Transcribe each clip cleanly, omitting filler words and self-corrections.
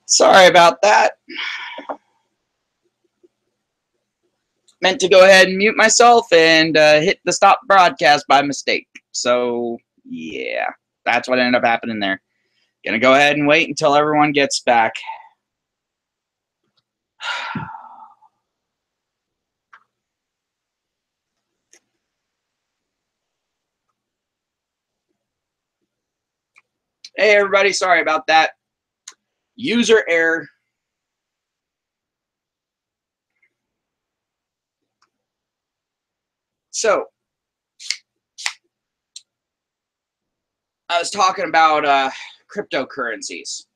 Sorry about that. Meant to go ahead and mute myself and hit the stop broadcast by mistake. So, yeah, that's what ended up happening there. Gonna go ahead and wait until everyone gets back. Hey, everybody, sorry about that. User error. So, I was talking about cryptocurrencies.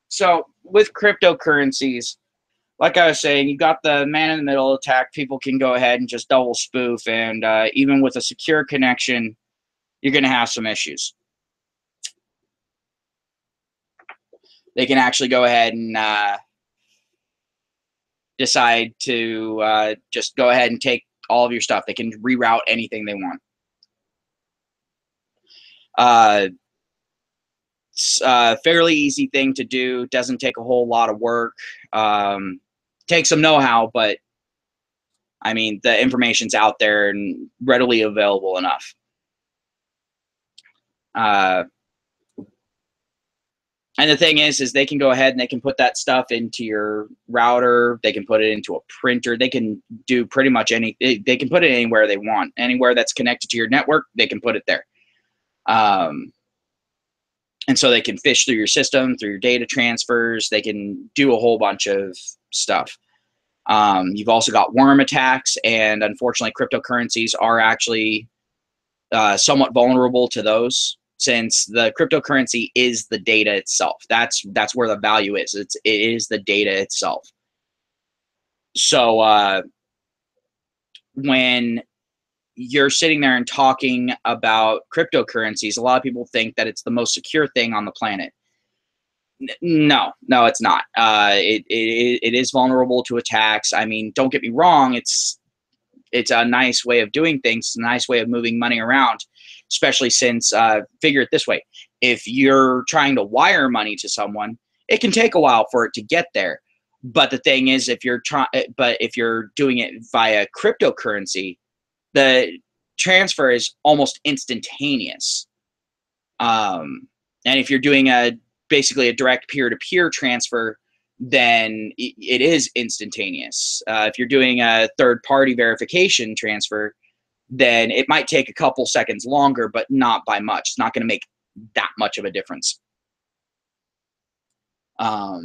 So, with cryptocurrencies, like I was saying, you got the man-in-the-middle attack. People can go ahead and just double spoof, and even with a secure connection, you're going to have some issues. They can actually go ahead and decide to just go ahead and take all of your stuff. They can reroute anything they want. It's a fairly easy thing to do. Doesn't take a whole lot of work. Takes some know-how, but I mean, the information's out there and readily available enough. And the thing is they can go ahead and they can put that stuff into your router. They can put it into a printer. They can do pretty much anything. They can put it anywhere they want. Anywhere that's connected to your network, they can put it there. And so they can fish through your system, through your data transfers. They can do a whole bunch of stuff. You've also got worm attacks, and unfortunately, cryptocurrencies are actually somewhat vulnerable to those, since the cryptocurrency is the data itself. That's where the value is. It is the data itself. So when you're sitting there and talking about cryptocurrencies, a lot of people think that it's the most secure thing on the planet. No, it's not. It is vulnerable to attacks. I mean, don't get me wrong. It's a nice way of doing things. It's a nice way of moving money around, especially since, figure it this way. If you're trying to wire money to someone, it can take a while for it to get there. But the thing is, if you're doing it via cryptocurrency, the transfer is almost instantaneous. And if you're doing basically a direct peer-to-peer transfer, then it is instantaneous. If you're doing a third-party verification transfer, then it might take a couple seconds longer, but not by much. It's not going to make that much of a difference. But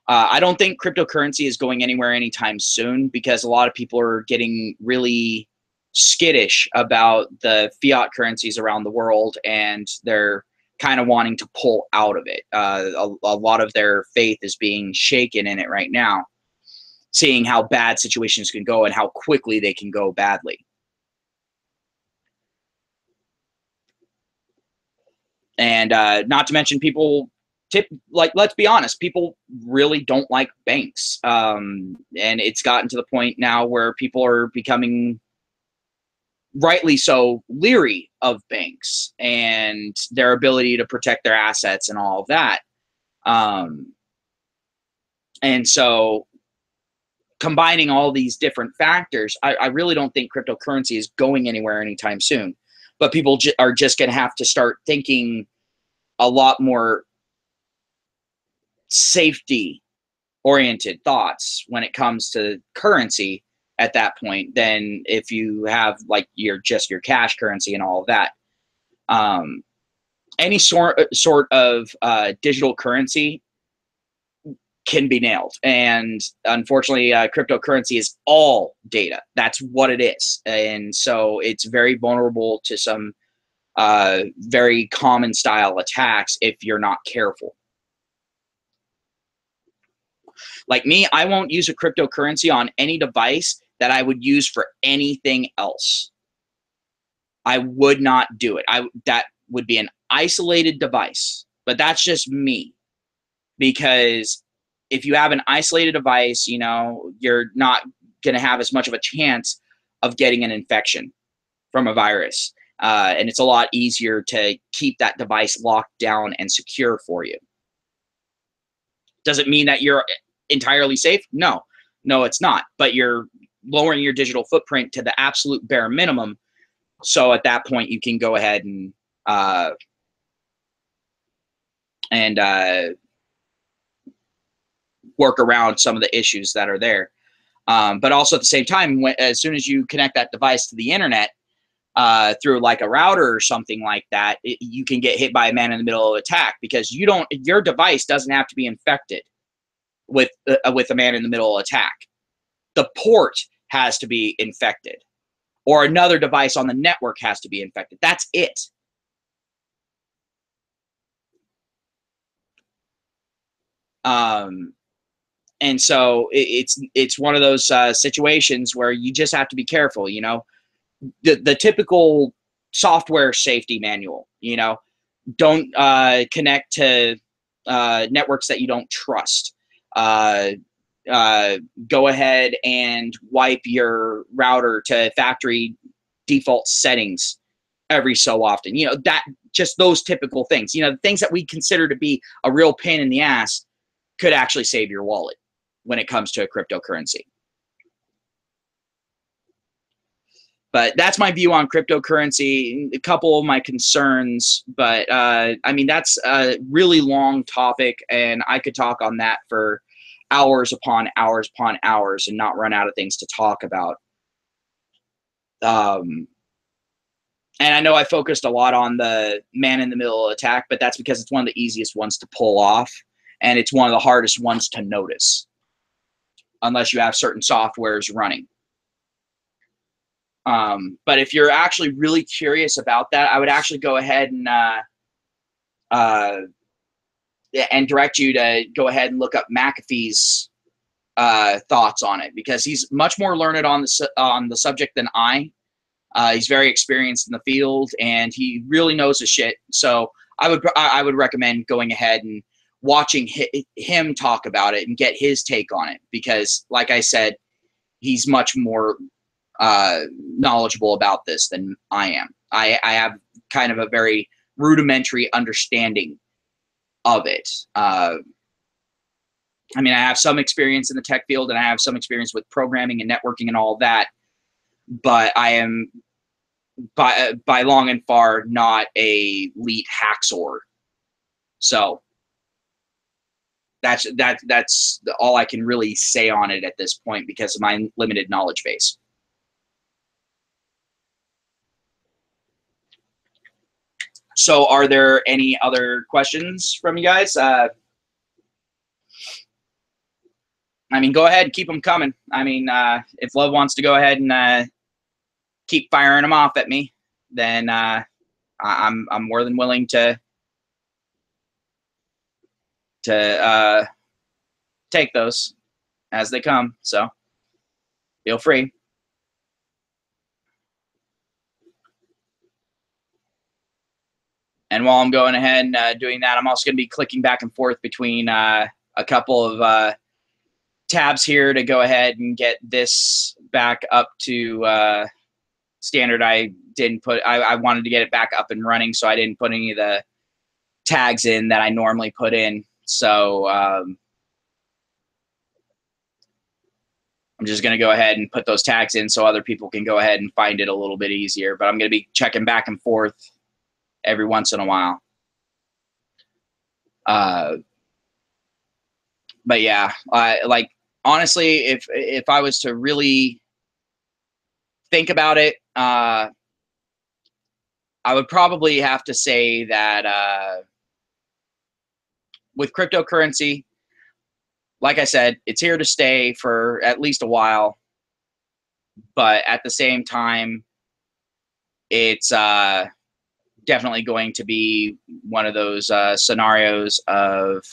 I don't think cryptocurrency is going anywhere anytime soon, because a lot of people are getting really skittish about the fiat currencies around the world, and they're kind of wanting to pull out of it. A lot of their faith is being shaken in it right now, seeing how bad situations can go and how quickly they can go badly. And not to mention, people let's be honest, people really don't like banks. And it's gotten to the point now where people are becoming, rightly so, leery of banks and their ability to protect their assets and all of that. And so combining all these different factors, I really don't think cryptocurrency is going anywhere anytime soon. But people are just going to have to start thinking a lot more safety-oriented thoughts when it comes to currency at that point than if you have like your cash currency and all of that. Any sort of digital currency can be nailed, and unfortunately, cryptocurrency is all data. That's what it is, and so it's very vulnerable to some very common style attacks if you're not careful. Like me, I won't use a cryptocurrency on any device that I would use for anything else. I would not do it. That would be an isolated device, but that's just me, because if you have an isolated device, you know, you're not going to have as much of a chance of getting an infection from a virus. And it's a lot easier to keep that device locked down and secure for you. Does it mean that you're entirely safe? No, no, it's not. But you're lowering your digital footprint to the absolute bare minimum. So at that point, you can go ahead and work around some of the issues that are there. But also at the same time, as soon as you connect that device to the internet through like a router or something like that, you can get hit by a man-in-the-middle attack, because your device doesn't have to be infected with a man-in-the-middle attack. The port has to be infected, or another device on the network has to be infected. That's it. And so it's one of those situations where you just have to be careful. You know, the typical software safety manual. You know, don't connect to networks that you don't trust. Go ahead and wipe your router to factory default settings every so often. You know, that just those typical things. You know, the things that we consider to be a real pain in the ass could actually save your wallet when it comes to a cryptocurrency. But that's my view on cryptocurrency. A couple of my concerns, but I mean, that's a really long topic, and I could talk on that for hours upon hours upon hours and not run out of things to talk about. And I know I focused a lot on the man-in-the-middle attack, but that's because it's one of the easiest ones to pull off, and it's one of the hardest ones to notice, unless you have certain softwares running. But if you're actually really curious about that, I would actually go ahead and direct you to go ahead and look up McAfee's thoughts on it, because he's much more learned on the subject than I. He's very experienced in the field, and he really knows his shit. So I would recommend going ahead and watching him talk about it and get his take on it, because, like I said, he's much more knowledgeable about this than I am. I have kind of a very rudimentary understanding of it. I mean, I have some experience in the tech field, and I have some experience with programming and networking and all that, but I am by long and far not a elite hacksaw. So that's all I can really say on it at this point, because of my limited knowledge base. So are there any other questions from you guys? I mean, go ahead, keep them coming. I mean, if Love wants to go ahead and keep firing them off at me, then I'm more than willing to take those as they come. So feel free. And while I'm going ahead and doing that, I'm also going to be clicking back and forth between a couple of tabs here to go ahead and get this back up to standard. I wanted to get it back up and running, so I didn't put any of the tags in that I normally put in. So I'm just going to go ahead and put those tags in so other people can go ahead and find it a little bit easier. But I'm going to be checking back and forth every once in a while. But yeah, like, honestly, if I was to really think about it, I would probably have to say that with cryptocurrency, like I said, it's here to stay for at least a while. But at the same time, it's definitely going to be one of those scenarios of,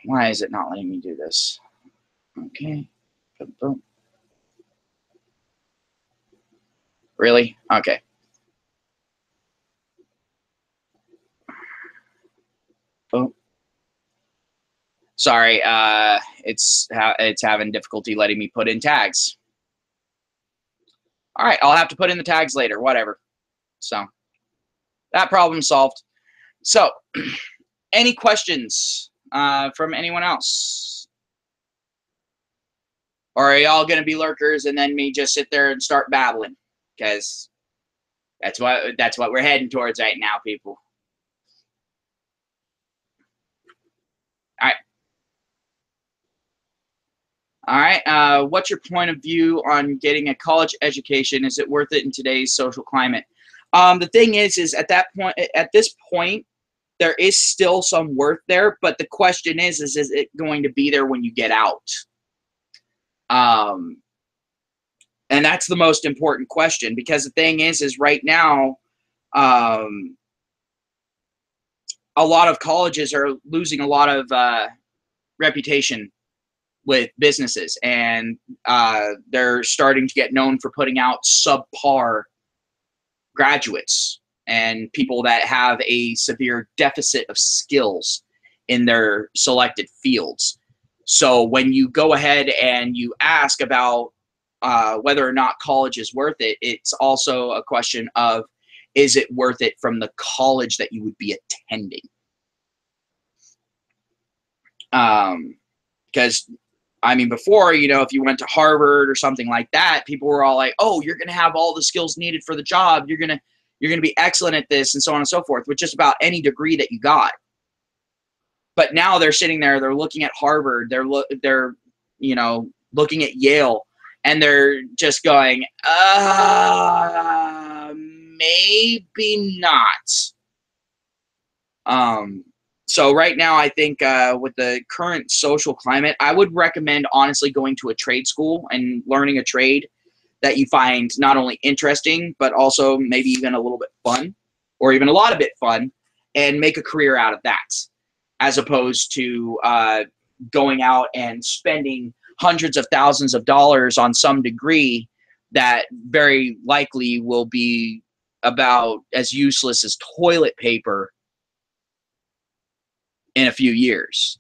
why is it not letting me do this? Okay. Boom. Really? Okay. Oh, sorry. It's having difficulty letting me put in tags. All right, I'll have to put in the tags later. Whatever. So that problem solved. So, any questions from anyone else? Or are y'all gonna be lurkers and then me just sit there and start babbling? Because that's what we're heading towards right now, people. All right. All right. What's your point of view on getting a college education? Is it worth it in today's social climate? The thing is at this point, there is still some worth there, but the question is it going to be there when you get out? And that's the most important question, because the thing is right now, a lot of colleges are losing a lot of reputation with businesses, and they're starting to get known for putting out subpar graduates and people that have a severe deficit of skills in their selected fields. So when you go ahead and you ask about whether or not college is worth it, it's also a question of, is it worth it from the college that you would be attending? Because I mean, before, if you went to Harvard or something like that, people were all like, "Oh, you're going to have all the skills needed for the job. You're going to be excellent at this," and so on and so forth, with just about any degree that you got. But now they're sitting there, they're looking at Harvard, they're looking at Yale, and they're just going, maybe not. So right now, I think with the current social climate, I would recommend honestly going to a trade school and learning a trade that you find not only interesting, but also maybe even a little bit fun, or even a lot of bit fun, and make a career out of that, as opposed to going out and spending hundreds of thousands of dollars on some degree that very likely will be about as useless as toilet paper in a few years.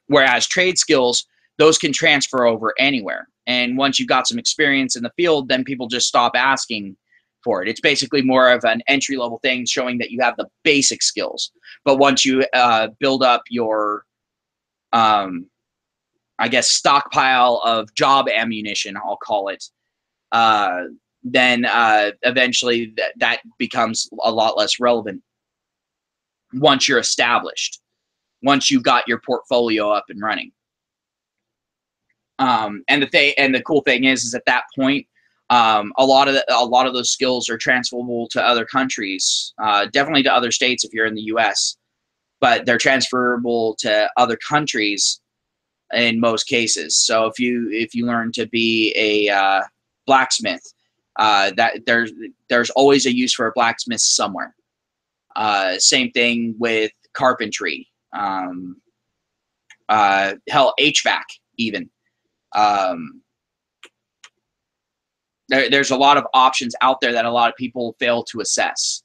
Whereas trade skills, those can transfer over anywhere. And once you've got some experience in the field, then people just stop asking for it. It's basically more of an entry-level thing, showing that you have the basic skills. But once you build up your, I guess, stockpile of job ammunition, I'll call it, then eventually that becomes a lot less relevant once you're established, once you've got your portfolio up and running. And the cool thing is at that point, a lot of those skills are transferable to other countries, definitely to other states if you're in the U.S., but they're transferable to other countries in most cases. So if you learn to be a blacksmith, that there's always a use for a blacksmith somewhere. Same thing with carpentry, hell, HVAC even. There's a lot of options out there that a lot of people fail to assess.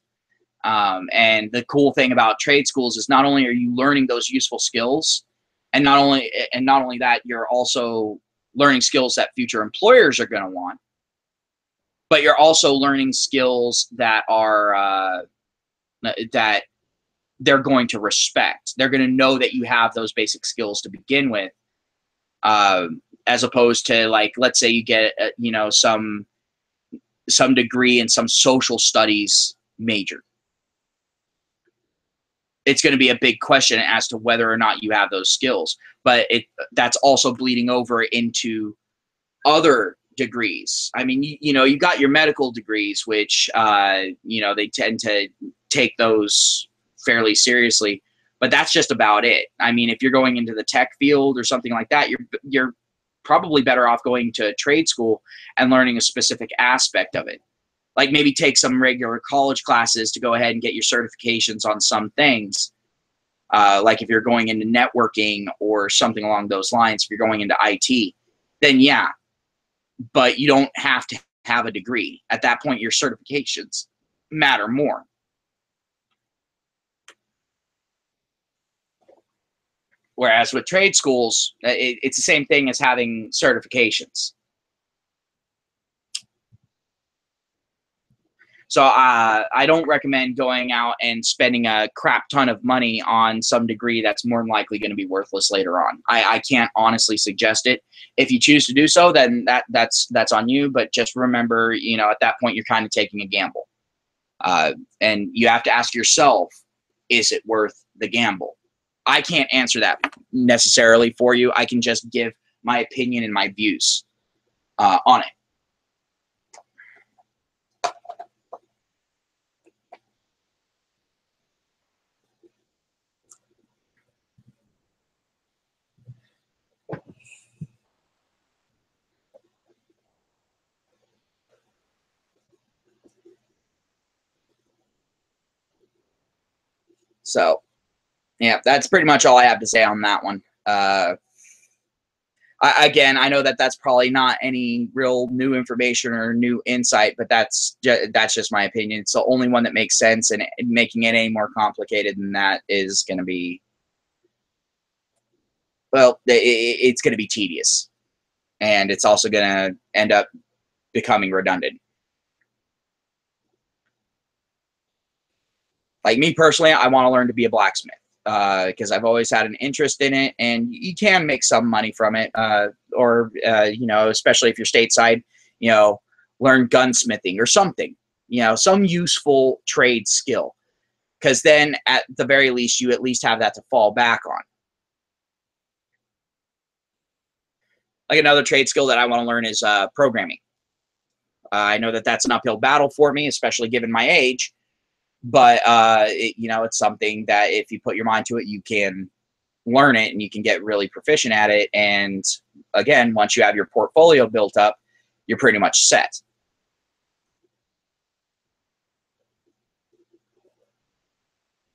And the cool thing about trade schools is not only are you learning those useful skills, and not only that, you're also learning skills that future employers are going to want, but you're also learning skills that are that they're going to respect. They're going to know that you have those basic skills to begin with, as opposed to, like, let's say you get some degree in some social studies major. It's going to be a big question as to whether or not you have those skills. But that's also bleeding over into other degrees. I mean, you got your medical degrees, which they tend to take those fairly seriously, but that's just about it. I mean, if you're going into the tech field or something like that, you're probably better off going to trade school and learning a specific aspect of it. Like maybe take some regular college classes to go ahead and get your certifications on some things. Like if you're going into networking or something along those lines, if you're going into IT, then yeah, but you don't have to have a degree. At that point, your certifications matter more. Whereas with trade schools, it's the same thing as having certifications. So I don't recommend going out and spending a crap ton of money on some degree that's more than likely going to be worthless later on. I can't honestly suggest it. If you choose to do so, then that's on you. But just remember, you know, at that point, you're kind of taking a gamble. And you have to ask yourself, is it worth the gamble? I can't answer that necessarily for you. I can just give my opinion and my views on it. So, yeah, that's pretty much all I have to say on that one. Again, I know that that's probably not any real new information or new insight, but that's just my opinion. It's the only one that makes sense, and making it any more complicated than that is going to be, well, it's going to be tedious, and it's also going to end up becoming redundant. Like me personally, I want to learn to be a blacksmith because I've always had an interest in it, and you can make some money from it. Or you know, especially if you're stateside, you know, learn gunsmithing or something. You know, some useful trade skill, because then at the very least, you at least have that to fall back on. Like another trade skill that I want to learn is programming. I know that that's an uphill battle for me, especially given my age. But you know, it's something that if you put your mind to it, you can learn it and you can get really proficient at it. And again, once you have your portfolio built up, you're pretty much set.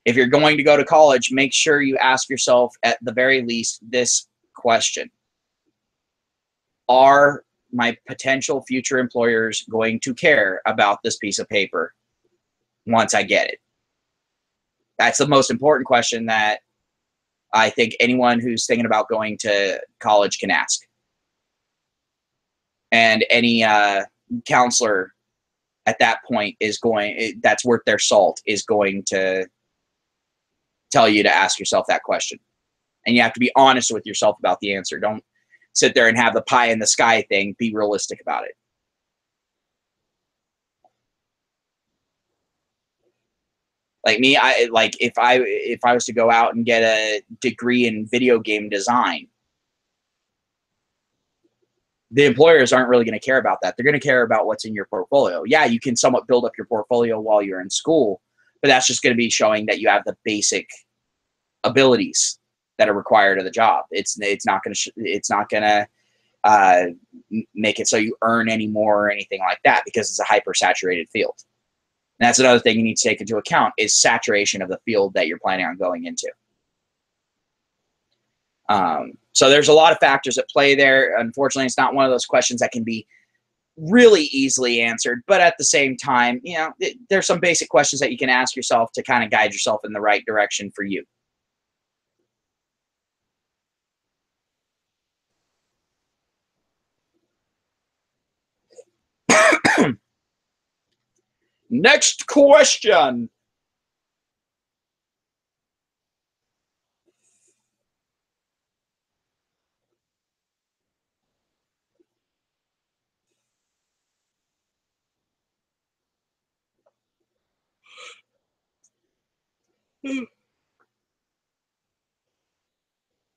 If you're going to go to college, make sure you ask yourself at the very least this question: are my potential future employers going to care about this piece of paper once I get it? That's the most important question that I think anyone who's thinking about going to college can ask. And any counselor at that point is going, that's worth their salt, is going to tell you to ask yourself that question. And you have to be honest with yourself about the answer. Don't sit there and have the pie in the sky thing. Be realistic about it. Like me, I like if I was to go out and get a degree in video game design, the employers aren't really going to care about that. They're going to care about what's in your portfolio. Yeah, you can somewhat build up your portfolio while you're in school, but that's just going to be showing that you have the basic abilities that are required of the job. It's not going to make it so you earn any more or anything like that, because it's a hyper saturated field. And that's another thing you need to take into account, is saturation of the field that you're planning on going into. So there's a lot of factors at play there. Unfortunately, it's not one of those questions that can be really easily answered, but at the same time, you know, there's some basic questions that you can ask yourself to kind of guide yourself in the right direction for you. Next question.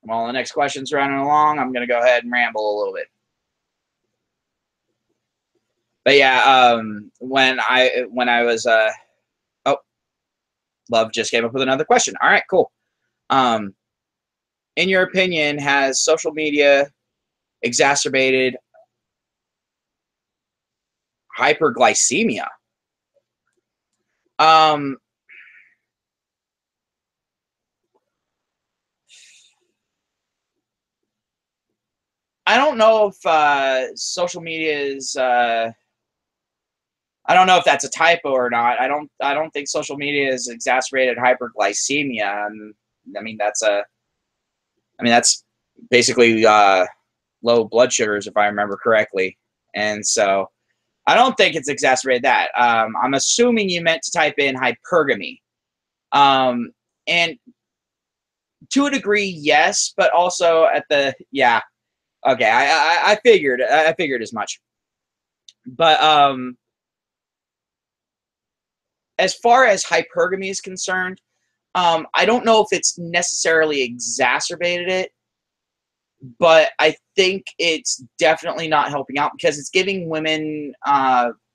While the next question's running along, I'm going to go ahead and ramble a little bit. But yeah, when I was oh, Love just came up with another question. All right, cool. In your opinion, has social media exacerbated hyperglycemia? Um, I don't know if social media is. I don't know if that's a typo or not. I don't think social media has exacerbated hyperglycemia. I mean, I mean, that's basically low blood sugars, if I remember correctly. And so I don't think it's exacerbated that. I'm assuming you meant to type in hypergamy. And to a degree, yes, but also at the, yeah. Okay, I figured as much. But as far as hypergamy is concerned, I don't know if it's necessarily exacerbated it, but I think it's definitely not helping out because it's giving women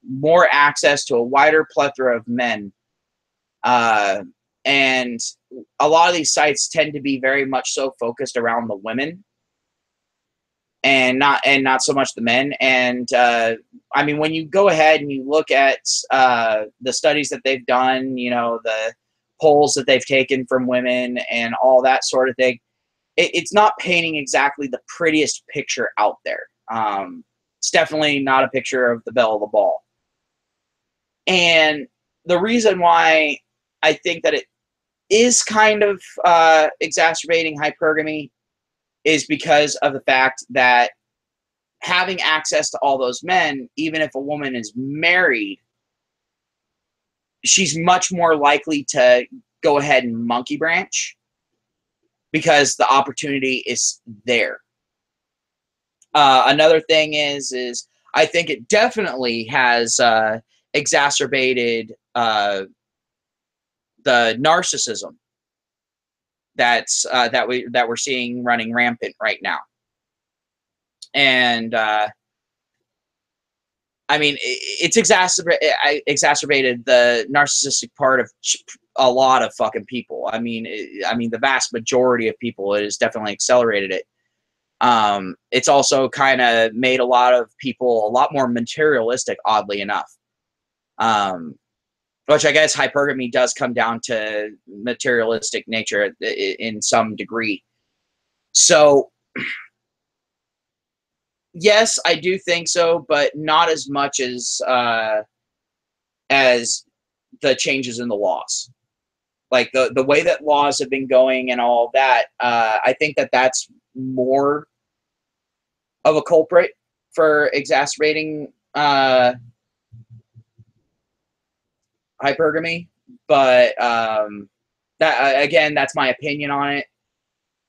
more access to a wider plethora of men. And a lot of these sites tend to be very much so focused around the women and not so much the men. And I mean, when you go ahead and you look at the studies that they've done, you know, the polls that they've taken from women and all that sort of thing, it's not painting exactly the prettiest picture out there. It's definitely not a picture of the belle of the ball. And the reason why I think that it is kind of exacerbating hypergamy is because of the fact that having access to all those men, even if a woman is married, she's much more likely to go ahead and monkey branch because the opportunity is there. Another thing is I think it definitely has exacerbated the narcissism that we're seeing running rampant right now. And I mean, it's exacerbated the narcissistic part of a lot of fucking people. I mean, the vast majority of people, it has definitely accelerated it. It's also kind of made a lot of people a lot more materialistic, oddly enough. Which I guess hypergamy does come down to materialistic nature in some degree. So, yes, I do think so, but not as much as the changes in the laws. Like the way that laws have been going and all that, I think that that's more of a culprit for exacerbating hypergamy. But that, again, that's my opinion on it.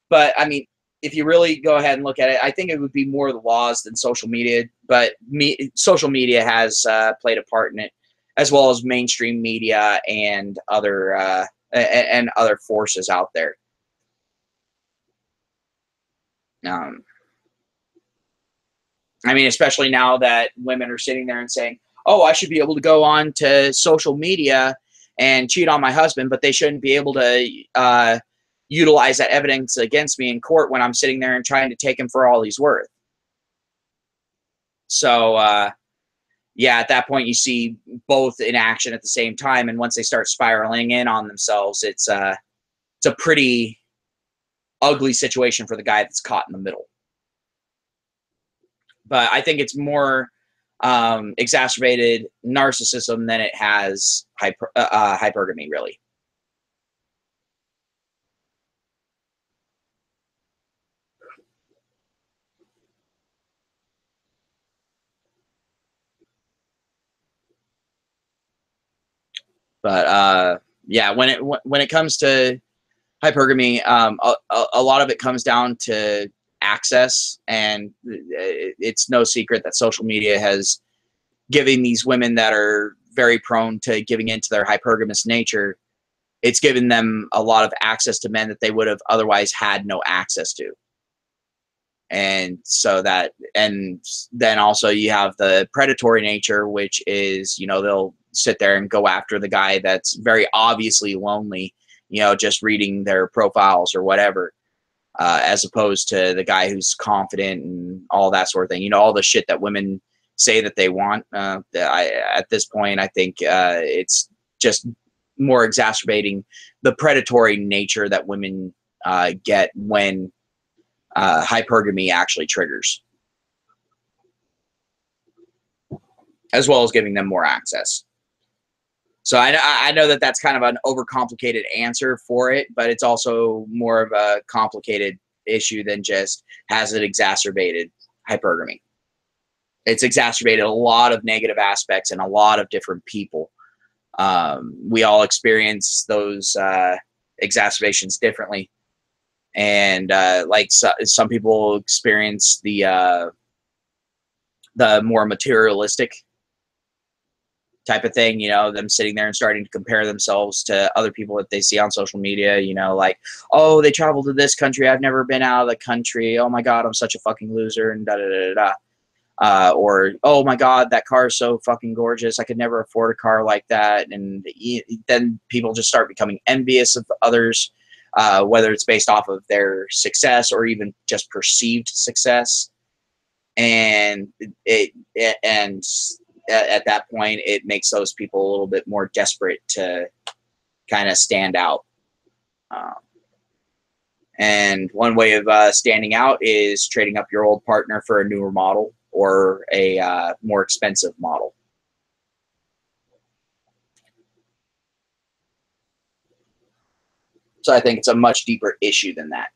But I mean, if you really go ahead and look at it, I think it would be more the laws than social media. But social media has played a part in it, as well as mainstream media and other forces out there. I mean, especially now that women are sitting there and saying, "Oh, I should be able to go on to social media and cheat on my husband, but they shouldn't be able to utilize that evidence against me in court when I'm sitting there and trying to take him for all he's worth." So, yeah, at that point, you see both in action at the same time, and once they start spiraling in on themselves, it's a pretty ugly situation for the guy that's caught in the middle. But I think it's more exacerbated narcissism than it has hypergamy, really. But yeah, when it comes to hypergamy, a lot of it comes down to access, and it's no secret that social media has given these women that are very prone to giving into their hypergamous nature, it's given them a lot of access to men that they would have otherwise had no access to. And so that, and then also you have the predatory nature, which is, you know, they'll sit there and go after the guy that's very obviously lonely, you know, just reading their profiles or whatever, as opposed to the guy who's confident and all that sort of thing. You know, all the shit that women say that they want. At this point, I think it's just more exacerbating the predatory nature that women get when hypergamy actually triggers, as well as giving them more access. So I know that that's kind of an overcomplicated answer for it, but it's also more of a complicated issue than just has it exacerbated hypergamy. It's exacerbated a lot of negative aspects in a lot of different people. We all experience those exacerbations differently. And like some people experience the more materialistic type of thing, you know, them sitting there and starting to compare themselves to other people that they see on social media, you know, like, oh, they traveled to this country, I've never been out of the country, oh my God, I'm such a fucking loser, and da da da da. Or, oh my God, that car is so fucking gorgeous, I could never afford a car like that. And then people just start becoming envious of others, whether it's based off of their success or even just perceived success. And at that point, it makes those people a little bit more desperate to kind of stand out. And one way of standing out is trading up your old partner for a newer model or a more expensive model. So I think it's a much deeper issue than that.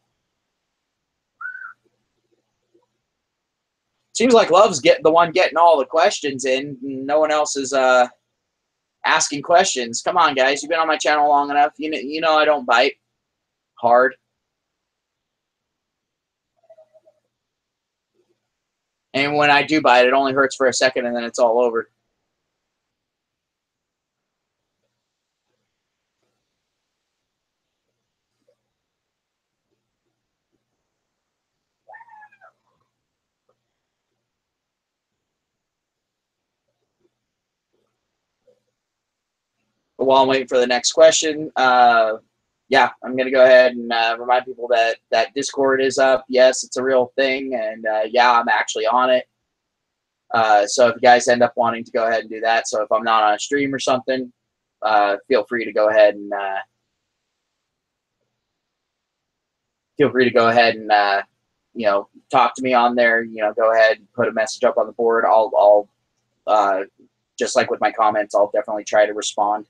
Seems like Love's the one getting all the questions in. No one else is asking questions. Come on, guys. You've been on my channel long enough. You know I don't bite hard. And when I do bite, it only hurts for a second and then it's all over. But while I'm waiting for the next question, yeah, I'm going to go ahead and remind people that Discord is up. Yes, it's a real thing. And yeah, I'm actually on it. So if you guys end up wanting to go ahead and do that, so if I'm not on a stream or something, feel free to go ahead and you know, talk to me on there. You know, go ahead and put a message up on the board. I'll just like with my comments, I'll definitely try to respond.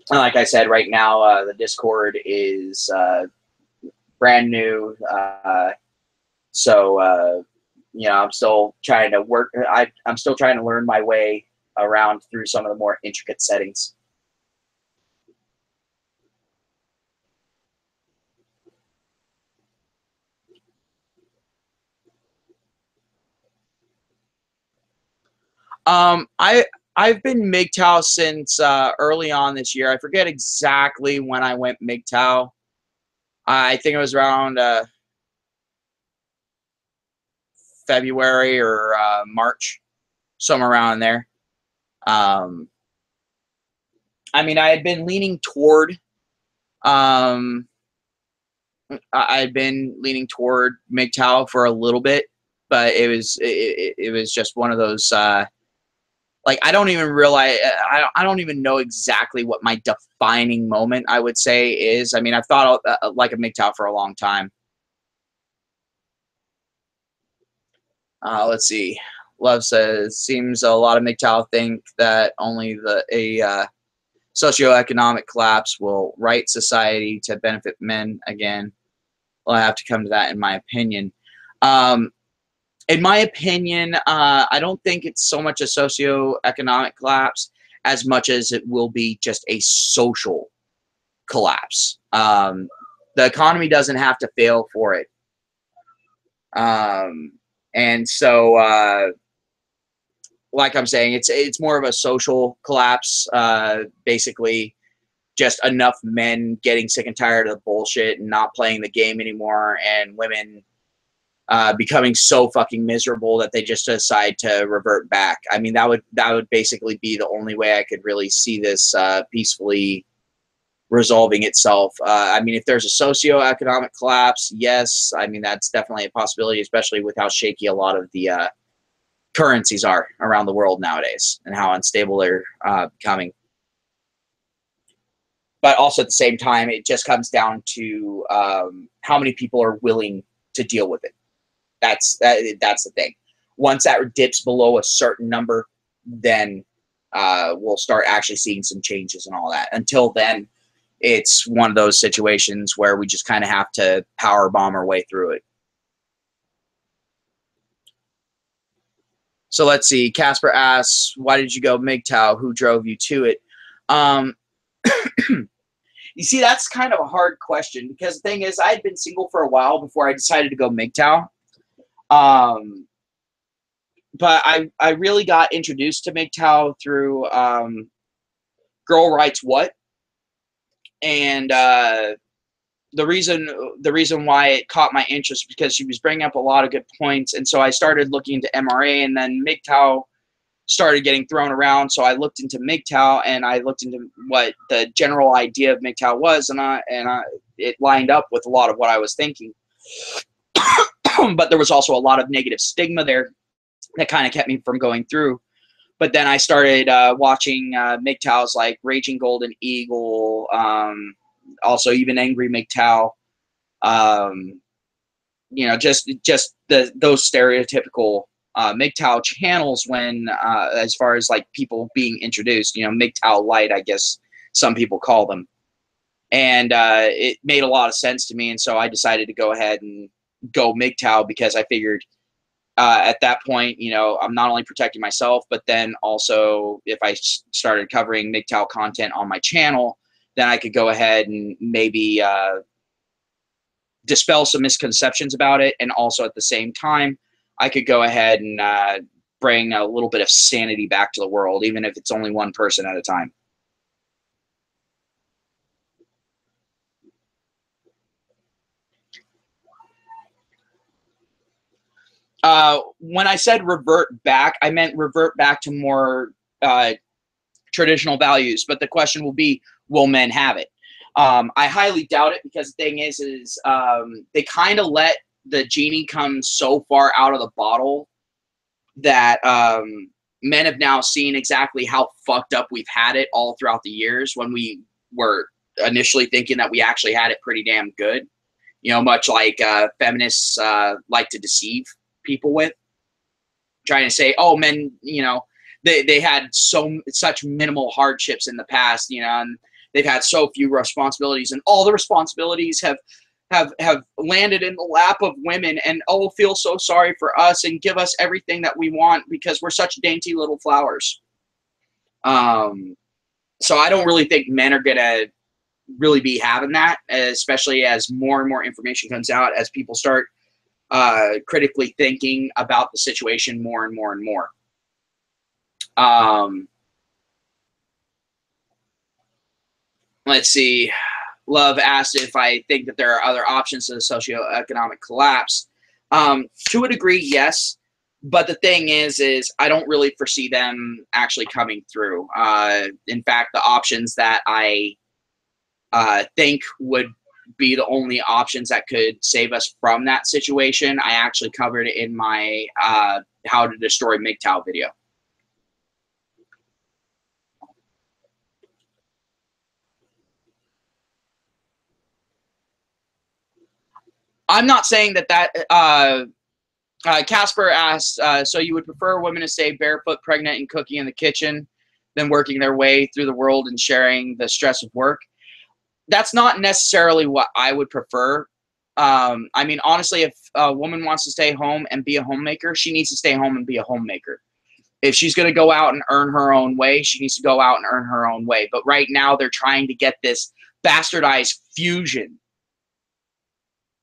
Like I said, right now the Discord is brand new, so you know, I'm still trying to work. I'm still trying to learn my way around through some of the more intricate settings. I've been MGTOW since early on this year. I forget exactly when I went MGTOW. I think it was around February or March, somewhere around there. I mean, I had been leaning toward MGTOW for a little bit, but it was just one of those like, I don't even realize, I don't even know exactly what my defining moment, I would say, is. I mean, I've thought like a MGTOW for a long time. Let's see. Love says, seems a lot of MGTOW think that only a socioeconomic collapse will right society to benefit men again. Well, I have to come to that in my opinion. In my opinion, I don't think it's so much a socioeconomic collapse as much as it will be just a social collapse. The economy doesn't have to fail for it. And so, like I'm saying, it's more of a social collapse, basically just enough men getting sick and tired of the bullshit and not playing the game anymore, and women becoming so fucking miserable that they just decide to revert back. I mean, that would basically be the only way I could really see this peacefully resolving itself. I mean, if there's a socioeconomic collapse, yes, I mean, that's definitely a possibility, especially with how shaky a lot of the currencies are around the world nowadays and how unstable they're becoming. But also at the same time, it just comes down to how many people are willing to deal with it. That's the thing. Once that dips below a certain number, then we'll start actually seeing some changes and all that. Until then, it's one of those situations where we just kind of have to power bomb our way through it. So let's see. Casper asks, why did you go MGTOW? Who drove you to it? You see, that's kind of a hard question, because the thing is, I had been single for a while before I decided to go MGTOW. But I really got introduced to MGTOW through Girl Writes What. And the reason why it caught my interest, because she was bringing up a lot of good points. And so I started looking into MRA, and then MGTOW started getting thrown around. So I looked into MGTOW, and I looked into what the general idea of MGTOW was, and it lined up with a lot of what I was thinking. But there was also a lot of negative stigma there that kind of kept me from going through. But then I started watching MGTOWs like Raging Golden Eagle, also even Angry MGTOW, you know, just those stereotypical MGTOW channels when as far as like people being introduced, you know, MGTOW Light, I guess some people call them. And it made a lot of sense to me, and so I decided to go ahead and go MGTOW, because I figured at that point, you know, I'm not only protecting myself, but then also if I started covering MGTOW content on my channel, then I could go ahead and maybe dispel some misconceptions about it. And also at the same time, I could go ahead and bring a little bit of sanity back to the world, even if it's only one person at a time. When I said revert back, I meant revert back to more traditional values. But the question will be, will men have it? I highly doubt it, because the thing is they kind of let the genie come so far out of the bottle that men have now seen exactly how fucked up we've had it all throughout the years, when we were initially thinking that we actually had it pretty damn good. You know, much like feminists like to deceive people with, trying to say, oh, men, you know, they had such minimal hardships in the past, you know, and they've had so few responsibilities, and all the responsibilities have landed in the lap of women, and oh, feel so sorry for us and give us everything that we want because we're such dainty little flowers. So I don't really think men are gonna really be having that, especially as more and more information comes out, as people start critically thinking about the situation more and more and more. Let's see. Love asked if I think that there are other options to the socioeconomic collapse. To a degree, yes. But the thing is I don't really foresee them actually coming through. In fact, the options that I think would be the only options that could save us from that situation, I actually covered in my How to Destroy MGTOW video. I'm not saying that Casper asked, so you would prefer women to stay barefoot, pregnant, and cooking in the kitchen than working their way through the world and sharing the stress of work? That's not necessarily what I would prefer. I mean, honestly, if a woman wants to stay home and be a homemaker, she needs to stay home and be a homemaker. If she's going to go out and earn her own way, she needs to go out and earn her own way. But right now, they're trying to get this bastardized fusion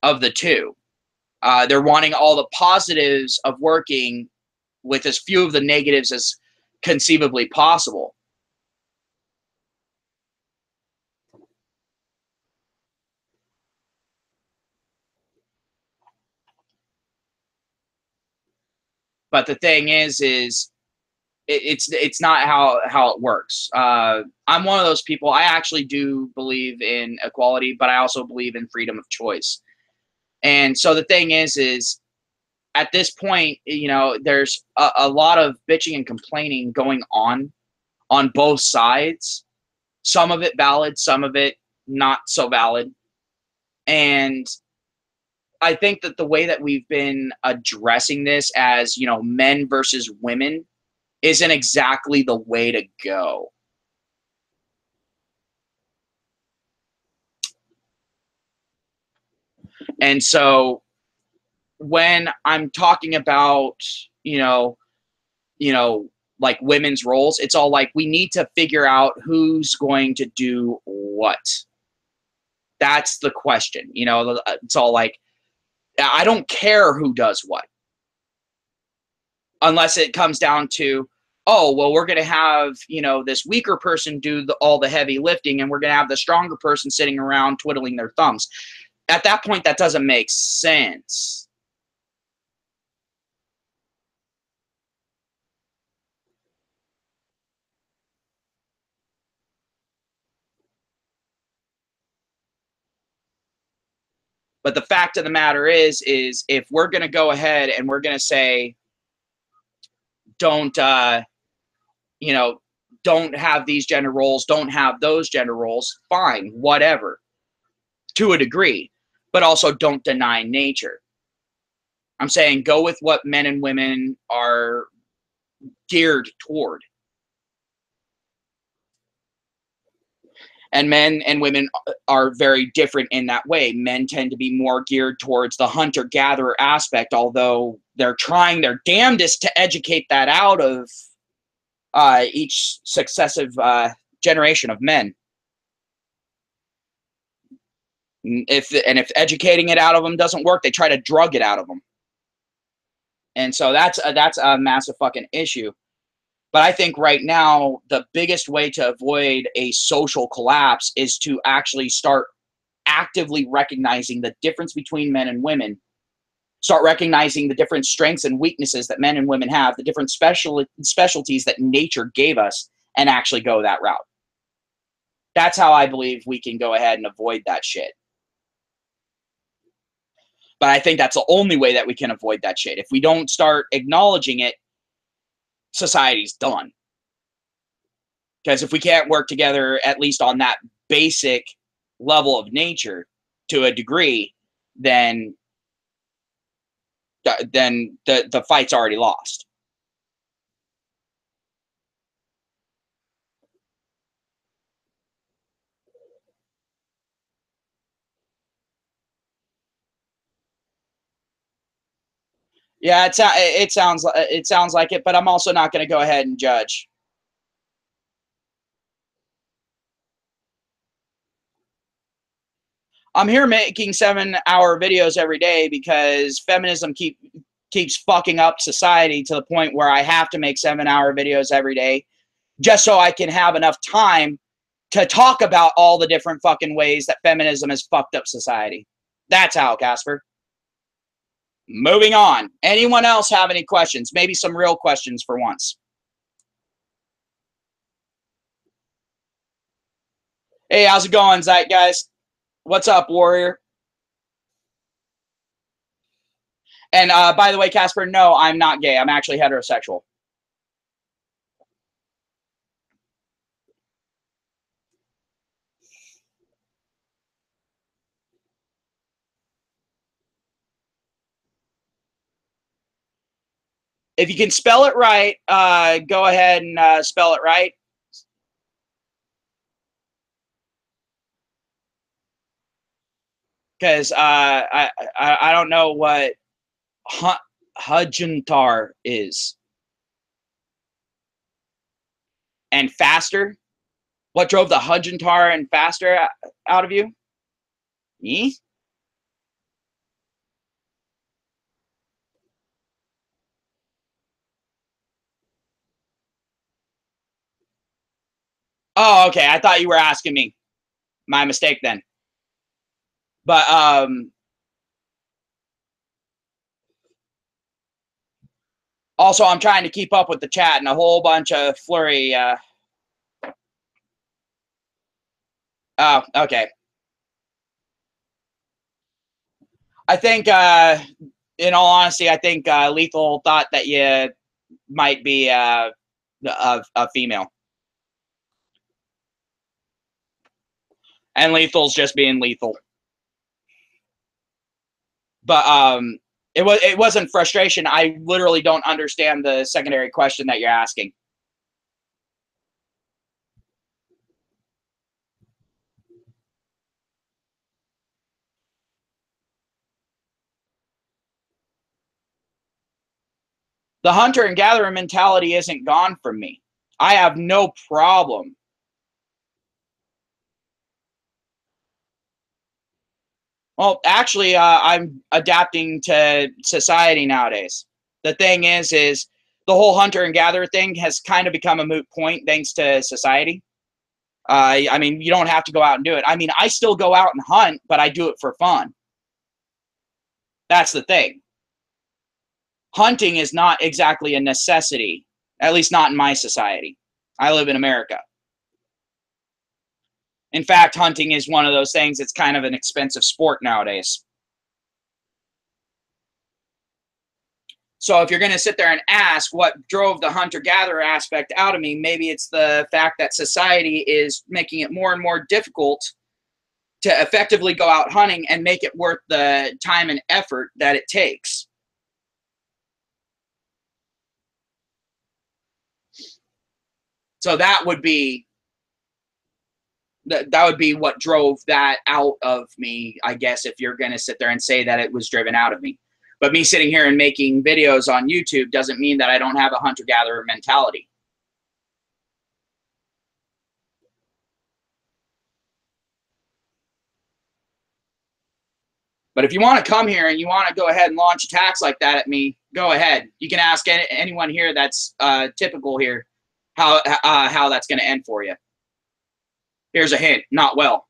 of the two. They're wanting all the positives of working with as few of the negatives as conceivably possible. But the thing is it's not how it works. I'm one of those people. I actually do believe in equality, but I also believe in freedom of choice. And so the thing is at this point, you know, there's a lot of bitching and complaining going on both sides. Some of it valid, some of it not so valid. And I think that the way that we've been addressing this as, you know, men versus women isn't exactly the way to go. And so when I'm talking about, you know, like women's roles, it's all like we need to figure out who's going to do what. That's the question. It's all like I don't care who does what, unless it comes down to, oh, well, we're going to have, this weaker person do all the heavy lifting, and we're going to have the stronger person sitting around twiddling their thumbs. At that point, that doesn't make sense. But the fact of the matter is if we're going to go ahead and we're going to say, don't, don't have these gender roles, don't have those gender roles, fine, whatever, to a degree, but also don't deny nature. I'm saying go with what men and women are geared toward. And men and women are very different in that way. Men tend to be more geared towards the hunter-gatherer aspect, although they're trying their damnedest to educate that out of each successive generation of men. If educating it out of them doesn't work, they try to drug it out of them. And so that's a massive fucking issue. But I think right now, the biggest way to avoid a social collapse is to actually start actively recognizing the difference between men and women. Start recognizing the different strengths and weaknesses that men and women have, the different specialties that nature gave us, and actually go that route. That's how I believe we can go ahead and avoid that shit. But I think that's the only way that we can avoid that shit. If we don't start acknowledging it, society's done. Because if we can't work together, at least on that basic level of nature to a degree, then the fight's already lost. Yeah, it sounds like it, but I'm also not going to go ahead and judge. I'm here making 7-hour videos every day because feminism keeps fucking up society to the point where I have to make 7-hour videos every day just so I can have enough time to talk about all the different fucking ways that feminism has fucked up society. That's how, Casper. Moving on. Anyone else have any questions? Maybe some real questions for once. Hey, how's it going, Zeitgeist? What's up, Warrior? And by the way, Casper, no, I'm not gay. I'm actually heterosexual. If you can spell it right, go ahead and spell it right. Because I don't know what Hudgentar is. And faster? What drove the Hudgentar and faster out of you? Me? Oh, okay. I thought you were asking me. My mistake then. But also, I'm trying to keep up with the chat and a whole bunch of flurry. Oh, okay. I think, in all honesty, I think Lethal thought that you might be a female. And Lethal's just being lethal. But it wasn't frustration. I literally don't understand the secondary question that you're asking. The hunter and gatherer mentality isn't gone from me. I have no problem. Well, actually, I'm adapting to society nowadays. The thing is the whole hunter and gatherer thing has kind of become a moot point thanks to society. I mean, you don't have to go out and do it. I mean, I still go out and hunt, but I do it for fun. That's the thing. Hunting is not exactly a necessity, at least not in my society. I live in America. In fact, hunting is one of those things, it's kind of an expensive sport nowadays. So if you're going to sit there and ask what drove the hunter-gatherer aspect out of me, maybe it's the fact that society is making it more and more difficult to effectively go out hunting and make it worth the time and effort that it takes. So that would be what drove that out of me, I guess, if you're going to sit there and say that it was driven out of me. But me sitting here and making videos on YouTube doesn't mean that I don't have a hunter-gatherer mentality. But if you want to come here and you want to go ahead and launch attacks like that at me, go ahead. You can ask anyone here that's typical here how that's going to end for you. Here's a hint: not well.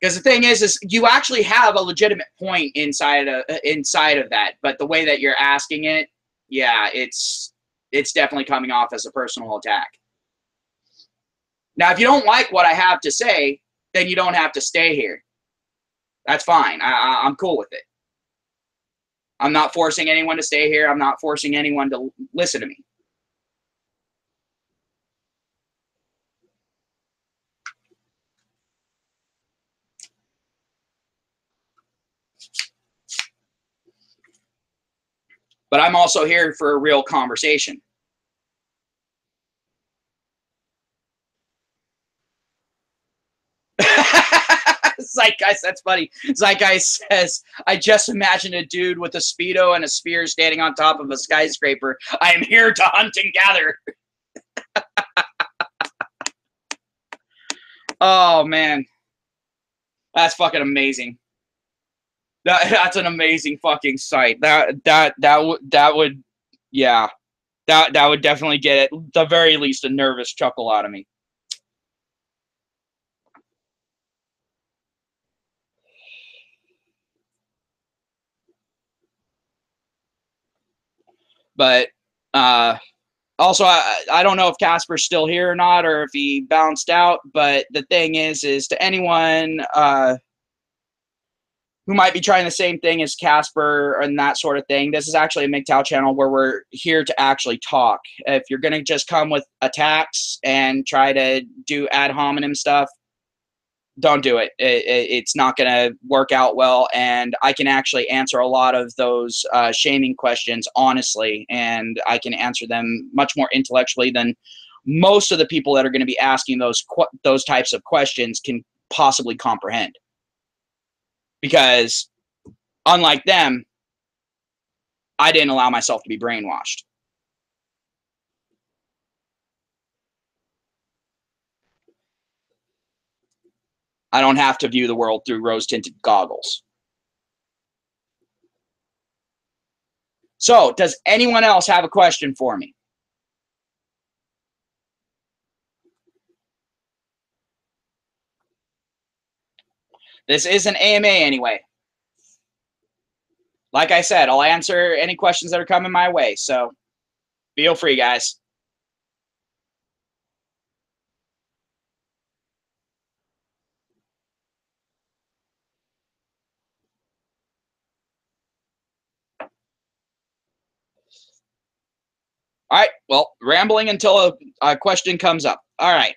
Because the thing is you actually have a legitimate point inside of that, but the way that you're asking it, yeah, it's definitely coming off as a personal attack. Now, if you don't like what I have to say, then you don't have to stay here. That's fine. I'm cool with it. I'm not forcing anyone to stay here. I'm not forcing anyone to listen to me. But I'm also here for a real conversation. Zeitgeist, that's funny. Zeitgeist says, I just imagined a dude with a Speedo and a spear standing on top of a skyscraper. I am here to hunt and gather. Oh, man. That's fucking amazing. That's an amazing fucking sight. That would, yeah. That would definitely get, at the very least, a nervous chuckle out of me. But also, I don't know if Casper's still here or not, or if he bounced out. But the thing is to anyone who might be trying the same thing as Casper and that sort of thing, this is actually a MGTOW channel where we're here to actually talk. If you're going to just come with attacks and try to do ad hominem stuff, don't do it. It's not going to work out well, and I can actually answer a lot of those shaming questions honestly, and I can answer them much more intellectually than most of the people that are going to be asking those types of questions can possibly comprehend. Because unlike them, I didn't allow myself to be brainwashed. I don't have to view the world through rose-tinted goggles. So, does anyone else have a question for me? This is an AMA anyway. Like I said, I'll answer any questions that are coming my way. So, feel free, guys. All right. Well, rambling until a question comes up. All right.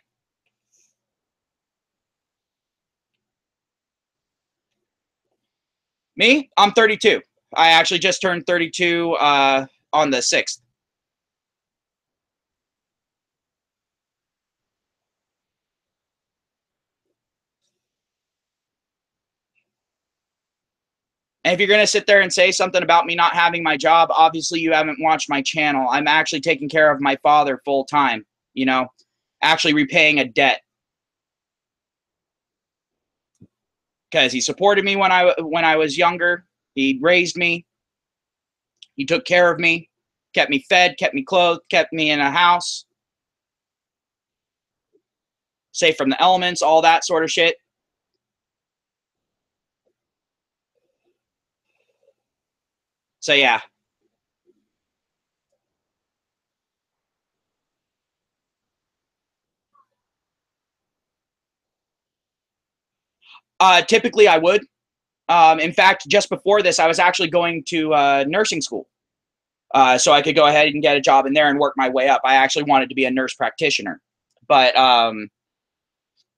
Me, I'm 32. I actually just turned 32 on the 6th. And if you're going to sit there and say something about me not having my job, obviously you haven't watched my channel. I'm actually taking care of my father full time, you know, actually repaying a debt. Because he supported me when I was younger. He raised me. He took care of me, kept me fed, kept me clothed, kept me in a house, safe from the elements, all that sort of shit. So yeah. Typically I would. In fact, just before this, I was actually going to nursing school. So I could go ahead and get a job in there and work my way up. I actually wanted to be a nurse practitioner. But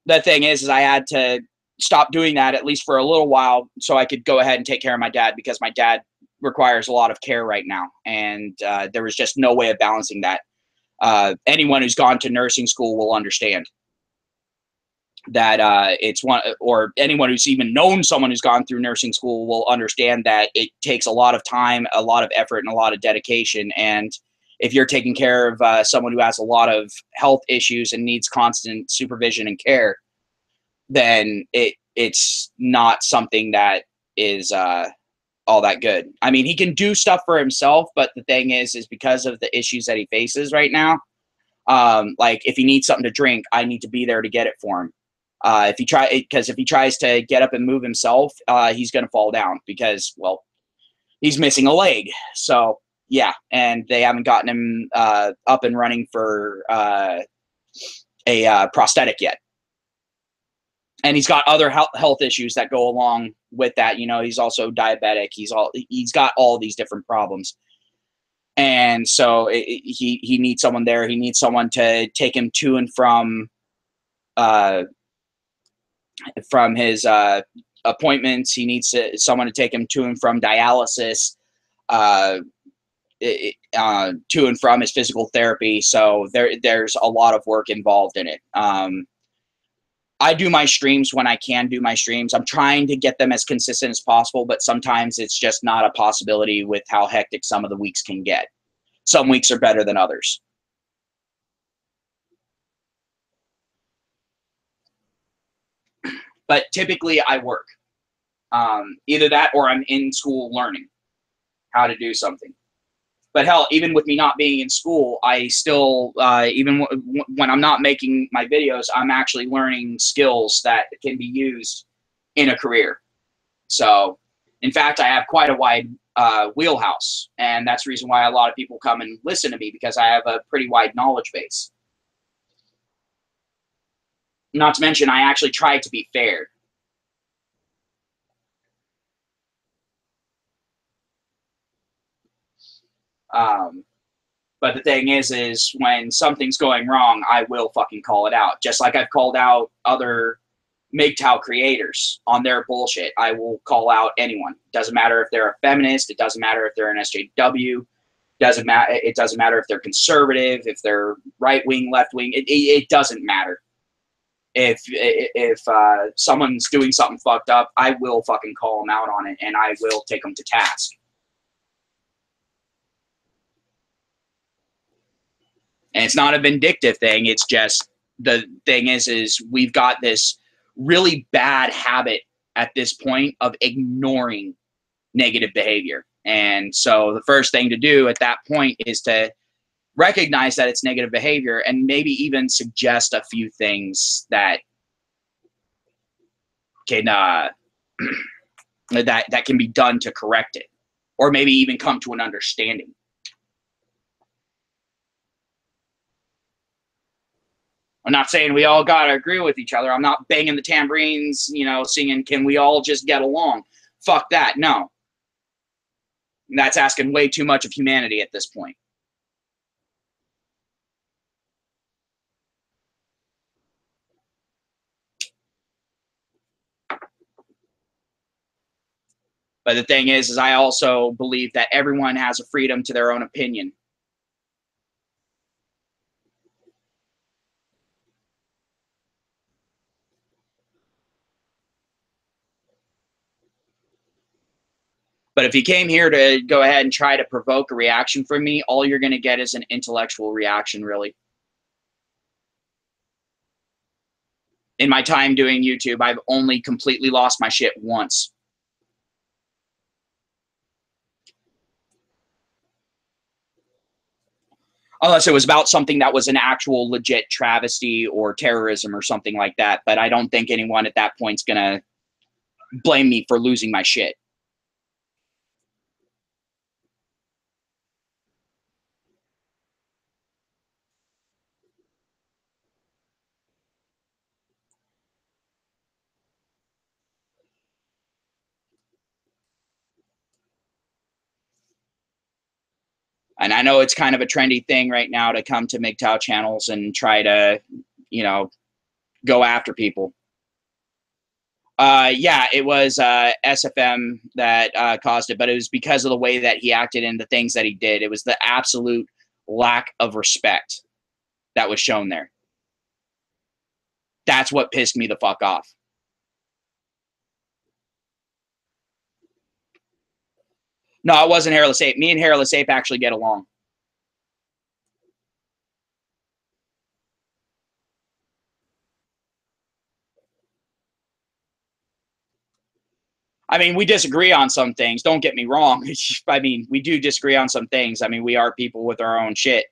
the thing is I had to stop doing that at least for a little while so I could go ahead and take care of my dad, because my dad requires a lot of care right now. And there was just no way of balancing that. Anyone who's gone to nursing school will understand that it's one, or anyone who's even known someone who's gone through nursing school will understand that it takes a lot of time, a lot of effort, and a lot of dedication. And if you're taking care of someone who has a lot of health issues and needs constant supervision and care, then it's not something that is all that good. I mean, he can do stuff for himself, but the thing is because of the issues that he faces right now, like if he needs something to drink, I need to be there to get it for him. Because if he tries to get up and move himself, he's going to fall down because, well, he's missing a leg. So yeah, and they haven't gotten him up and running for a prosthetic yet. And he's got other health issues that go along with that. You know, he's also diabetic. He's got all these different problems. And so he needs someone there. He needs someone to take him to and uh, from his appointments. He needs someone to take him to and from dialysis, uh, to and from his physical therapy. So there's a lot of work involved in it. I do my streams when I can do my streams. I'm trying to get them as consistent as possible, but sometimes it's just not a possibility with how hectic some of the weeks can get. Some weeks are better than others. But typically I work. Either that or I'm in school learning how to do something. But hell, even with me not being in school, I still, even when I'm not making my videos, I'm actually learning skills that can be used in a career. So, in fact, I have quite a wide wheelhouse, and that's the reason why a lot of people come and listen to me, because I have a pretty wide knowledge base. Not to mention, I actually try to be fair. Um, but the thing is when something's going wrong, I will fucking call it out. Just like I've called out other MGTOW creators on their bullshit. I will call out anyone. Doesn't matter if they're a feminist. It doesn't matter if they're an SJW. Doesn't matter. It doesn't matter if they're conservative, if they're right wing, left wing. It doesn't matter. If someone's doing something fucked up, I will fucking call them out on it, and I will take them to task. And it's not a vindictive thing. It's just, the thing is we've got this really bad habit at this point of ignoring negative behavior. And so the first thing to do at that point is to recognize that it's negative behavior, and maybe even suggest a few things that can that can be done to correct it, or maybe even come to an understanding. I'm not saying we all got to agree with each other. I'm not banging the tambourines, you know, singing, can we all just get along? Fuck that. No. That's asking way too much of humanity at this point. But the thing is I also believe that everyone has a freedom to their own opinion. But if you came here to go ahead and try to provoke a reaction from me, all you're going to get is an intellectual reaction, really. In my time doing YouTube, I've only completely lost my shit once. Unless it was about something that was an actual legit travesty or terrorism or something like that. But I don't think anyone at that point's going to blame me for losing my shit. And I know it's kind of a trendy thing right now to come to MGTOW channels and try to, you know, go after people. Yeah, it was SFM that caused it, but it was because of the way that he acted and the things that he did. It was the absolute lack of respect that was shown there. That's what pissed me the fuck off. No, it wasn't Hairless Ape. Me and Hairless Ape actually get along. I mean, we disagree on some things. Don't get me wrong. I mean, we do disagree on some things. I mean, we are people with our own shit.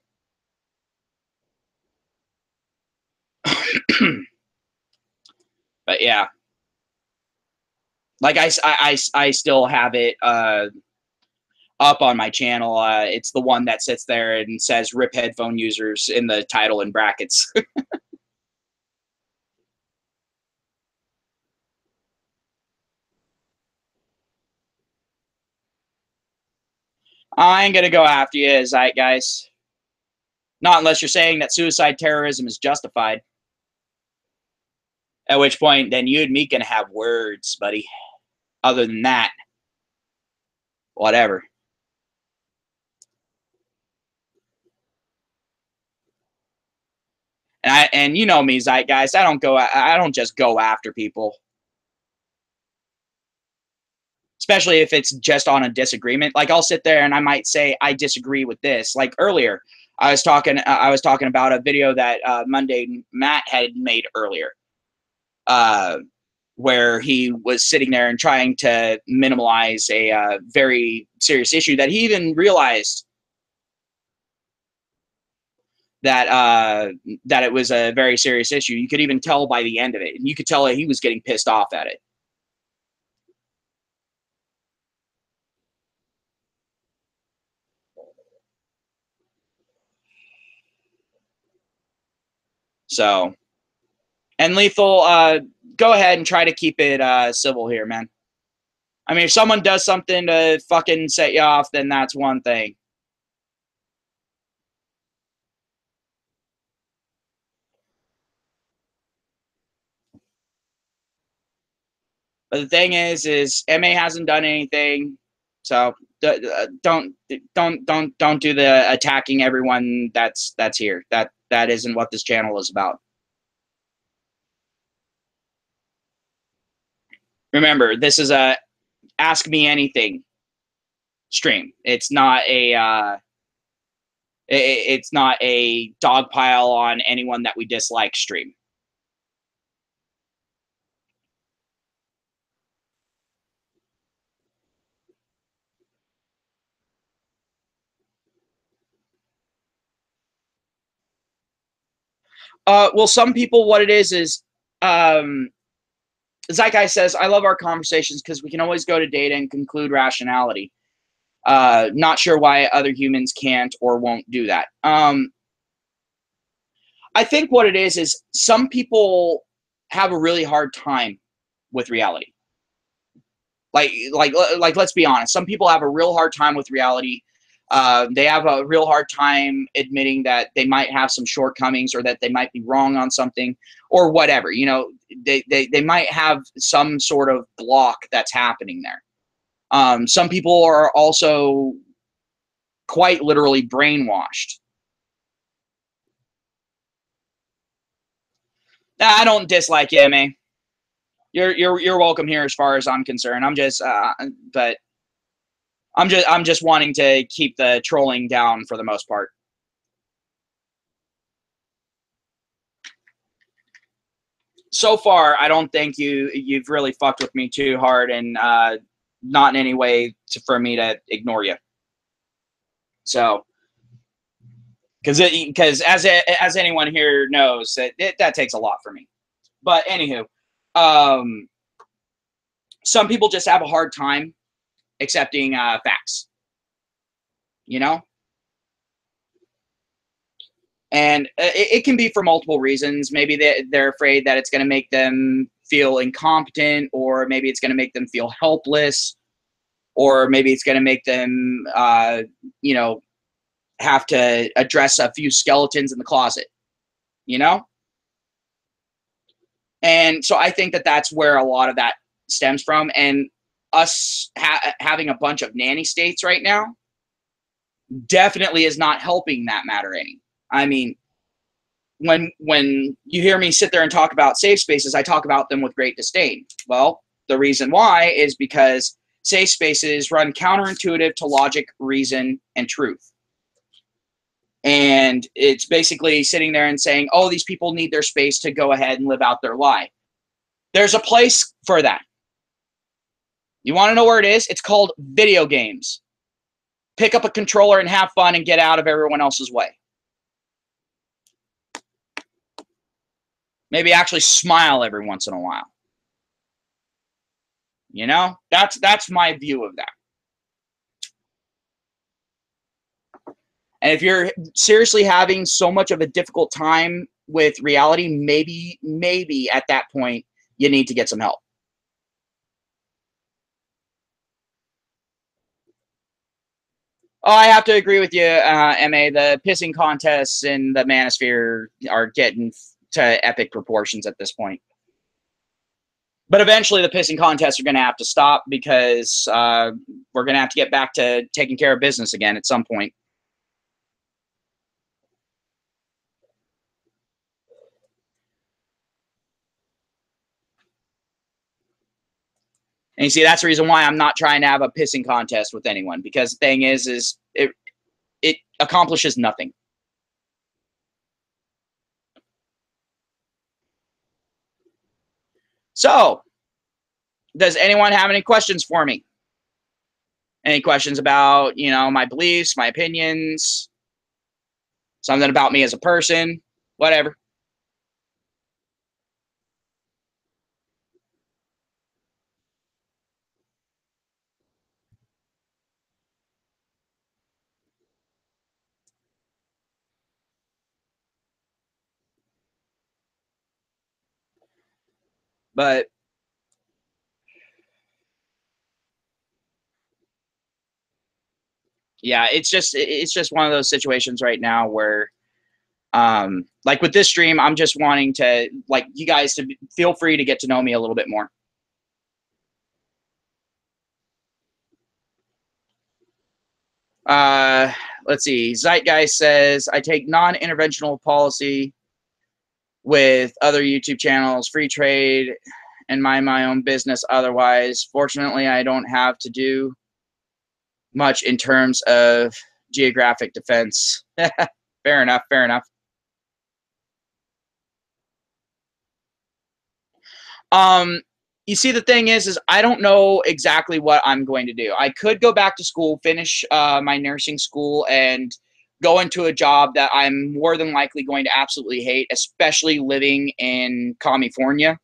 But yeah, like I still have it up on my channel. It's the one that sits there and says "rip headphone users" in the title in brackets. I ain't gonna go after you, guys. Not unless you're saying that suicide terrorism is justified. At which point, then you and me can have words, buddy. Other than that, whatever. And you know me, Zeitgeist. I don't just go after people, especially if it's just on a disagreement. Like I'll sit there and I might say I disagree with this. Like earlier, I was talking about a video that Monday Matt had made earlier, where he was sitting there and trying to minimize a very serious issue that he even realized that it was a very serious issue. You could even tell by the end of it, and you could tell that he was getting pissed off at it. So, and Lethal, go ahead and try to keep it civil here, man. I mean, if someone does something to fucking set you off, then that's one thing. But the thing is MA hasn't done anything, so don't do the attacking everyone that's here. That isn't what this channel is about. Remember, this is a ask me anything stream. It's not a it's not a dogpile on anyone that we dislike stream. Well, some people, what it is Zeitgeist says, I love our conversations because we can always go to data and conclude rationality. Not sure why other humans can't or won't do that. I think what it is some people have a really hard time with reality. Like, let's be honest. Some people have a real hard time with reality. They have a real hard time admitting that they might have some shortcomings or that they might be wrong on something or whatever. You know, they might have some sort of block that's happening there. Some people are also quite literally brainwashed. I don't dislike you, man. You're welcome here as far as I'm concerned. I'm just, but I'm just wanting to keep the trolling down for the most part. So far, I don't think you've really fucked with me too hard, and not in any way for me to ignore you. So, because as anyone here knows, that takes a lot for me. But anywho, some people just have a hard time accepting facts, you know, and it can be for multiple reasons. Maybe they're afraid that it's going to make them feel incompetent, or maybe it's going to make them feel helpless, or maybe it's going to make them, you know, have to address a few skeletons in the closet, you know? And so I think that that's where a lot of that stems from. And us having a bunch of nanny states right now definitely is not helping that matter any. I mean, when you hear me sit there and talk about safe spaces, I talk about them with great disdain. Well, the reason why is because safe spaces run counterintuitive to logic, reason, and truth. And it's basically sitting there and saying, oh, these people need their space to go ahead and live out their lie. There's a place for that. You want to know where it is? It's called video games. Pick up a controller and have fun and get out of everyone else's way. Maybe actually smile every once in a while. You know, that's my view of that. And if you're seriously having so much of a difficult time with reality, maybe at that point you need to get some help. Oh, I have to agree with you, MA. The pissing contests in the manosphere are getting to epic proportions at this point. But eventually the pissing contests are going to have to stop, because we're going to have to get back to taking care of business again at some point. And you see, that's the reason why I'm not trying to have a pissing contest with anyone, because the thing is it accomplishes nothing. So, does anyone have any questions for me? Any questions about, you know, my beliefs, my opinions, something about me as a person, whatever? But yeah, it's just one of those situations right now where, like with this stream, I'm just wanting to, like, you guys to feel free to get to know me a little bit more. Let's see. Zeitgeist says, I take non-interventional policy with other YouTube channels, free trade, and mind my own business otherwise. Fortunately, I don't have to do much in terms of geographic defense. Fair enough, fair enough. You see, the thing is I don't know exactly what I'm going to do. I could go back to school, finish my nursing school, and go into a job that I'm more than likely going to absolutely hate, especially living in California.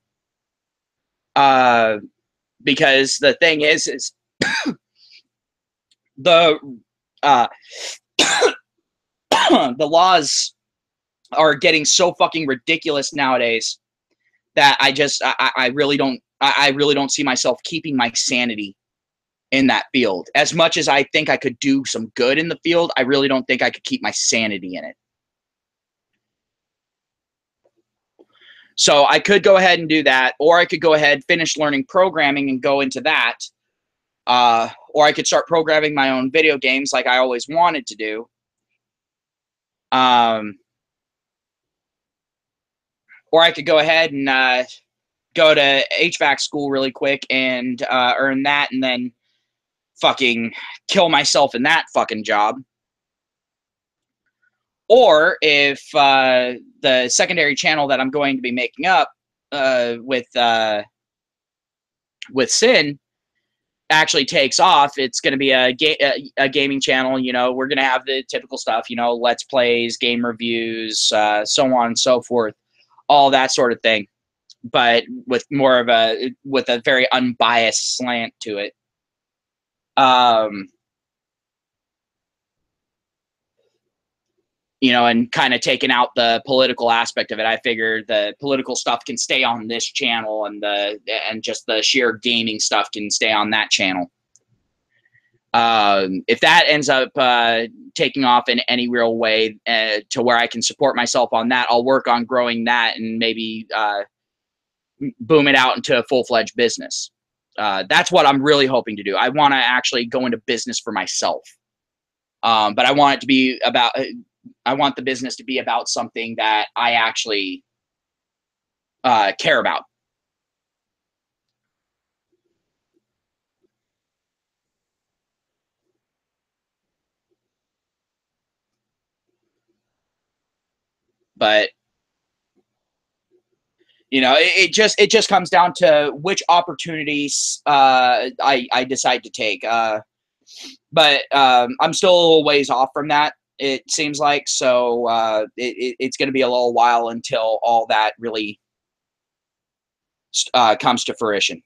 Because the thing is the the laws are getting so fucking ridiculous nowadays that I really don't see myself keeping my sanity in that field. As much as I think I could do some good in the field, I really don't think I could keep my sanity in it. So I could go ahead and do that, or I could go ahead, finish learning programming and go into that. Or I could start programming my own video games like I always wanted to do. Or I could go ahead and go to HVAC school really quick and earn that, and then fucking kill myself in that fucking job. Or if the secondary channel that I'm going to be making up with Sin actually takes off, it's going to be a gaming channel. You know, we're going to have the typical stuff, you know, let's plays, game reviews, so on and so forth, all that sort of thing, but with more of a very unbiased slant to it. You know, and kind of taking out the political aspect of it. I figure the political stuff can stay on this channel, and just the sheer gaming stuff can stay on that channel. If that ends up taking off in any real way to where I can support myself on that, I'll work on growing that and maybe boom it out into a full-fledged business. That's what I'm really hoping to do. I want to actually go into business for myself. But I want it to be about, I want the business to be about something that I actually care about. But you know, it just comes down to which opportunities I decide to take. But I'm still a little ways off from that, it seems like. So it's going to be a little while until all that really comes to fruition.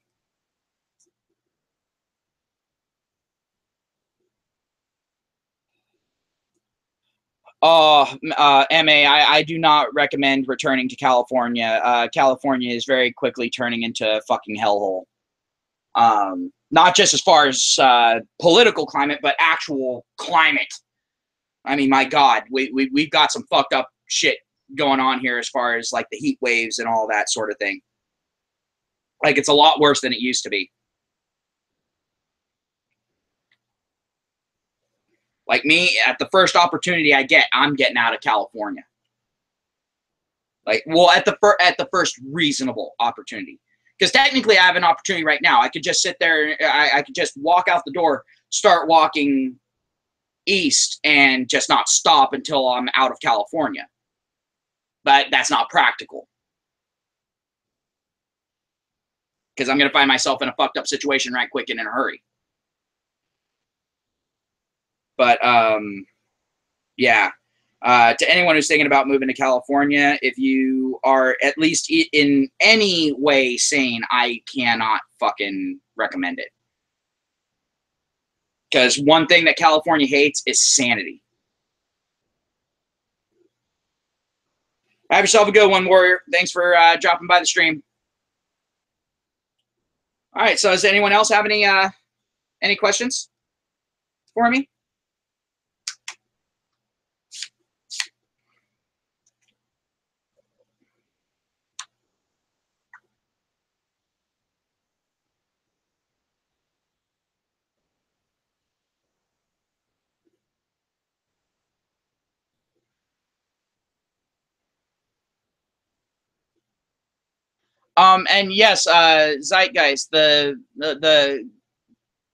Oh, MA, I do not recommend returning to California. California is very quickly turning into a fucking hellhole. Not just as far as political climate, but actual climate. I mean, my God, we've got some fucked up shit going on here as far as like the heat waves and all that sort of thing. Like, it's a lot worse than it used to be. Like me, at the first opportunity I get, I'm getting out of California. Like, well, at the first reasonable opportunity, because technically I have an opportunity right now. I could just sit there. I could just walk out the door, start walking east, and just not stop until I'm out of California. But that's not practical, because I'm going to find myself in a fucked up situation right quick and in a hurry. But yeah. To anyone who's thinking about moving to California, if you are at least in any way sane, I cannot fucking recommend it. Because one thing that California hates is sanity. Have yourself a good one, Warrior. Thanks for dropping by the stream. All right, so does anyone else have any questions for me? And yes, Zeitgeist, the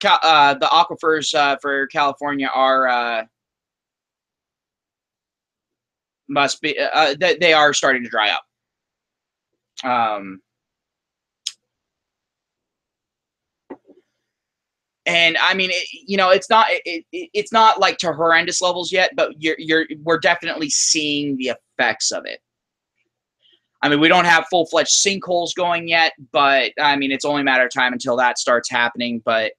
aquifers for California are must be they are starting to dry up. And I mean, you know, it's not like to horrendous levels yet, but we're definitely seeing the effects of it. I mean, we don't have full-fledged sinkholes going yet, but I mean, it's only a matter of time until that starts happening. But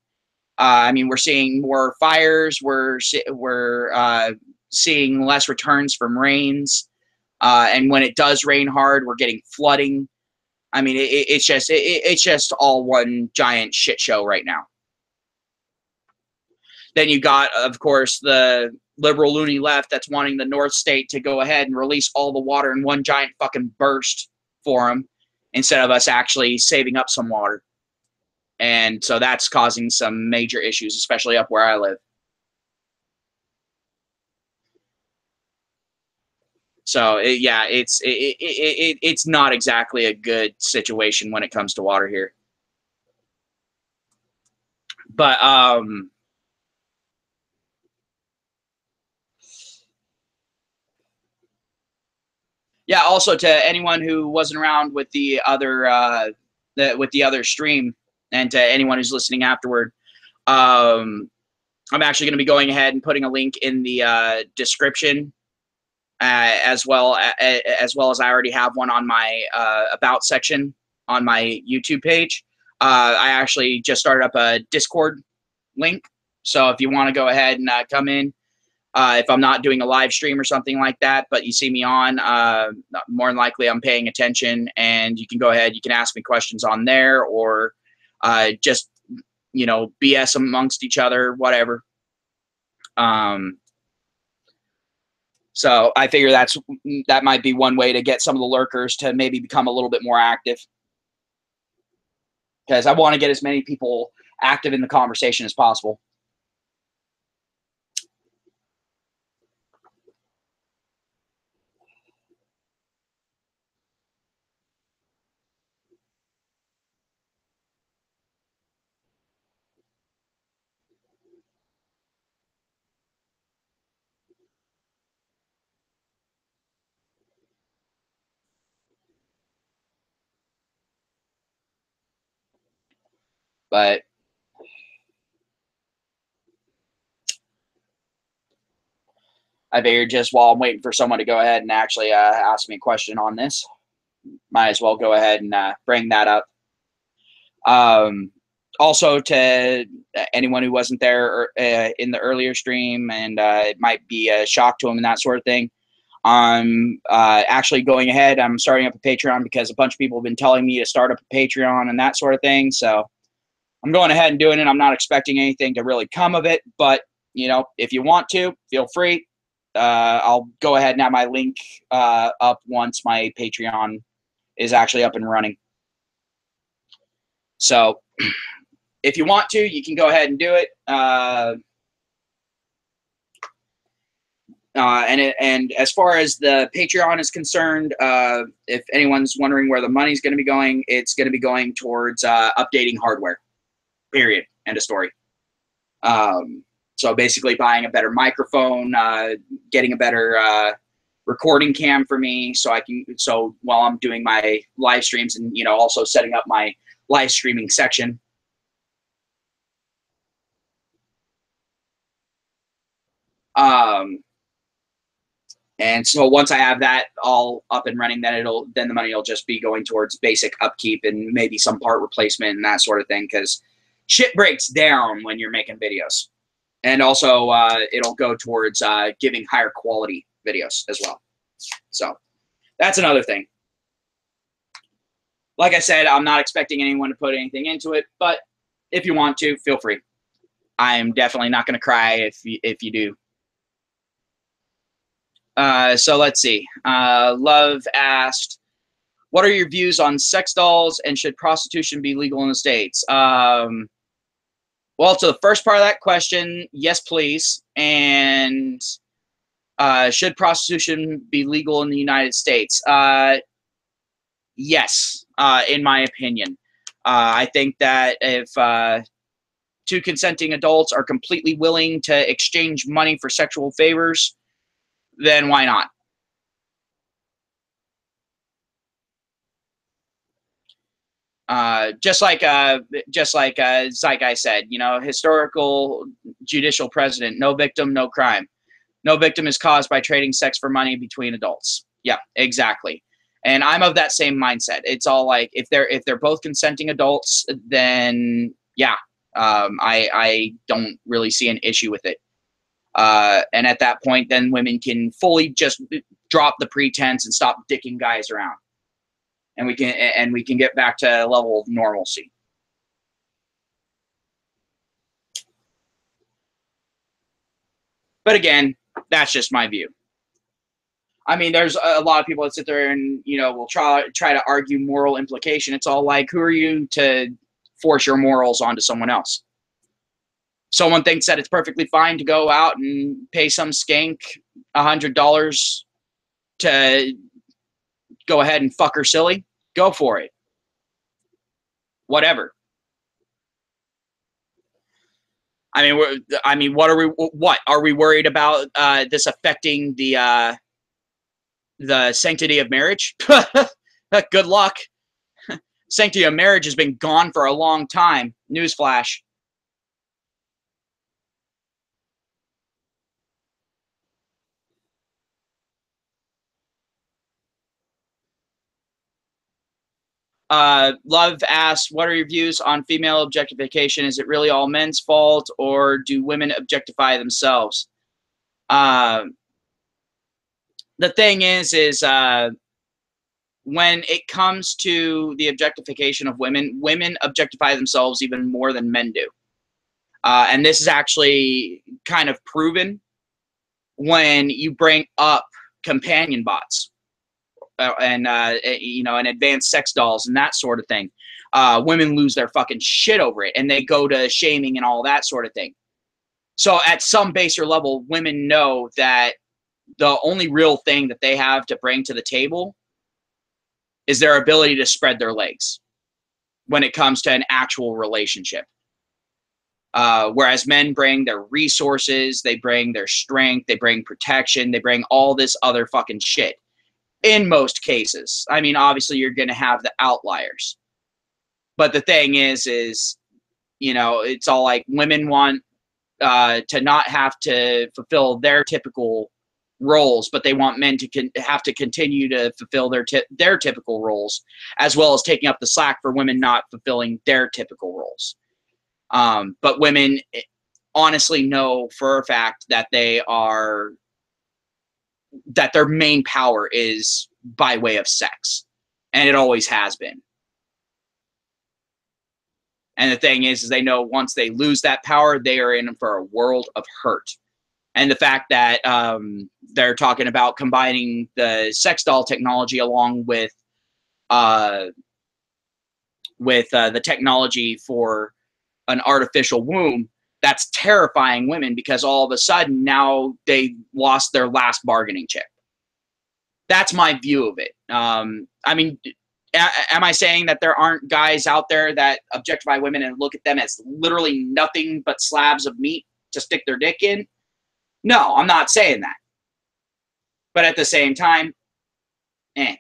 I mean, we're seeing more fires. We're seeing less returns from rains, and when it does rain hard, we're getting flooding. I mean, it's just all one giant shit show right now. Then you got, of course, the liberal loony left that's wanting the North State to go ahead and release all the water in one giant fucking burst for them instead of us actually saving up some water. And so that's causing some major issues, especially up where I live. So yeah, it's not exactly a good situation when it comes to water here. But Yeah. Also, to anyone who wasn't around with the other stream, and to anyone who's listening afterward, I'm actually going to be going ahead and putting a link in the description, as well as I already have one on my about section on my YouTube page. I actually just started up a Discord link, so if you want to go ahead and come in, if I'm not doing a live stream or something like that, but you see me on, more than likely I'm paying attention, and you can go ahead, you can ask me questions on there, or just, BS amongst each other, whatever. So I figure that might be one way to get some of the lurkers to maybe become a little bit more active, because I want to get as many people active in the conversation as possible. But I figured, just while I'm waiting for someone to go ahead and actually ask me a question on this, might as well go ahead and bring that up. Also, to anyone who wasn't there in the earlier stream, and it might be a shock to them and that sort of thing, I'm actually going ahead. I'm starting up a Patreon because a bunch of people have been telling me to start up a Patreon and that sort of thing. So I'm going ahead and doing it. I'm not expecting anything to really come of it, but if you want to, feel free. I'll go ahead and have my link up once my Patreon is actually up and running. So if you want to, you can go ahead and do it. And as far as the Patreon is concerned, if anyone's wondering where the money's going to be going, it's going to be going towards updating hardware. Period. End of story. So basically, buying a better microphone, getting a better recording cam for me, so while I'm doing my live streams, and also setting up my live streaming section. And so once I have that all up and running, then the money will just be going towards basic upkeep and maybe some part replacement and that sort of thing, because shit breaks down when you're making videos. And also it'll go towards giving higher quality videos as well. So that's another thing. Like I said, I'm not expecting anyone to put anything into it, but if you want to, feel free. I'm definitely not going to cry if you do. So let's see. Love asked, what are your views on sex dolls, and should prostitution be legal in the States? Well, to the first part of that question, yes, please. And should prostitution be legal in the United States? Yes, in my opinion. I think that if two consenting adults are completely willing to exchange money for sexual favors, then why not? Just like Zygai said, historical judicial precedent: no victim, no crime. No victim is caused by trading sex for money between adults. Yeah, exactly. And I'm of that same mindset. It's all like, if they're both consenting adults, then yeah, I don't really see an issue with it. And at that point, then women can fully just drop the pretense and stop dicking guys around, and we can get back to a level of normalcy. But again, that's just my view. I mean, there's a lot of people that sit there and will try to argue moral implication. It's all like, who are you to force your morals onto someone else? Someone thinks that it's perfectly fine to go out and pay some skank $100 to go ahead and fuck her silly. Go for it. Whatever. I mean, what are we worried about? This affecting the The sanctity of marriage? Good luck. Sanctity of marriage has been gone for a long time. Newsflash. Love asks, what are your views on female objectification? Is it really all men's fault, or do women objectify themselves? Uh, the thing is when it comes to the objectification of women, women objectify themselves even more than men do. And this is actually kind of proven when you bring up companion bots and advanced sex dolls and that sort of thing. Women lose their fucking shit over it, and they go to shaming and all that sort of thing. So at some baser level, women know that the only real thing that they have to bring to the table is their ability to spread their legs when it comes to an actual relationship. Whereas men bring their resources, they bring their strength, they bring protection, they bring all this other fucking shit. In most cases. I mean, obviously you're going to have the outliers. But the thing is, it's all like women want to not have to fulfill their typical roles, but they want men to have to continue to fulfill their typical roles, as well as taking up the slack for women not fulfilling their typical roles. But women honestly know for a fact that their main power is by way of sex, and it always has been. And the thing is they know once they lose that power, they are in for a world of hurt. And the fact that they're talking about combining the sex doll technology along with the technology for an artificial womb, that's terrifying women, because all of a sudden now they lost their last bargaining chip. That's my view of it. I mean, am I saying that there aren't guys out there that objectify women and look at them as literally nothing but slabs of meat to stick their dick in? No, I'm not saying that. But at the same time, eh.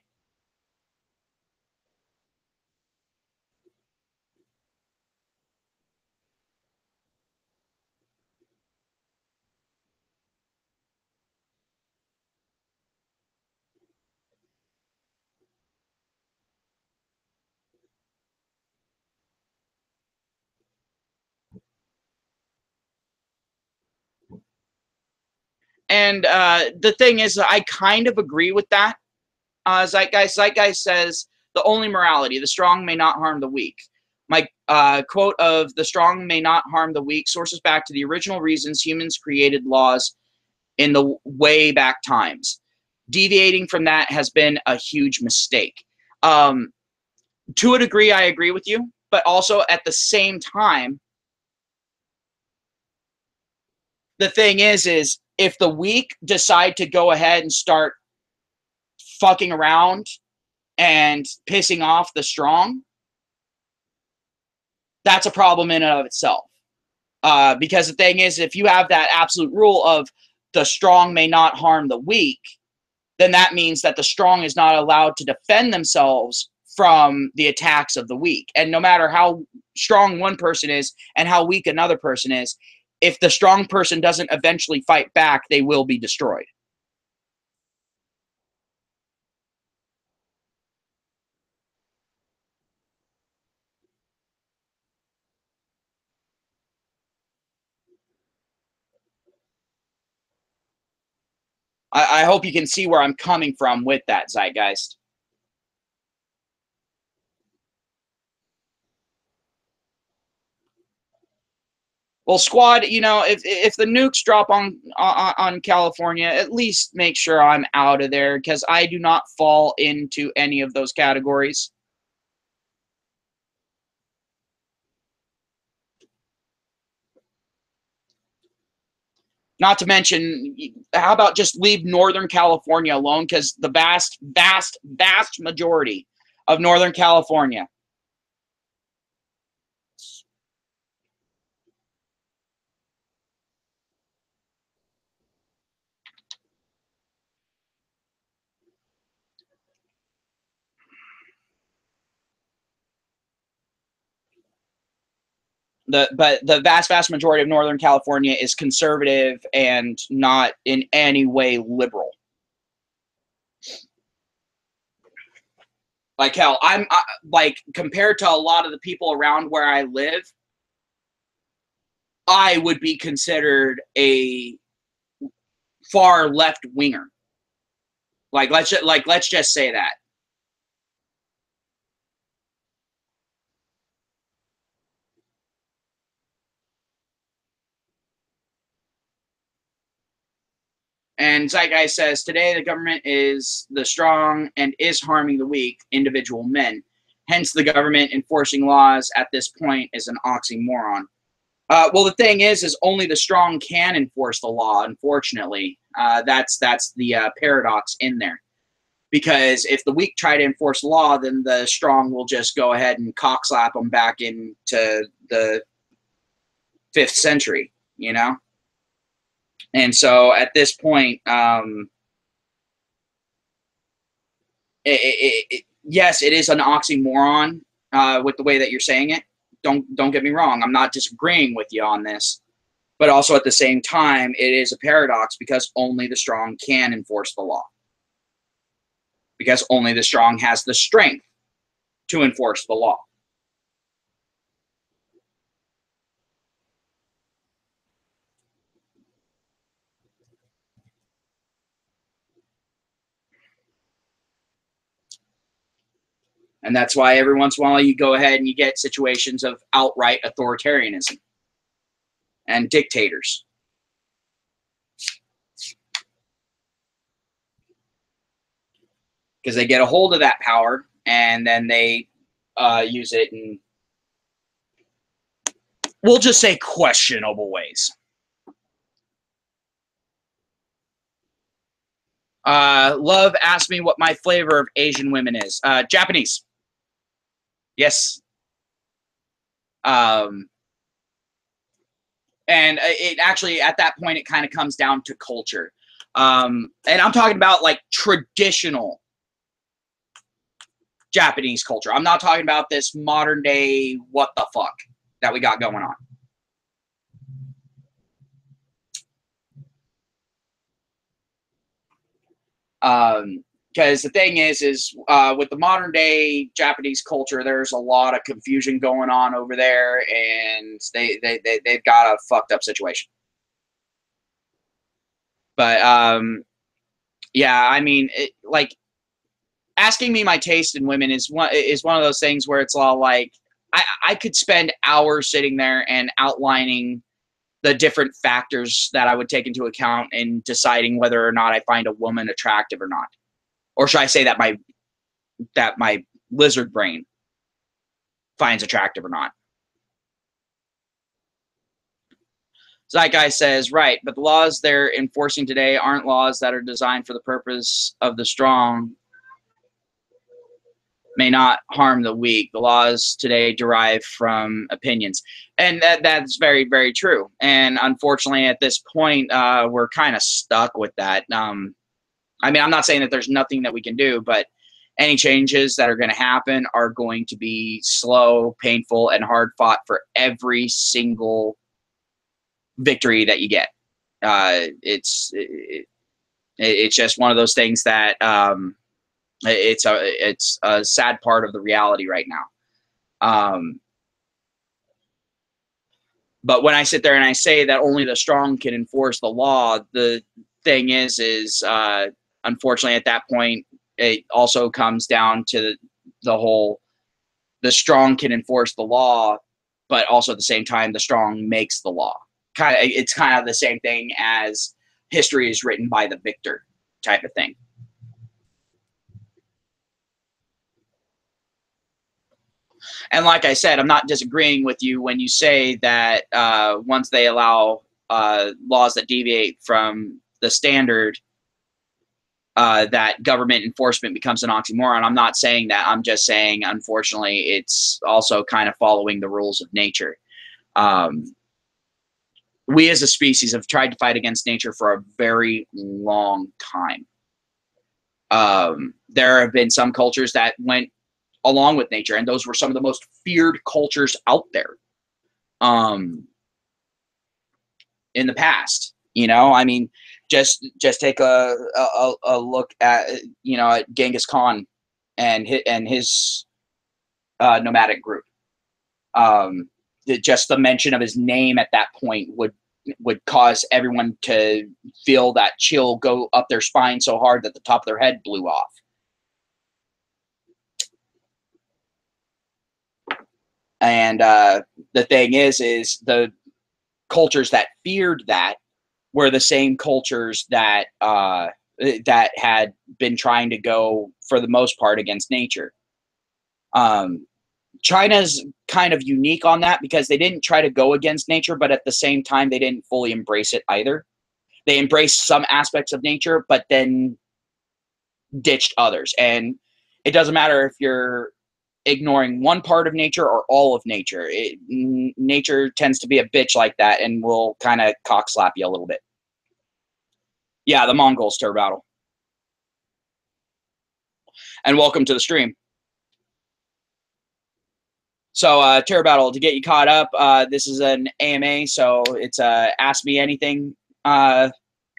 And the thing is, I kind of agree with that. Zeitgeist says, the only morality, the strong may not harm the weak. My quote of the strong may not harm the weak sources back to the original reasons humans created laws in the way back times. Deviating from that has been a huge mistake. To a degree, I agree with you, but also at the same time, the thing is if the weak decide to go ahead and start fucking around and pissing off the strong, that's a problem in and of itself. Because the thing is, if you have that absolute rule of the strong may not harm the weak, then that means that the strong is not allowed to defend themselves from the attacks of the weak. And no matter how strong one person is and how weak another person is, if the strong person doesn't eventually fight back, they will be destroyed. I hope you can see where I'm coming from with that, Zeitgeist. Well, squad, if the nukes drop on California, at least make sure I'm out of there, because I do not fall into any of those categories. Not to mention, how about just leave Northern California alone? Because the vast, vast, vast majority of Northern California. But the vast majority of Northern California is conservative and not in any way liberal. Like hell, like compared to a lot of the people around where I live, I would be considered a far left winger. Like let's just say that. And Zeitgeist says, today the government is the strong and is harming the weak, individual men. Hence, the government enforcing laws at this point is an oxymoron. Well, the thing is only the strong can enforce the law, unfortunately. That's the paradox in there. Because if the weak try to enforce law, then the strong will just go ahead and cockslap them back into the 5th century, you know? And so at this point, yes, it is an oxymoron with the way that you're saying it. Don't get me wrong. I'm not disagreeing with you on this. But also at the same time, it is a paradox because only the strong can enforce the law. Because only the strong has the strength to enforce the law. And that's why every once in a while you go ahead and you get situations of outright authoritarianism and dictators. Because they get a hold of that power and then they use it in, we'll just say, questionable ways. Love asked me what my flavor of Asian women is. Japanese. Yes. And it actually, at that point, it kind of comes down to culture. And I'm talking about like traditional Japanese culture. I'm not talking about this modern day what the fuck that we got going on. Because the thing is with the modern day Japanese culture, there's a lot of confusion going on over there, and they've got a fucked up situation. But yeah, I mean, like asking me my taste in women is one of those things where it's all like I could spend hours sitting there and outlining the different factors that I would take into account in deciding whether or not I find a woman attractive or not. Or should I say that my lizard brain finds attractive or not. Zeitgeist says, right, but the laws they're enforcing today aren't laws that are designed for the purpose of the strong may not harm the weak. The laws today derive from opinions. And that's very, very true. And unfortunately, at this point, we're kind of stuck with that. I mean, I'm not saying that there's nothing that we can do, but any changes that are going to happen are going to be slow, painful, and hard fought for every single victory that you get. It's just one of those things that it's a sad part of the reality right now. But when I sit there and I say that only the strong can enforce the law, the thing is unfortunately at that point, it also comes down to the whole, the strong can enforce the law, but also at the same time, the strong makes the law. It's kind of the same thing as history is written by the victor type of thing. And like I said, I'm not disagreeing with you when you say that once they allow laws that deviate from the standard, that government enforcement becomes an oxymoron. I'm not saying that. I'm just saying, unfortunately, it's also kind of following the rules of nature. We as a species have tried to fight against nature for a very long time. There have been some cultures that went along with nature, and those were some of the most feared cultures out there. in the past. You know, I mean, just take a look at, you know, at Genghis Khan and his nomadic group. Just the mention of his name at that point would cause everyone to feel that chill go up their spine so hard that the top of their head blew off. And the thing is the cultures that feared that were the same cultures that that had been trying to go, for the most part, against nature. China's kind of unique on that because they didn't try to go against nature, but at the same time, they didn't fully embrace it either. They embraced some aspects of nature, but then ditched others. And it doesn't matter if you're ignoring one part of nature or all of nature. Nature tends to be a bitch like that and will kind of cock slap you a little bit. Yeah, the Mongols, Turbo Battle. And welcome to the stream. So, Terror Battle, to get you caught up, this is an AMA, so it's a Ask Me Anything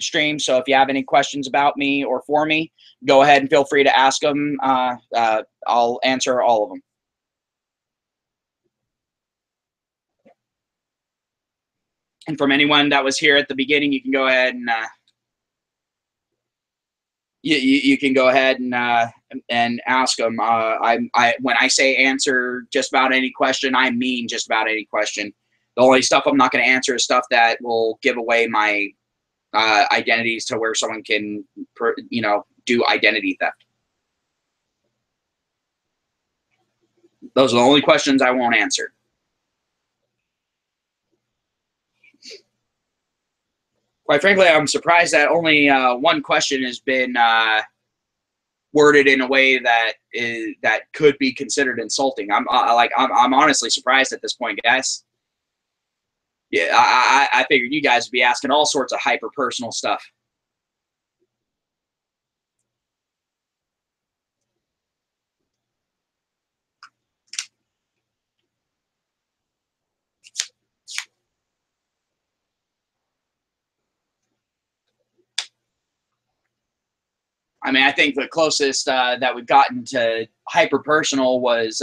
stream. So if you have any questions about me or for me, go ahead and feel free to ask them. I'll answer all of them. And from anyone that was here at the beginning, you can go ahead and you can go ahead and ask them. When I say answer just about any question, I mean just about any question. The only stuff I'm not going to answer is stuff that will give away my identities to where someone can, you know, do identity theft. Those are the only questions I won't answer. Quite frankly, I'm surprised that only one question has been worded in a way that could be considered insulting. I'm honestly surprised at this point, guys. Yeah, I figured you guys would be asking all sorts of hyper personal stuff. I mean, I think the closest that we've gotten to hyper personal was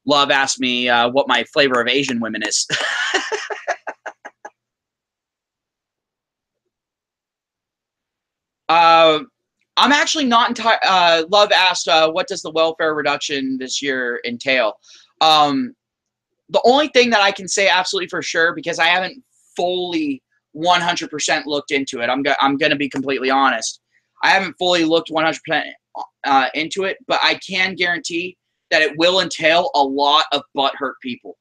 Love asked me what my flavor of Asian women is. I'm actually not entirely. Love asked, what does the welfare reduction this year entail? The only thing that I can say absolutely for sure, because I haven't fully 100% looked into it, I'm going to be completely honest. I haven't fully looked 100% into it, but I can guarantee that it will entail a lot of butthurt people.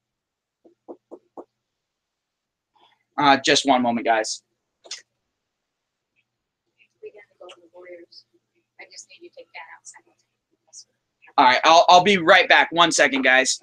Just one moment, guys. I just need to take that out. All right, I'll be right back. 1 second, guys.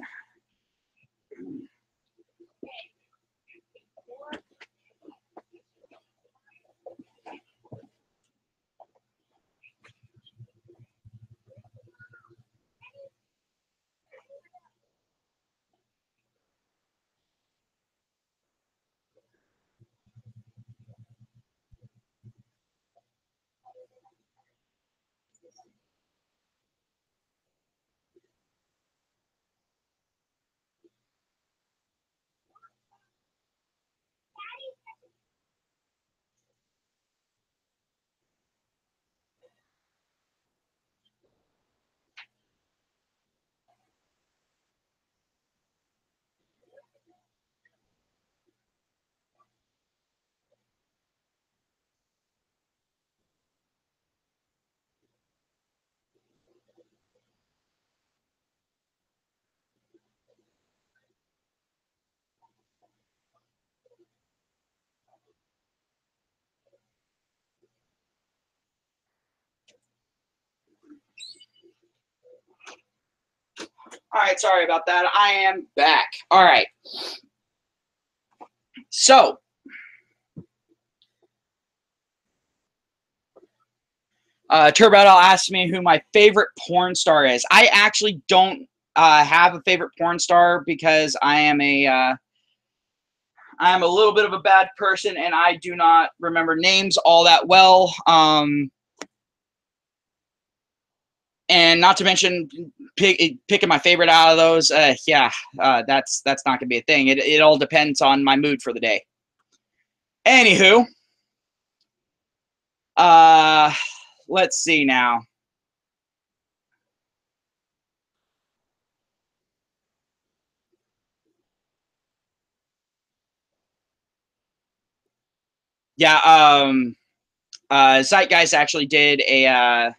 All right, sorry about that. I am back. All right. So, Turbout asked me who my favorite porn star is. I actually don't have a favorite porn star because I am a I'm a little bit of a bad person, and I do not remember names all that well. And not to mention picking my favorite out of those. That's not gonna be a thing. It all depends on my mood for the day. Anywho, let's see now. Yeah, Zeitgeist actually did a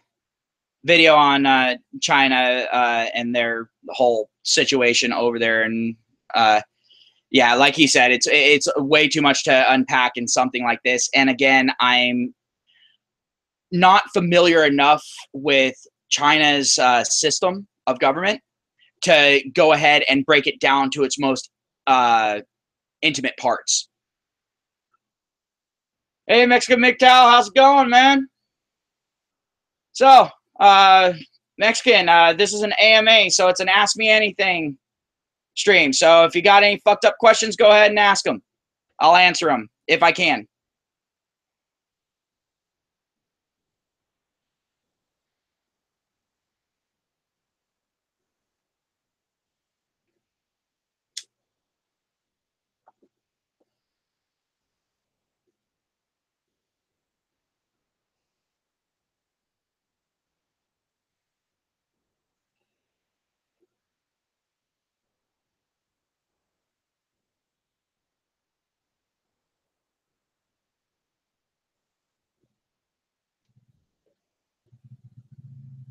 video on China and their whole situation over there, and yeah, like he said, it's way too much to unpack in something like this. And again, I'm not familiar enough with China's system of government to go ahead and break it down to its most intimate parts. Hey, Mexican MGTOW, how's it going, man? So, Mexican, this is an AMA, so it's an Ask Me Anything stream. So if you got any fucked up questions, go ahead and ask them. I'll answer them if I can.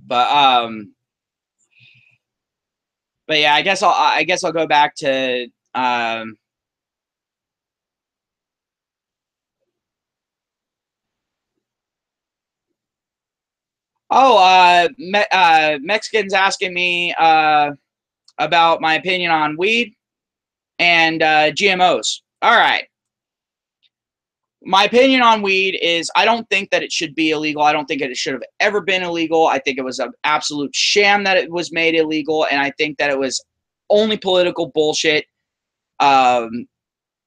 But but yeah, I guess I'll go back to Mexicans asking me about my opinion on weed and GMOs. All right. My opinion on weed is I don't think that it should be illegal. I don't think that it should have ever been illegal. I think it was an absolute sham that it was made illegal, and I think that it was only political bullshit. So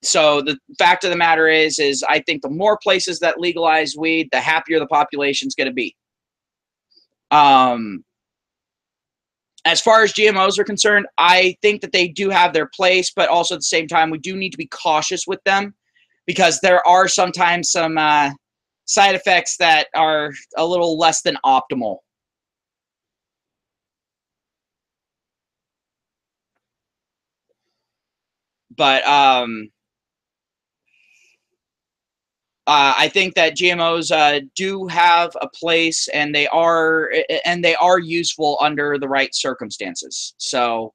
the fact of the matter is I think the more places that legalize weed, the happier the population's going to be. As far as GMOs are concerned, I think that they do have their place, but also at the same time, we do need to be cautious with them because there are sometimes some side effects that are a little less than optimal. But I think that GMOs do have a place, and they are useful under the right circumstances. So,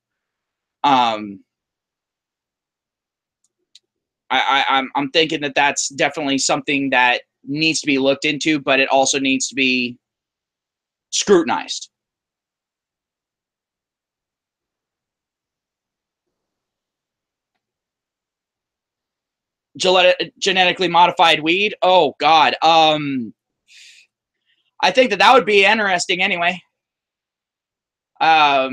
I'm thinking that that's definitely something that needs to be looked into, but it also needs to be scrutinized. Genetically modified weed. Oh God. I think that would be interesting anyway. But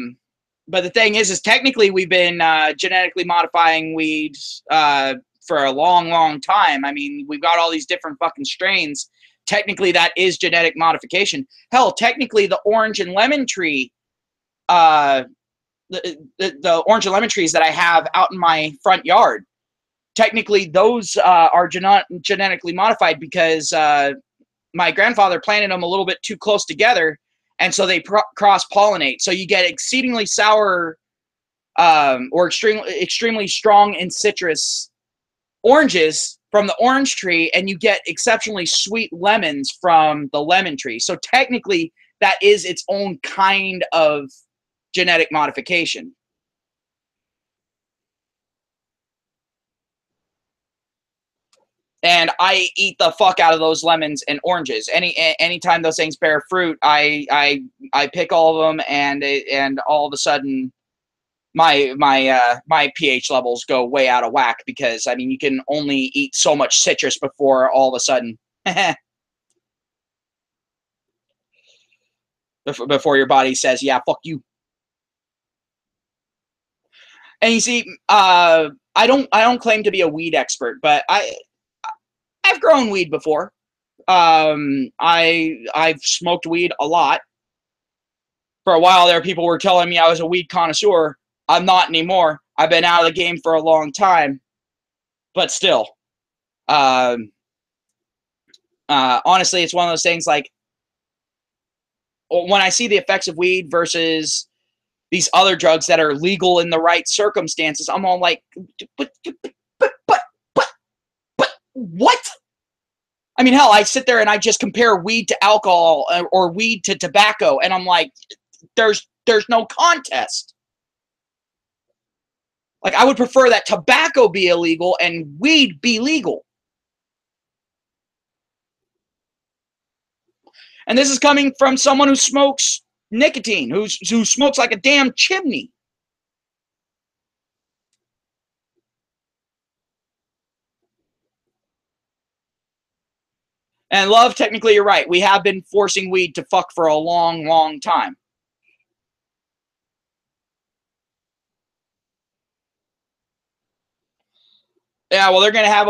the thing is technically we've been genetically modifying weeds for a long, long time. I mean, we've got all these different fucking strains. Technically, that is genetic modification. Hell, technically, the orange and lemon tree, the orange and lemon trees that I have out in my front yard, technically those are genetically modified because my grandfather planted them a little bit too close together, and so they cross-pollinate. So you get exceedingly sour or extremely strong and citrus oranges from the orange tree, and you get exceptionally sweet lemons from the lemon tree. So technically, that is its own kind of genetic modification. And I eat the fuck out of those lemons and oranges. Anytime those things bear fruit, I pick all of them, and all of a sudden my pH levels go way out of whack because I mean you can only eat so much citrus before all of a sudden before your body says, yeah, fuck you. And you see, I don't claim to be a weed expert, but I've grown weed before. I've smoked weed a lot. For a while there, people were telling me I was a weed connoisseur. I'm not anymore. I've been out of the game for a long time, but still, honestly, it's one of those things. Like when I see the effects of weed versus these other drugs that are legal in the right circumstances, I'm all like, but, but, but, but what? I mean, hell, I sit there and I just compare weed to alcohol or weed to tobacco, and I'm like, there's no contest. Like, I would prefer that tobacco be illegal and weed be legal. And this is coming from someone who smokes nicotine, who smokes like a damn chimney. And love, technically, you're right. We have been forcing weed to fuck for a long, long time. Yeah, well, they're going to have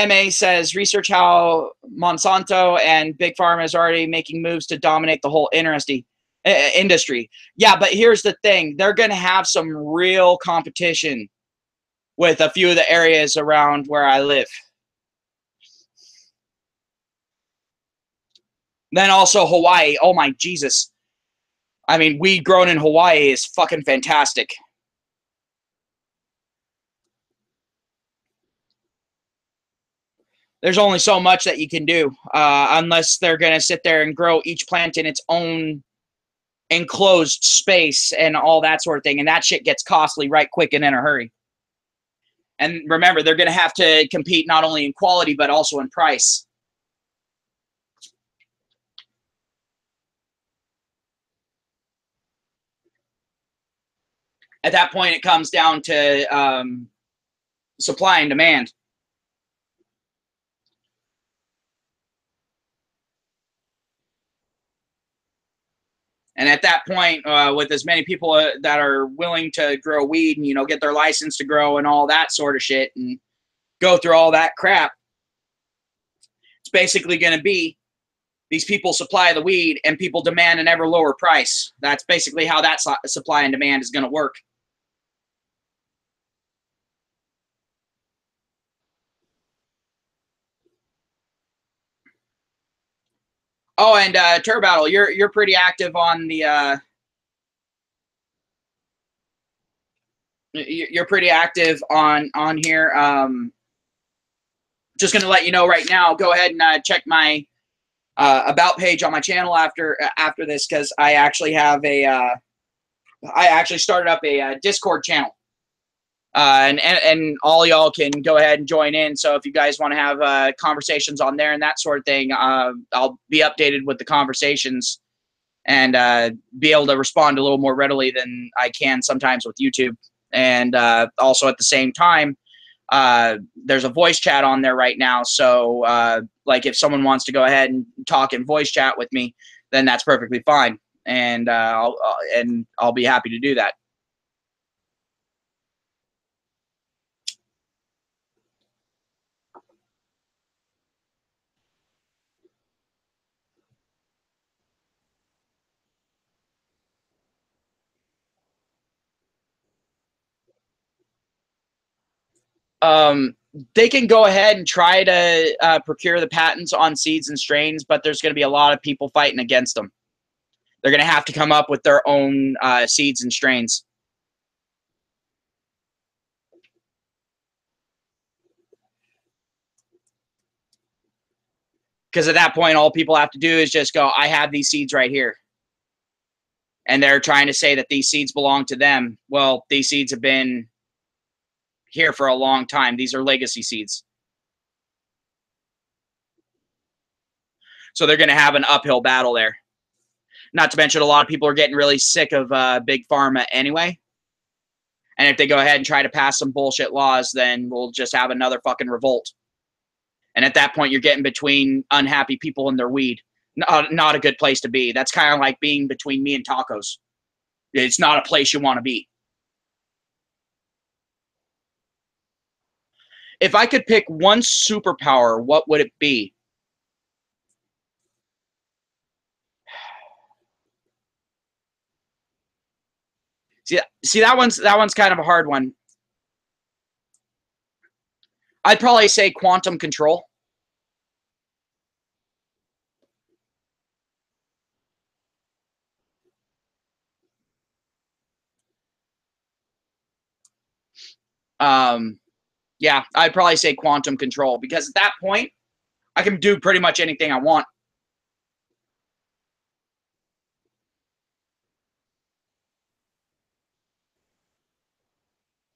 MA says research how Monsanto and Big Pharma is already making moves to dominate the whole industry. Yeah, but here's the thing. They're going to have some real competition with a few of the areas around where I live. Then also Hawaii. Oh my Jesus. I mean, weed grown in Hawaii is fucking fantastic. There's only so much that you can do unless they're going to sit there and grow each plant in its own enclosed space and all that sort of thing. And that shit gets costly right quick and in a hurry. And remember, they're going to have to compete not only in quality, but also in price. At that point, it comes down to supply and demand. And at that point, with as many people that are willing to grow weed and, you know, get their license to grow and all that sort of shit and go through all that crap, it's basically going to be these people supply the weed and people demand an ever lower price. That's basically how that supply and demand is going to work. Oh, and Turbattle, you're pretty active on the you're pretty active on here. Just going to let you know right now. Go ahead and check my about page on my channel after this, because I actually have a I actually started up a Discord channel. And all y'all can go ahead and join in. So if you guys want to have conversations on there and that sort of thing, I'll be updated with the conversations and be able to respond a little more readily than I can sometimes with YouTube. And also at the same time, there's a voice chat on there right now. So like if someone wants to go ahead and talk in voice chat with me, then that's perfectly fine. And I'll be happy to do that. They can go ahead and try to procure the patents on seeds and strains, but there's going to be a lot of people fighting against them. They're going to have to come up with their own seeds and strains. Because at that point, all people have to do is just go, I have these seeds right here. And they're trying to say that these seeds belong to them. Well, these seeds have been here for a long time. These are legacy seeds. So they're going to have an uphill battle there. Not to mention, a lot of people are getting really sick of Big Pharma anyway. And if they go ahead and try to pass some bullshit laws, then we'll just have another fucking revolt. And at that point, you're getting between unhappy people and their weed. Not a good place to be. That's kind of like being between me and tacos. It's not a place you want to be. If I could pick one superpower, what would it be? See that one's kind of a hard one. I'd probably say quantum control. Yeah, I'd probably say quantum control because at that point, I can do pretty much anything I want.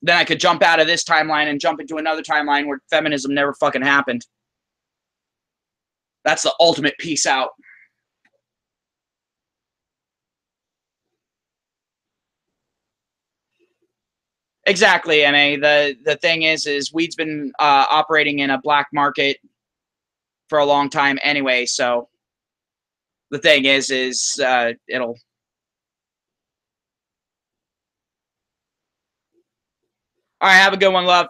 Then I could jump out of this timeline and jump into another timeline where feminism never fucking happened. That's the ultimate peace out. Exactly, MA. The thing is weed's been operating in a black market for a long time anyway. So the thing is it'll. All right, have a good one, love.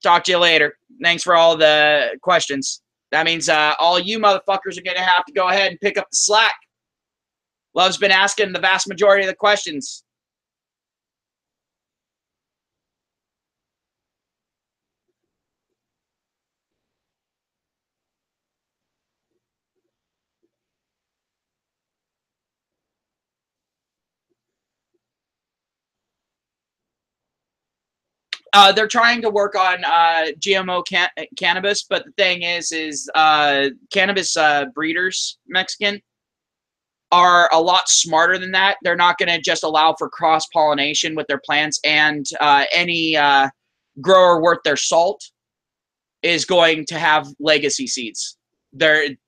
Talk to you later. Thanks for all the questions. That means all you motherfuckers are going to have to go ahead and pick up the slack. Love's been asking the vast majority of the questions. They're trying to work on GMO cannabis, but the thing is cannabis breeders, Mexican, are a lot smarter than that. They're not going to just allow for cross-pollination with their plants, and any grower worth their salt is going to have legacy seeds. That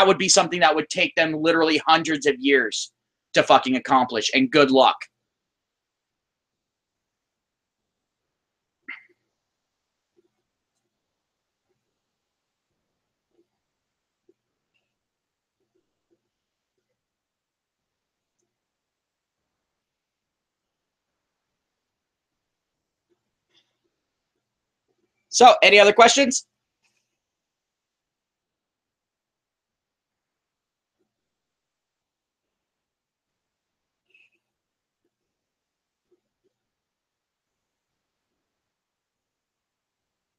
would be something that would take them literally hundreds of years to fucking accomplish, and good luck. So, any other questions?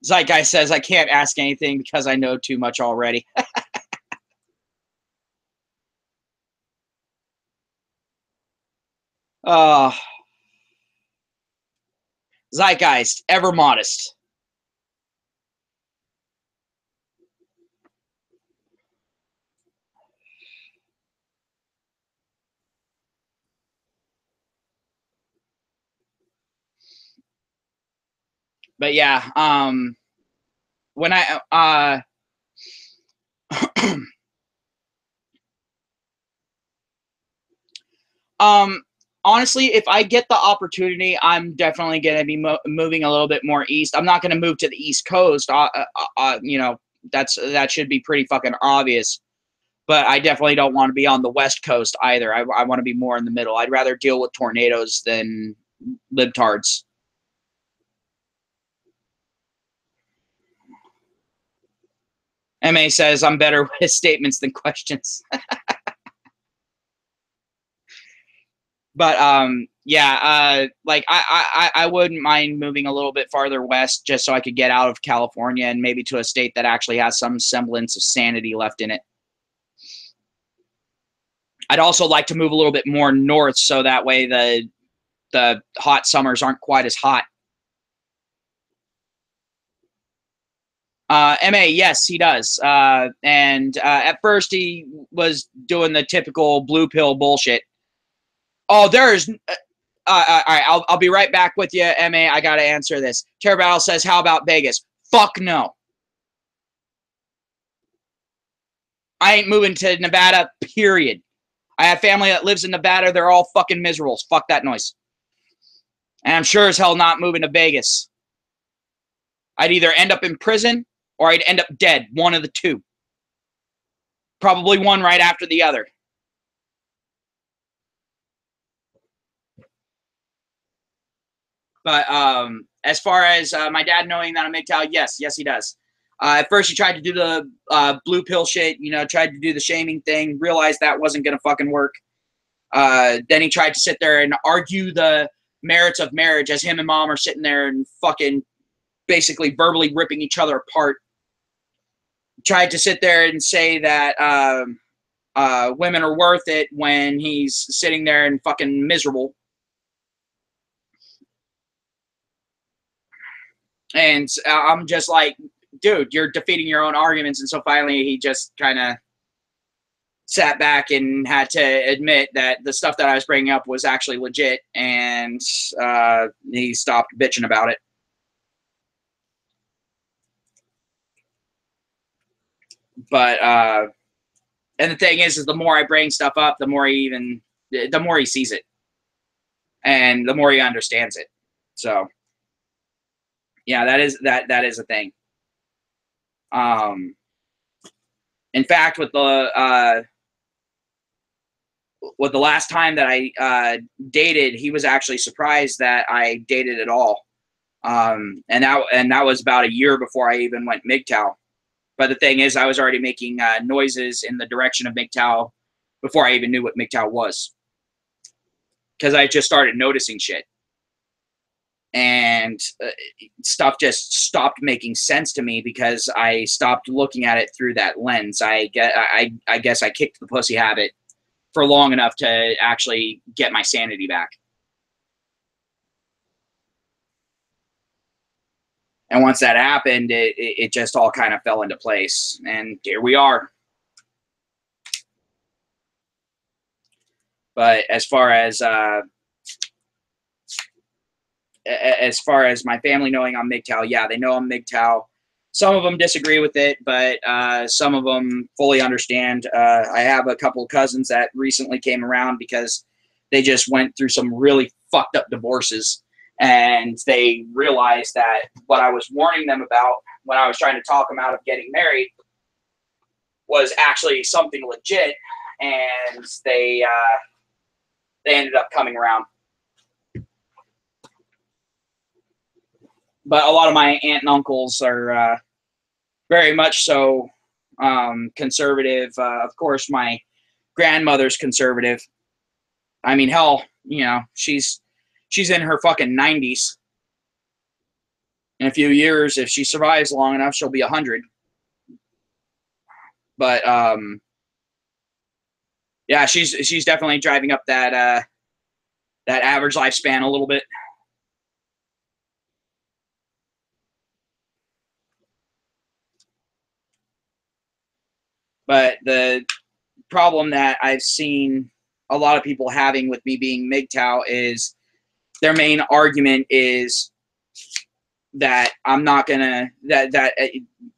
Zeitgeist says, I can't ask anything because I know too much already. uh, Zeitgeist, ever modest. But yeah, when um, honestly, if I get the opportunity, I'm definitely going to be moving a little bit more east. I'm not going to move to the East Coast. You know, that should be pretty fucking obvious. But I definitely don't want to be on the West Coast either. I want to be more in the middle. I'd rather deal with tornadoes than libtards. MA says I'm better with statements than questions. But yeah, like I wouldn't mind moving a little bit farther west just so I could get out of California and maybe to a state that actually has some semblance of sanity left in it. I'd also like to move a little bit more north so that way the hot summers aren't quite as hot. MA, yes, he does. And at first he was doing the typical blue pill bullshit. Oh, there's. All right, I'll be right back with you, MA. I got to answer this. Terror Battle says, how about Vegas? Fuck no. I ain't moving to Nevada, period. I have family that lives in Nevada. They're all fucking miserable. Fuck that noise. And I'm sure as hell not moving to Vegas. I'd either end up in prison or I'd end up dead. One of the two. Probably one right after the other. But as far as my dad knowing that I'm MGTOW, yes, he does. At first, he tried to do the blue pill shit, tried to do the shaming thing, realized that wasn't going to fucking work. Then he tried to sit there and argue the merits of marriage as him and mom are sitting there and fucking basically verbally ripping each other apart. Tried to sit there and say that women are worth it when he's sitting there and fucking miserable. And I'm just like, dude, you're defeating your own arguments. And so finally he just kind of sat back and had to admit that the stuff that I was bringing up was actually legit, and he stopped bitching about it. But and the thing is the more I bring stuff up, the more he sees it, and the more he understands it. So yeah, that is a thing. In fact, with the last time that I dated, he was actually surprised that I dated at all. And that was about a year before I even went MGTOW. But the thing is, I was already making noises in the direction of MGTOW before I even knew what MGTOW was, because I just started noticing shit, and stuff just stopped making sense to me because I stopped looking at it through that lens. I guess I kicked the pussy habit for long enough to actually get my sanity back. And once that happened, it just all kind of fell into place, and here we are. But as far as my family knowing I'm MGTOW, yeah, they know I'm MGTOW. Some of them disagree with it, but some of them fully understand. I have a couple of cousins that recently came around because they just went through some really fucked up divorces, and they realized that what I was warning them about when I was trying to talk them out of getting married was actually something legit, and they ended up coming around. But a lot of my aunt and uncles are very much so conservative. Of course, my grandmother's conservative. I mean, hell, she's in her fucking 90s. In a few years, if she survives long enough, she'll be 100. But yeah, she's definitely driving up that average lifespan a little bit. But the problem that I've seen a lot of people having with me being MGTOW is their main argument is that I'm not gonna that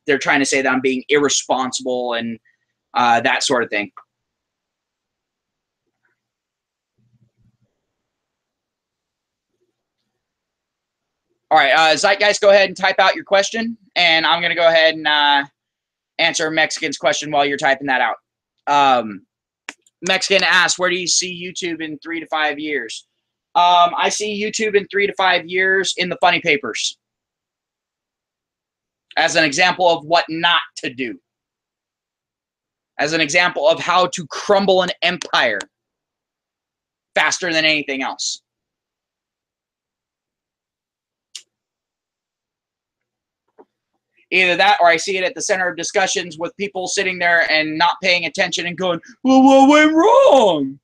they're trying to say that I'm being irresponsible and that sort of thing. All right, Zeitgeist, go ahead and type out your question, and I'm gonna go ahead and answer Mexican's question while you're typing that out. Mexican asks, where do you see YouTube in 3 to 5 years? I see YouTube in 3 to 5 years in the funny papers as an example of what not to do, as an example of how to crumble an empire faster than anything else. Either that, or I see it at the center of discussions with people sitting there and not paying attention and going, well, what went wrong?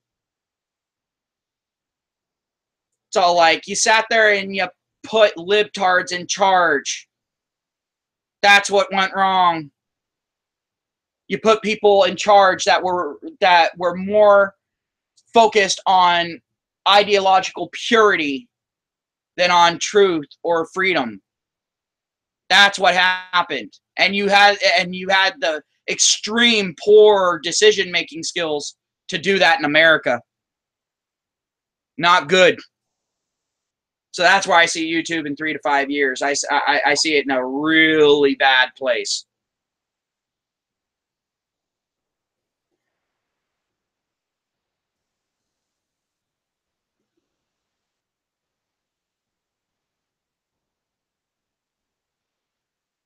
So, like, you sat there and you put libtards in charge. That's what went wrong. You put people in charge that were more focused on ideological purity than on truth or freedom. That's what happened. And you had the extreme poor decision-making skills to do that in America. Not good. So that's why I see YouTube in 3 to 5 years. I see it in a really bad place.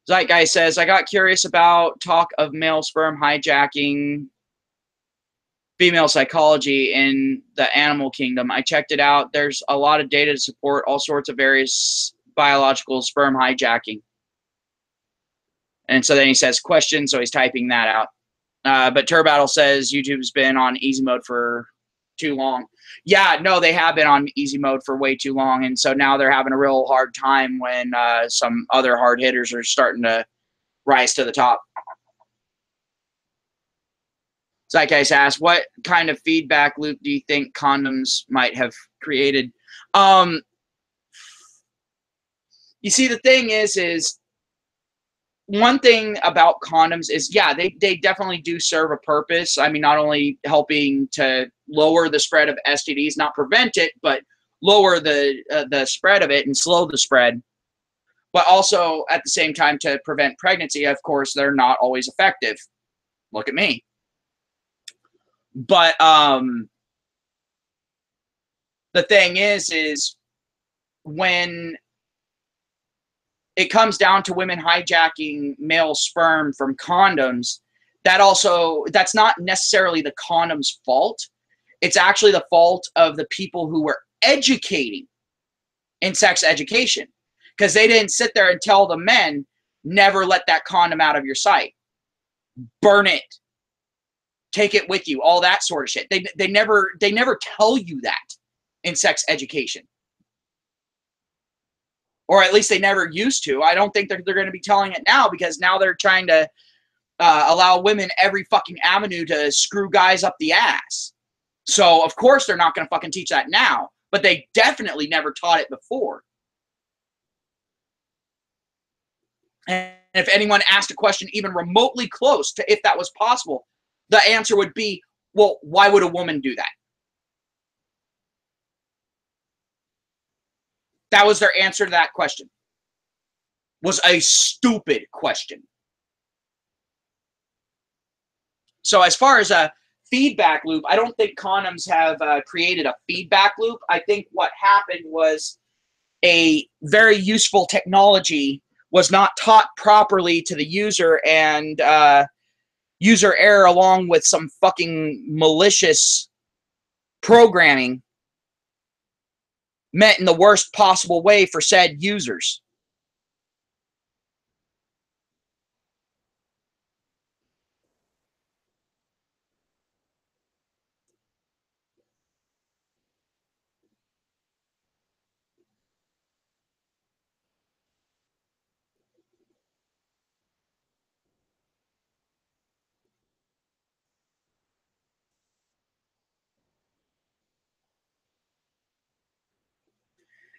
Zeitgeist says, I got curious about talk of male sperm hijacking female psychology in the animal kingdom. I checked it out. There's a lot of data to support all sorts of various biological sperm hijacking. And so then he says question, so he's typing that out. But Turbattle says YouTube's been on easy mode for too long. Yeah, no, they have been on easy mode for way too long, and so now they're having a real hard time when some other hard hitters are starting to rise to the top. Zeitgeist asks, what kind of feedback loop do you think condoms might have created? You see, the thing is one thing about condoms is, yeah, they definitely do serve a purpose. I mean, not only helping to lower the spread of STDs, not prevent it, but lower the spread of it and slow the spread. But also, at the same time, to prevent pregnancy. Of course, they're not always effective. Look at me. But the thing is when it comes down to women hijacking male sperm from condoms, that's not necessarily the condom's fault. It's actually the fault of the people who were educating in sex education, because they didn't sit there and tell the men, never let that condom out of your sight, burn it, take it with you, all that sort of shit. They never tell you that in sex education. Or at least they never used to. I don't think they're going to be telling it now, because now they're trying to allow women every fucking avenue to screw guys up the ass. So, of course, they're not going to fucking teach that now. But they definitely never taught it before. And if anyone asked a question even remotely close to if that was possible, the answer would be, well, why would a woman do that? That was their answer to that question. Was a stupid question. So as far as a feedback loop, I don't think condoms have created a feedback loop. I think what happened was a very useful technology was not taught properly to the user, and user error along with some fucking malicious programming meant in the worst possible way for said users.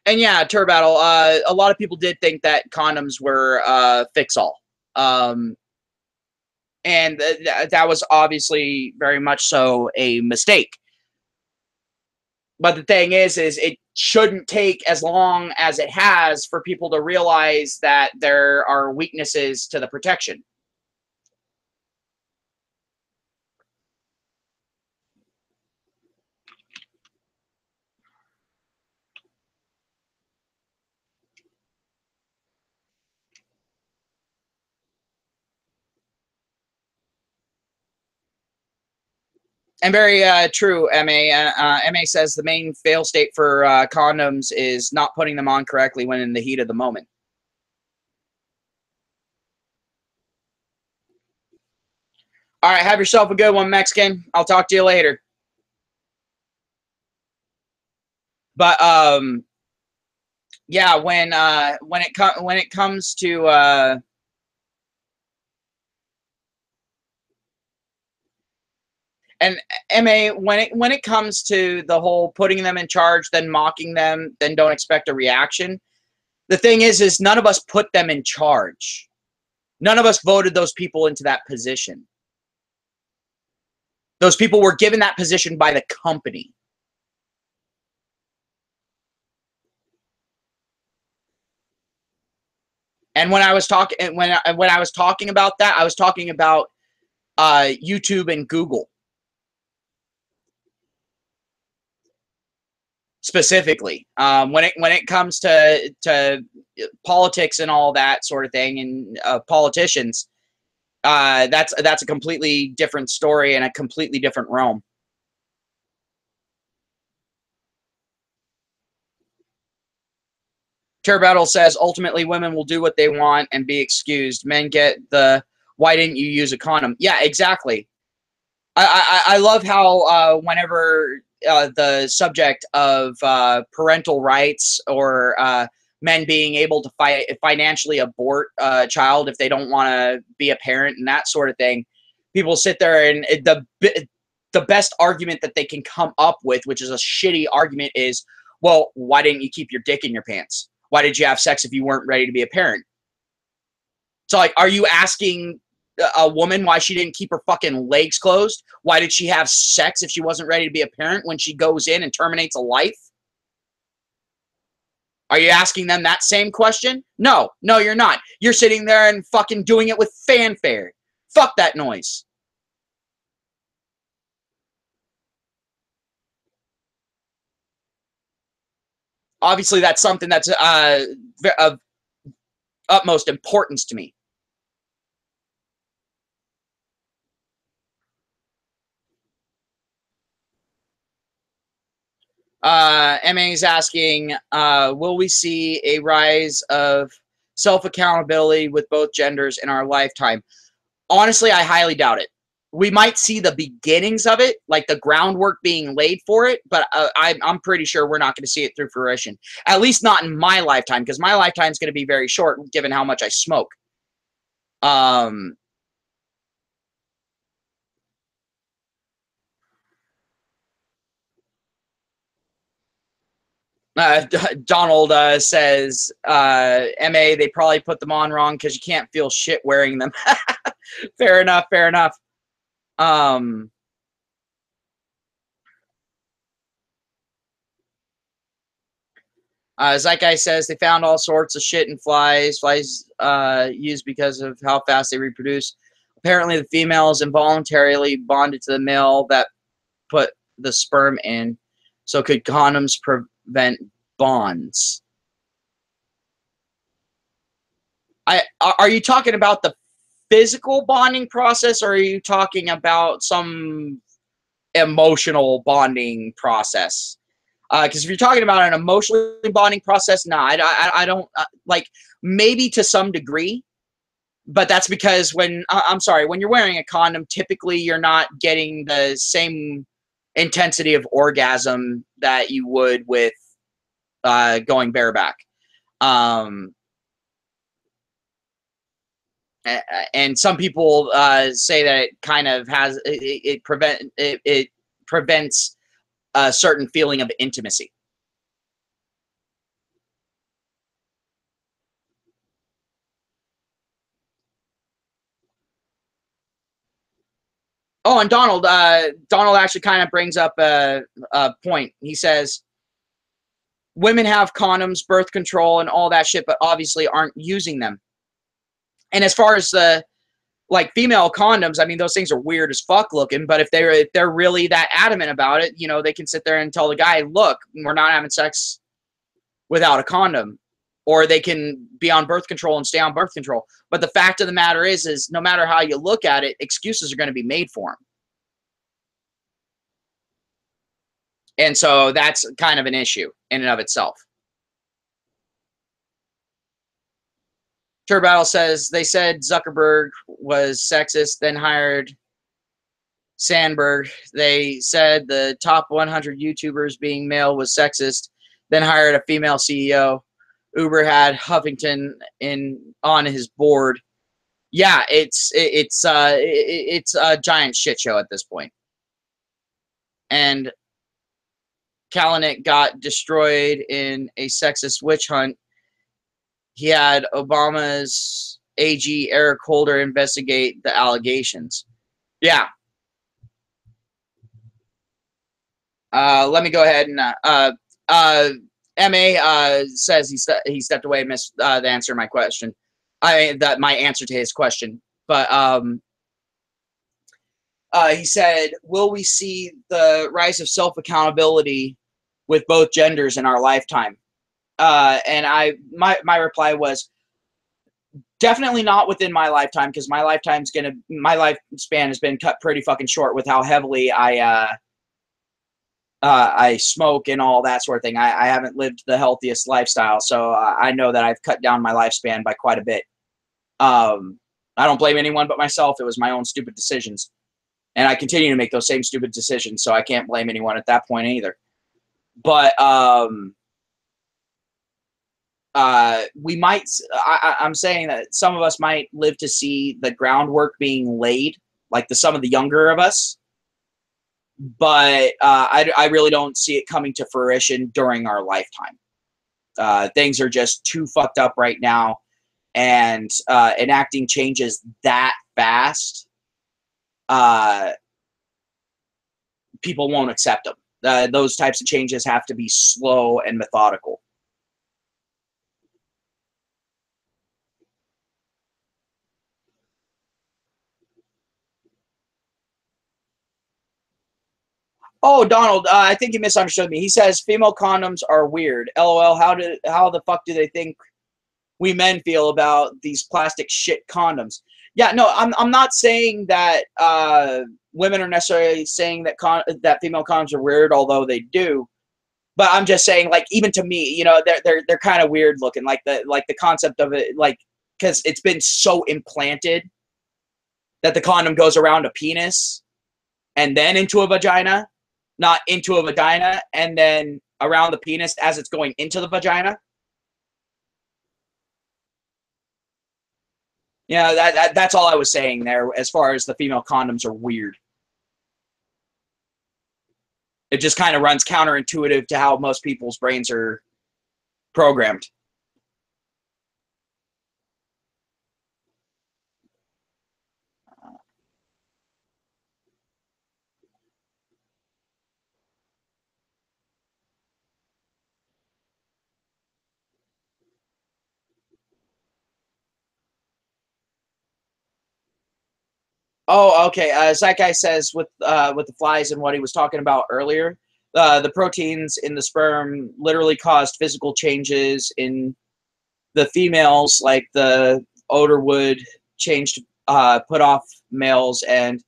And yeah, Turbattle, a lot of people did think that condoms were fix-all. And that was obviously very much so a mistake. But the thing is it shouldn't take as long as it has for people to realize that there are weaknesses to the protection. And very true, MA. MA says the main fail state for condoms is not putting them on correctly when in the heat of the moment. All right, have yourself a good one, Mexican. I'll talk to you later. But yeah, when it comes to and MA, when it comes to the whole putting them in charge, then mocking them, then don't expect a reaction. The thing is none of us put them in charge. None of us voted those people into that position. Those people were given that position by the company. And when I was talking about that, I was talking about YouTube and Google. specifically. When it comes to politics and all that sort of thing, and politicians, that's a completely different story and a completely different realm. Battle says ultimately women will do what they want and be excused. Men get the why didn't you use a condom? Yeah, exactly. I love how whenever the subject of parental rights or men being able to financially abort a child if they don't want to be a parent and that sort of thing, people sit there and the best argument that they can come up with, which is a shitty argument, is, well, why didn't you keep your dick in your pants? Why did you have sex if you weren't ready to be a parent? So, like, are you asking a woman why she didn't keep her fucking legs closed? Why did she have sex if she wasn't ready to be a parent when she goes in and terminates a life? Are you asking them that same question? No, you're not. You're sitting there and fucking doing it with fanfare. Fuck that noise. Obviously, that's something that's of utmost importance to me. MA is asking, will we see a rise of self-accountability with both genders in our lifetime? Honestly, I highly doubt it. We might see the beginnings of it, like the groundwork being laid for it, but I'm pretty sure we're not going to see it through fruition. At least not in my lifetime, because my lifetime is going to be very short, given how much I smoke. Donald says, MA, they probably put them on wrong because you can't feel shit wearing them. Fair enough, fair enough. Zeitgeist says they found all sorts of shit in flies. Flies used because of how fast they reproduce. Apparently, the female is involuntarily bonded to the male that put the sperm in. So, could condoms prevent bonds? Are you talking about the physical bonding process, or are you talking about some emotional bonding process? Because if you're talking about an emotionally bonding process, nah, I don't like, maybe to some degree, but that's because when I'm sorry, when you're wearing a condom, typically you're not getting the same intensity of orgasm that you would with going bareback. And some people say that it kind of has it prevents a certain feeling of intimacy. Oh, and Donald actually kind of brings up a point. He says women have condoms, birth control, and all that shit, but obviously aren't using them. And as far as the like female condoms, I mean, those things are weird as fuck looking. But if they're really that adamant about it, you know, they can sit there and tell the guy, look, we're not having sex without a condom. Or they can be on birth control and stay on birth control. But the fact of the matter is no matter how you look at it, excuses are going to be made for them. And so that's kind of an issue in and of itself. Turbattle says they said Zuckerberg was sexist, then hired Sandberg. They said the top 100 YouTubers being male was sexist, then hired a female CEO. Uber had Huffington on his board. Yeah, it's a giant shit show at this point. And Kalanick got destroyed in a sexist witch hunt. He had Obama's AG Eric Holder investigate the allegations. Yeah. Let me go ahead and MA says he stepped away and missed the answer to my question. My answer to his question. But he said, will we see the rise of self-accountability with both genders in our lifetime. And my reply was definitely not within my lifetime, because my lifespan has been cut pretty fucking short with how heavily I smoke and all that sort of thing. I haven't lived the healthiest lifestyle, so I know that I've cut down my lifespan by quite a bit. I don't blame anyone but myself. It was my own stupid decisions, and I continue to make those same stupid decisions, so I can't blame anyone at that point either. But we might, I'm saying that some of us might live to see the groundwork being laid, like some of the younger of us. But I really don't see it coming to fruition during our lifetime. Things are just too fucked up right now, and enacting changes that fast, people won't accept them. Those types of changes have to be slow and methodical. Oh, Donald, I think you misunderstood me. He says female condoms are weird. LOL. How the fuck do they think we men feel about these plastic shit condoms? Yeah, no, I'm not saying that women are necessarily saying that that female condoms are weird, although they do. But I'm just saying, like, even to me, you know, they're kind of weird looking, like the concept of it, like, because it's been so implanted that the condom goes around a penis and then into a vagina, not into a vagina and then around the penis as it's going into the vagina. Yeah, that's all I was saying there as far as the female condoms are weird. It just kind of runs counterintuitive to how most people's brains are programmed. Oh, okay. As that guy says with the flies and what he was talking about earlier, the proteins in the sperm literally caused physical changes in the females, like the odor would change to put off males and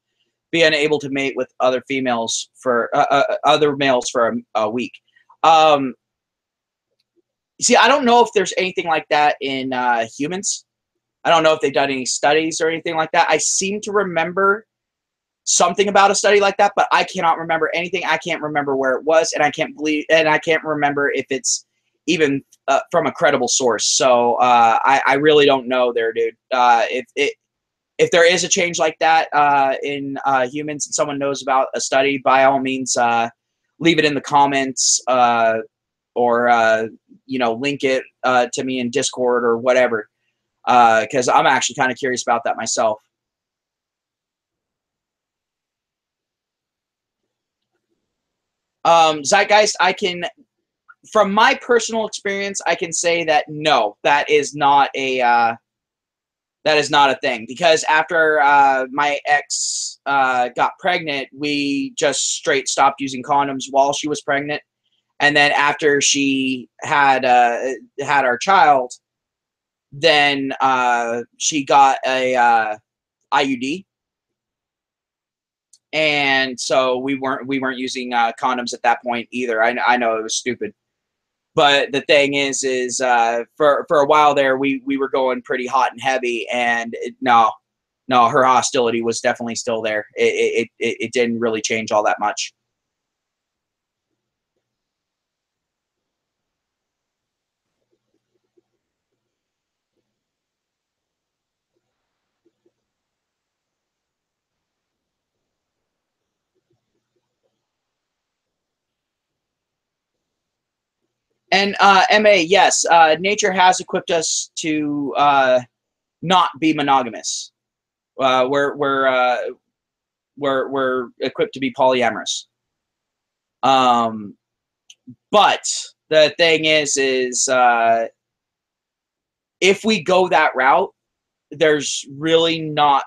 be unable to mate with other females for other males for a week. See, I don't know if there's anything like that in humans. I don't know if they've done any studies or anything like that. I seem to remember something about a study like that, but I cannot remember anything. I can't remember where it was, and I can't remember if it's even from a credible source. So I really don't know there, dude. If there is a change like that in humans and someone knows about a study, by all means, leave it in the comments or you know, link it to me in Discord or whatever, because I'm actually kind of curious about that myself. Zeitgeist, from my personal experience, I can say that no, that is not a thing, because after my ex got pregnant, we just straight stopped using condoms while she was pregnant, and then after she had our child, then she got a IUD, and so we weren't using condoms at that point either. I know it was stupid, but the thing is for a while there we were going pretty hot and heavy, and no, her hostility was definitely still there. It didn't really change all that much. And MA, yes, nature has equipped us to not be monogamous. We're equipped to be polyamorous. Um, but the thing is if we go that route, there's really not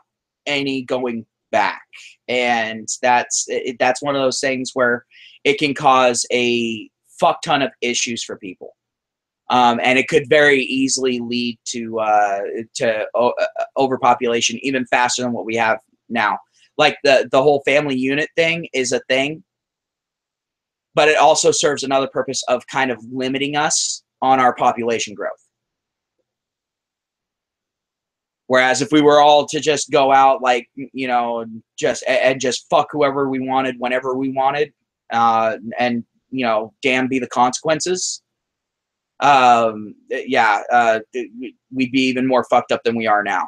any going back, and that's one of those things where it can cause a fuck ton of issues for people. And it could very easily lead to overpopulation even faster than what we have now. Like the whole family unit thing is a thing, but it also serves another purpose of kind of limiting us on our population growth. Whereas if we were all to just go out, like, you know, just fuck whoever we wanted whenever we wanted, and, you know, damn be the consequences. Yeah, we'd be even more fucked up than we are now.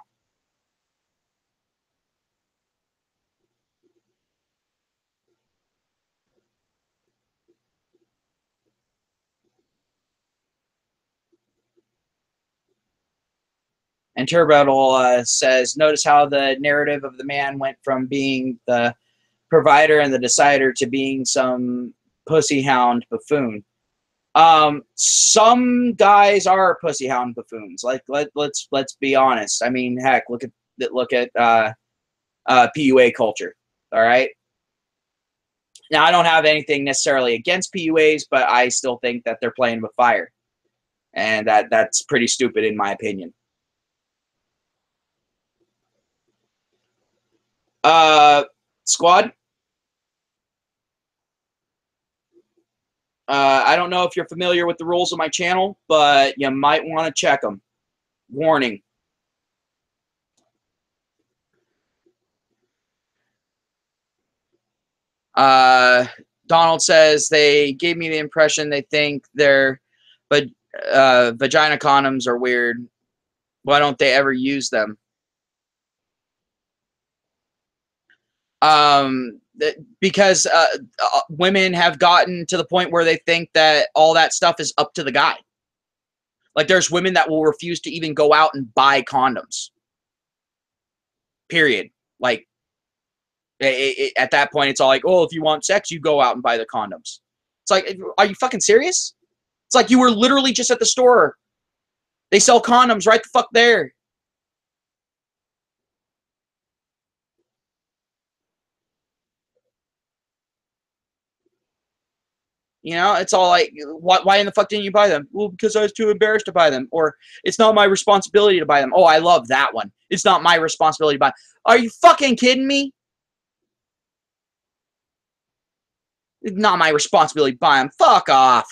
And Turbottle says, notice how the narrative of the man went from being the provider and the decider to being some pussy hound buffoon. Some guys are pussy hound buffoons. Like let's be honest. I mean, heck, look at PUA culture. All right. Now I don't have anything necessarily against PUAs, but I still think that they're playing with fire, and that's pretty stupid in my opinion. Squad. I don't know if you're familiar with the rules of my channel, but you might want to check them. Warning. Donald says they gave me the impression they think their vagina condoms are weird. Why don't they ever use them? Because women have gotten to the point where they think that all that stuff is up to the guy. Like there's women that will refuse to even go out and buy condoms. Period. Like at that point, it's all like, oh, if you want sex, you go out and buy the condoms. It's like, are you fucking serious? It's like you were literally just at the store. They sell condoms right the fuck there. You know, it's all like, why in the fuck didn't you buy them? Well, because I was too embarrassed to buy them. Or, it's not my responsibility to buy them. Oh, I love that one. It's not my responsibility to buy them. Are you fucking kidding me? It's not my responsibility to buy them. Fuck off.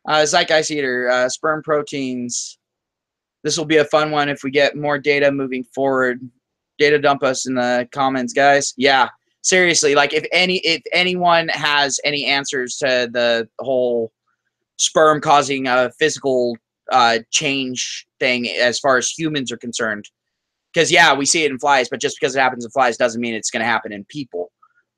Zeitgeist Eater, sperm proteins. This will be a fun one if we get more data moving forward. Data dump us in the comments, guys. Yeah. Seriously, like if anyone has any answers to the whole sperm causing a physical change thing as far as humans are concerned, because yeah, we see it in flies, but just because it happens in flies doesn't mean it's going to happen in people.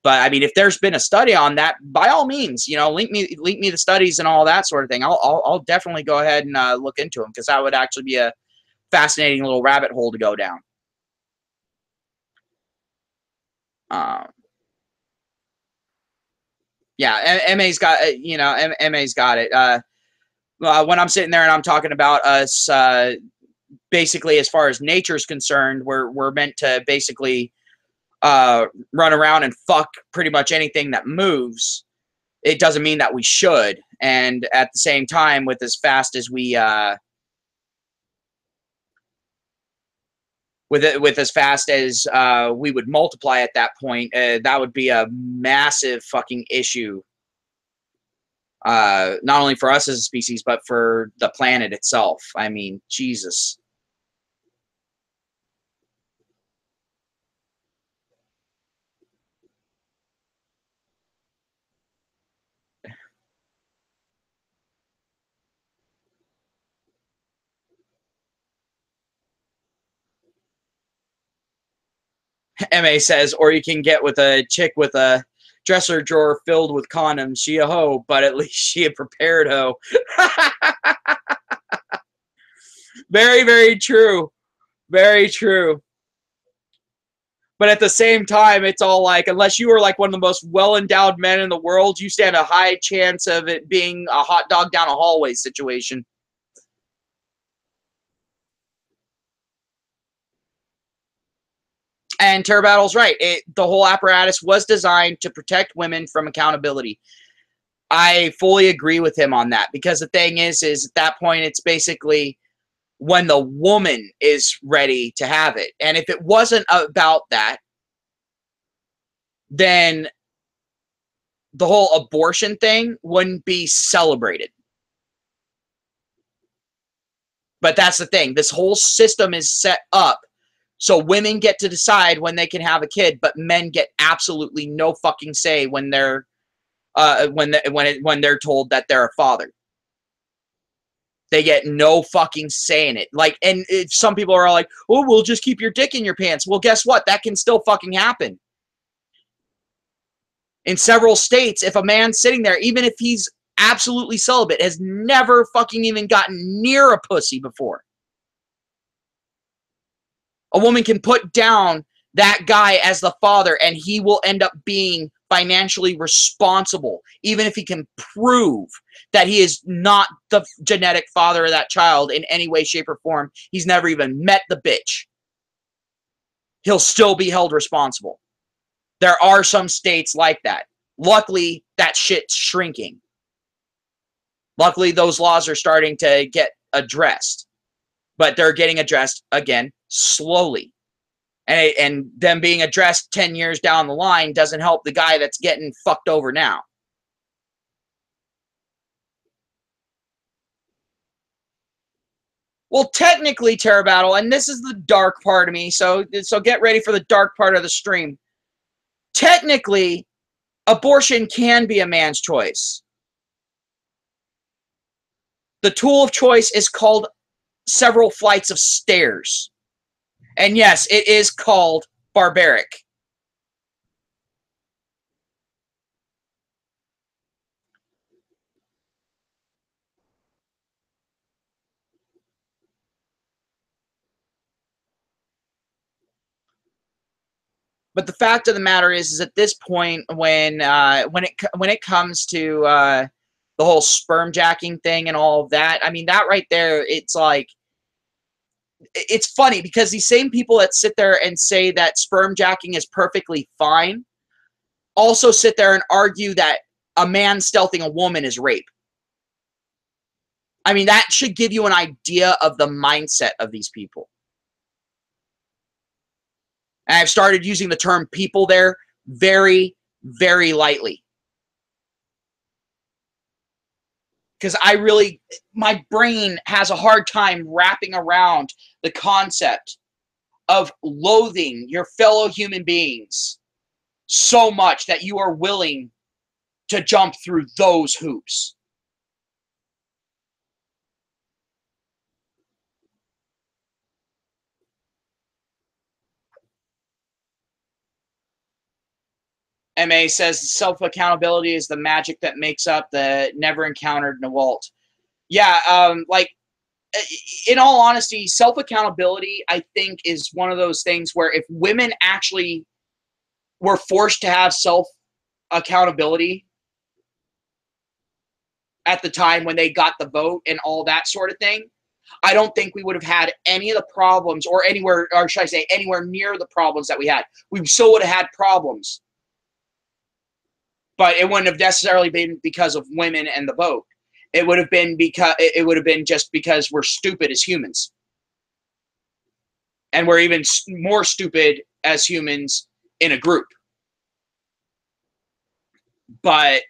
But I mean, if there's been a study on that, by all means, you know, link me the studies and all that sort of thing. I'll definitely go ahead and look into them, because that would actually be a fascinating little rabbit hole to go down. Yeah, MA's got, you know, MA's got it. When I'm sitting there and I'm talking about us, basically, as far as nature's concerned, we're meant to basically run around and fuck pretty much anything that moves. It doesn't mean that we should. And at the same time, with as fast as we with as fast as we would multiply at that point, that would be a massive fucking issue. Not only for us as a species, but for the planet itself. I mean, Jesus. MA says, or you can get with a chick with a dresser drawer filled with condoms. She a hoe, but at least she a prepared hoe. Very, very true. Very true. But at the same time, it's all like, unless you are like one of the most well-endowed men in the world, you stand a high chance of it being a hot dog down a hallway situation. And Terra Battle's right. The whole apparatus was designed to protect women from accountability. I fully agree with him on that, because the thing is at that point, it's basically when the woman is ready to have it. And if it wasn't about that, then the whole abortion thing wouldn't be celebrated. But that's the thing. This whole system is set up so women get to decide when they can have a kid, but men get absolutely no fucking say when they're when they're told that they're a father. They get no fucking say in it. Like, and some people are like, "Oh, we'll just keep your dick in your pants." Well, guess what? That can still fucking happen. In several states, if a man's sitting there, even if he's absolutely celibate, has never fucking even gotten near a pussy before, a woman can put down that guy as the father, and he will end up being financially responsible, even if he can prove that he is not the genetic father of that child in any way, shape, or form. He's never even met the bitch. He'll still be held responsible. There are some states like that. Luckily, that shit's shrinking. Luckily, those laws are starting to get addressed. But they're getting addressed, again, slowly. And them being addressed 10 years down the line doesn't help the guy that's getting fucked over now. Well, technically, Terra Battle, and this is the dark part of me, so get ready for the dark part of the stream. Technically, abortion can be a man's choice. The tool of choice is called several flights of stairs. And yes, it is called barbaric. But the fact of the matter is at this point, when it comes to the whole sperm jacking thing and all of that, I mean, that right there, it's like, it's funny because these same people that sit there and say that sperm jacking is perfectly fine also sit there and argue that a man stealthing a woman is rape. I mean, that should give you an idea of the mindset of these people. And I've started using the term people there very, very lightly. Because my brain has a hard time wrapping around the concept of loathing your fellow human beings so much that you are willing to jump through those hoops. MA says self-accountability is the magic that makes up the never encountered Nawalt. Yeah, like, in all honesty, self-accountability, I think, is one of those things where if women actually were forced to have self-accountability at the time when they got the vote and all that sort of thing, I don't think we would have had any of the problems, or anywhere, or should I say, anywhere near the problems that we had. We still would have had problems, but it wouldn't have necessarily been because of women and the vote. It would have been just because we're stupid as humans, and we're even more stupid as humans in a group. But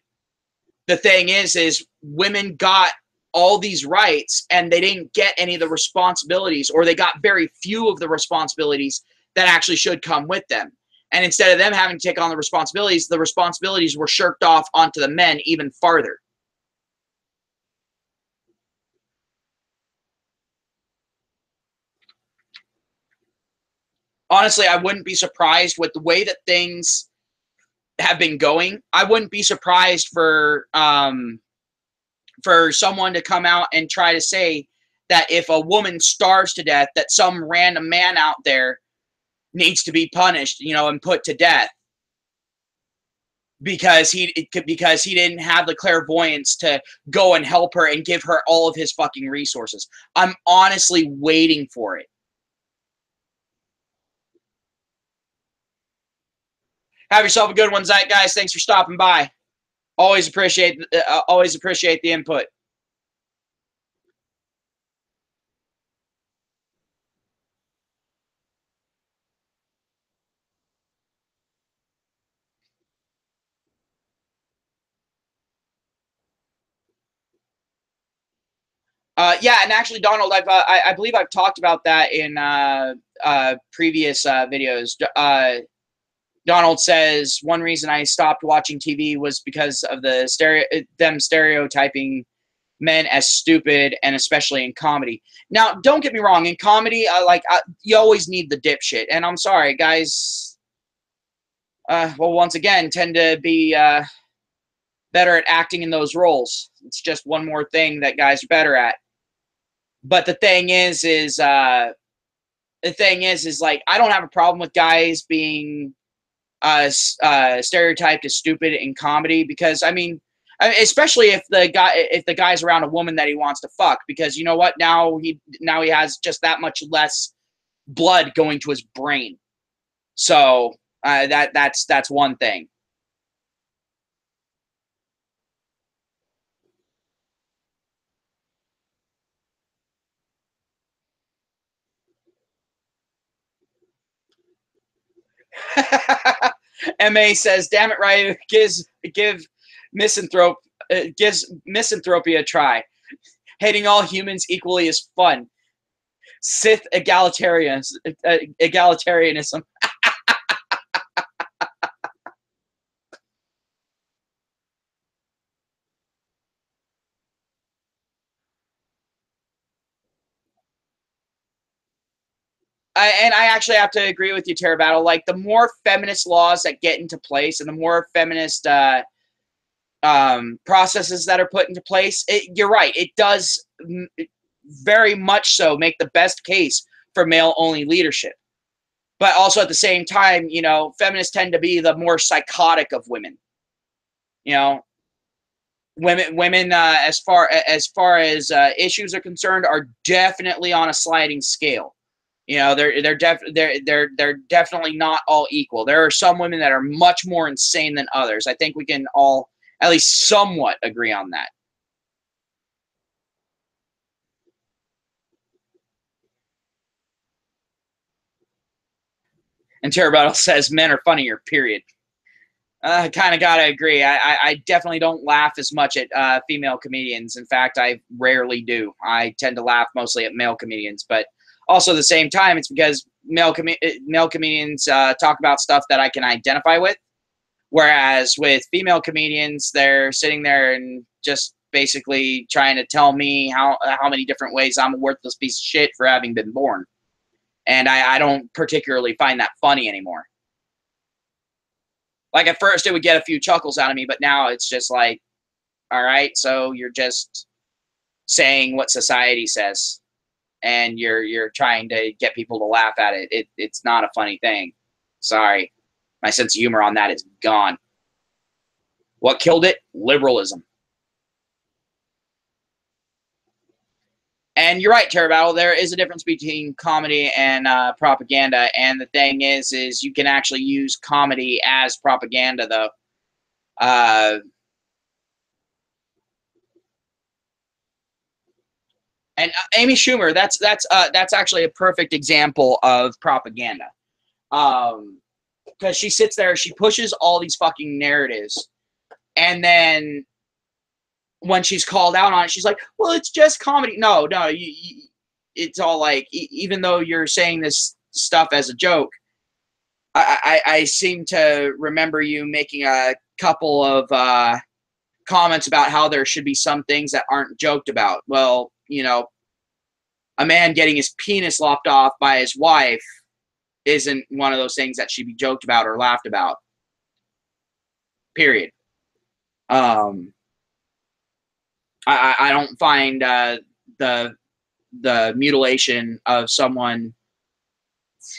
the thing is women got all these rights and they didn't get any of the responsibilities, or they got very few of the responsibilities that actually should come with them. And instead of them having to take on the responsibilities were shirked off onto the men even farther. Honestly, I wouldn't be surprised with the way that things have been going. I wouldn't be surprised for someone to come out and try to say that if a woman starves to death, that some random man out there needs to be punished, and put to death because he didn't have the clairvoyance to go and help her and give her all of his fucking resources. I'm honestly waiting for it. Have yourself a good one, Zeitgeist. Thanks for stopping by. Always appreciate the input. Yeah, and actually, Donald, I believe I've talked about that in previous videos. Donald says one reason I stopped watching TV was because of them stereotyping men as stupid, and especially in comedy. Now, don't get me wrong, in comedy, you always need the dipshit, and I'm sorry, guys. Well, once again, tend to be better at acting in those roles. It's just one more thing that guys are better at. But the thing is like I don't have a problem with guys being stereotyped as stupid in comedy because I mean, especially if the guy's around a woman that he wants to fuck, because you know what, now he has just that much less blood going to his brain. So that's one thing. Ma says, "Damn it, Ryu, gives misanthropy a try. Hating all humans equally is fun. Sith egalitarianism." And I actually have to agree with you, Terra Battle. Like, the more feminist laws that get into place and the more feminist processes that are put into place, you're right. It does very much so make the best case for male-only leadership. But also at the same time, you know, feminists tend to be the more psychotic of women. You know, women as far as issues are concerned, are definitely on a sliding scale. You know, they're definitely not all equal. There are some women that are much more insane than others. I think we can all at least somewhat agree on that. And Terabottle says men are funnier, period. I kind of gotta agree. I definitely don't laugh as much at female comedians. In fact, I rarely do. I tend to laugh mostly at male comedians. But also at the same time, it's because male comedians talk about stuff that I can identify with. Whereas with female comedians, they're sitting there and just basically trying to tell me how many different ways I'm a worthless piece of shit for having been born. And I don't particularly find that funny anymore. Like, at first it would get a few chuckles out of me, but now it's just like, all right, so you're just saying what society says, and you're trying to get people to laugh at it. It's not a funny thing. Sorry. My sense of humor on that is gone. What killed it? Liberalism. And you're right, Terror Battle. There is a difference between comedy and propaganda. And the thing is you can actually use comedy as propaganda, though. And Amy Schumer, that's actually a perfect example of propaganda. Because she sits there, she pushes all these fucking narratives, and then when she's called out on it, she's like, "Well, it's just comedy." No, it's all like, even though you're saying this stuff as a joke, I seem to remember you making a couple of comments about how there should be some things that aren't joked about. Well, you know, a man getting his penis lopped off by his wife isn't one of those things that should be joked about or laughed about. Period. Um, I don't find the mutilation of someone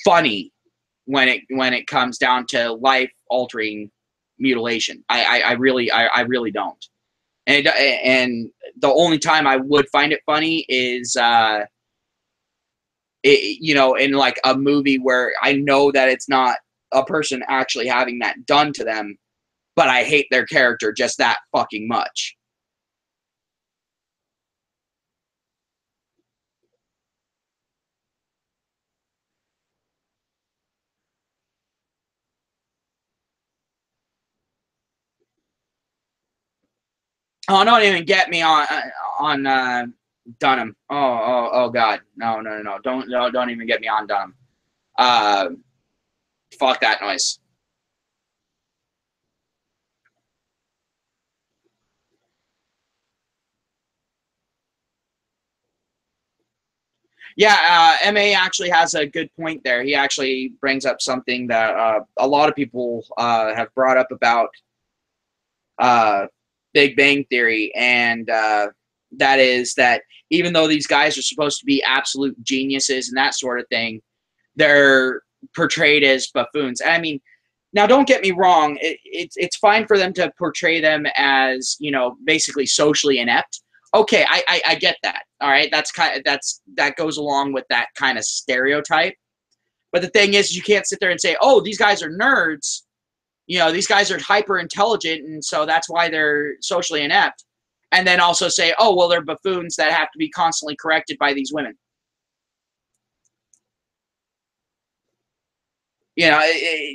funny when it comes down to life altering mutilation. I really don't. And the only time I would find it funny is you know, in like a movie where I know that it's not a person actually having that done to them, but I hate their character just that fucking much. Oh, don't even get me on Dunham. Oh God, no, don't even get me on Dunham. Fuck that noise. Yeah, MA actually has a good point there. He actually brings up something that a lot of people have brought up about Big Bang Theory, and that is that even though these guys are supposed to be absolute geniuses and that sort of thing, they're portrayed as buffoons. And I mean, now don't get me wrong, it's fine for them to portray them as, you know, basically socially inept. Okay, I get that. All right, that goes along with that kind of stereotype. But the thing is, you can't sit there and say, "Oh, these guys are nerds." You know, these guys are hyper intelligent, and so that's why they're socially inept. And then also say, "Oh, well, they're buffoons that have to be constantly corrected by these women." You know,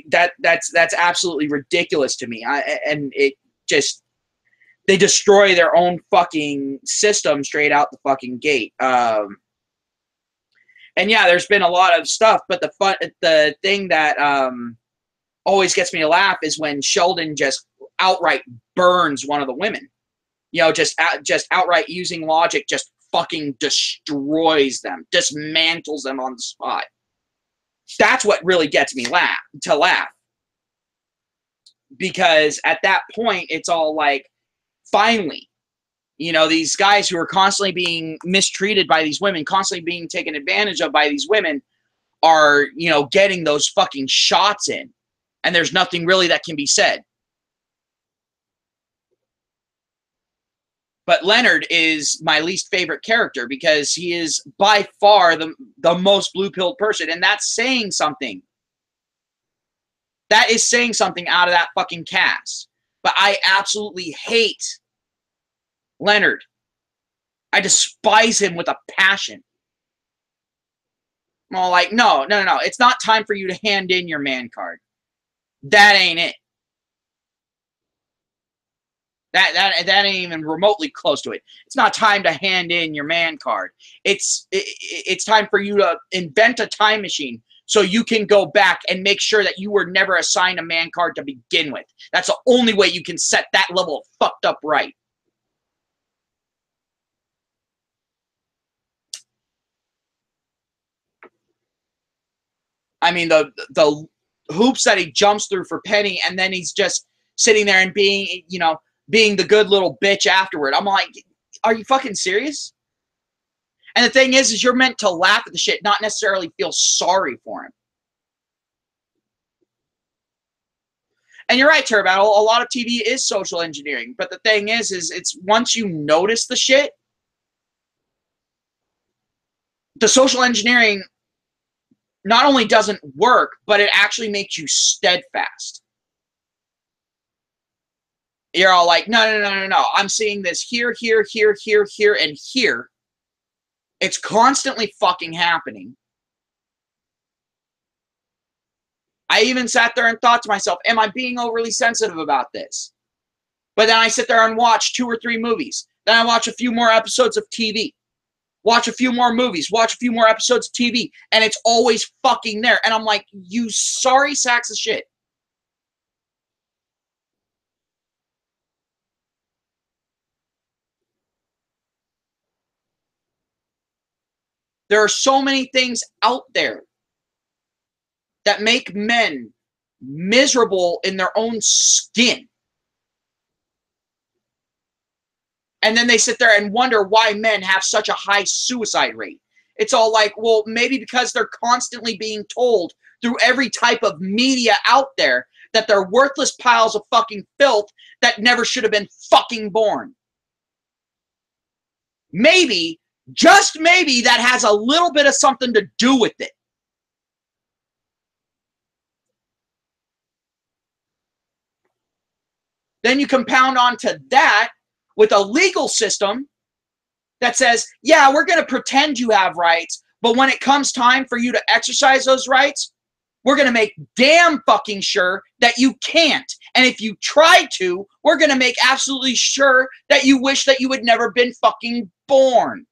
that's absolutely ridiculous to me. And it just, they destroy their own fucking system straight out the fucking gate. And yeah, there's been a lot of stuff, but the thing that always gets me to laugh is when Sheldon just outright burns one of the women. You know, just outright using logic, just fucking destroys them, dismantles them on the spot. That's what really gets me to laugh. Because at that point, it's all like, finally, you know, these guys who are constantly being mistreated by these women, constantly being taken advantage of by these women, are, you know, getting those fucking shots in. And there's nothing really that can be said. But Leonard is my least favorite character because he is by far the most blue-pilled person. And that's saying something. That is saying something out of that fucking cast. But I absolutely hate Leonard. I despise him with a passion. I'm all like, no. It's not time for you to hand in your man card. That ain't it. That ain't even remotely close to it. It's not time to hand in your man card. It's time for you to invent a time machine so you can go back and make sure that you were never assigned a man card to begin with. That's the only way you can set that level of fucked up right. I mean, the hoops that he jumps through for Penny, and then he's just sitting there and being, you know, being the good little bitch afterward. I'm like, are you fucking serious? And the thing is you're meant to laugh at the shit, not necessarily feel sorry for him. And you're right, Turbattle, a lot of TV is social engineering. But the thing is it's once you notice the shit, the social engineering not only doesn't work, but it actually makes you steadfast. You're all like, no. I'm seeing this here, and here. It's constantly fucking happening. I even sat there and thought to myself, am I being overly sensitive about this? But then I sit there and watch 2 or 3 movies. Then I watch a few more episodes of TV. Watch a few more movies. Watch a few more episodes of TV. And it's always fucking there. And I'm like, you sorry sacks of shit. There are so many things out there that make men miserable in their own skin. And then they sit there and wonder why men have such a high suicide rate. It's all like, well, maybe because they're constantly being told through every type of media out there that they're worthless piles of fucking filth that never should have been fucking born. Maybe, just maybe, that has a little bit of something to do with it. Then you compound onto that with a legal system that says, yeah, we're going to pretend you have rights, but when it comes time for you to exercise those rights, we're going to make damn fucking sure that you can't. And if you try to, we're going to make absolutely sure that you wish that you had never been fucking born.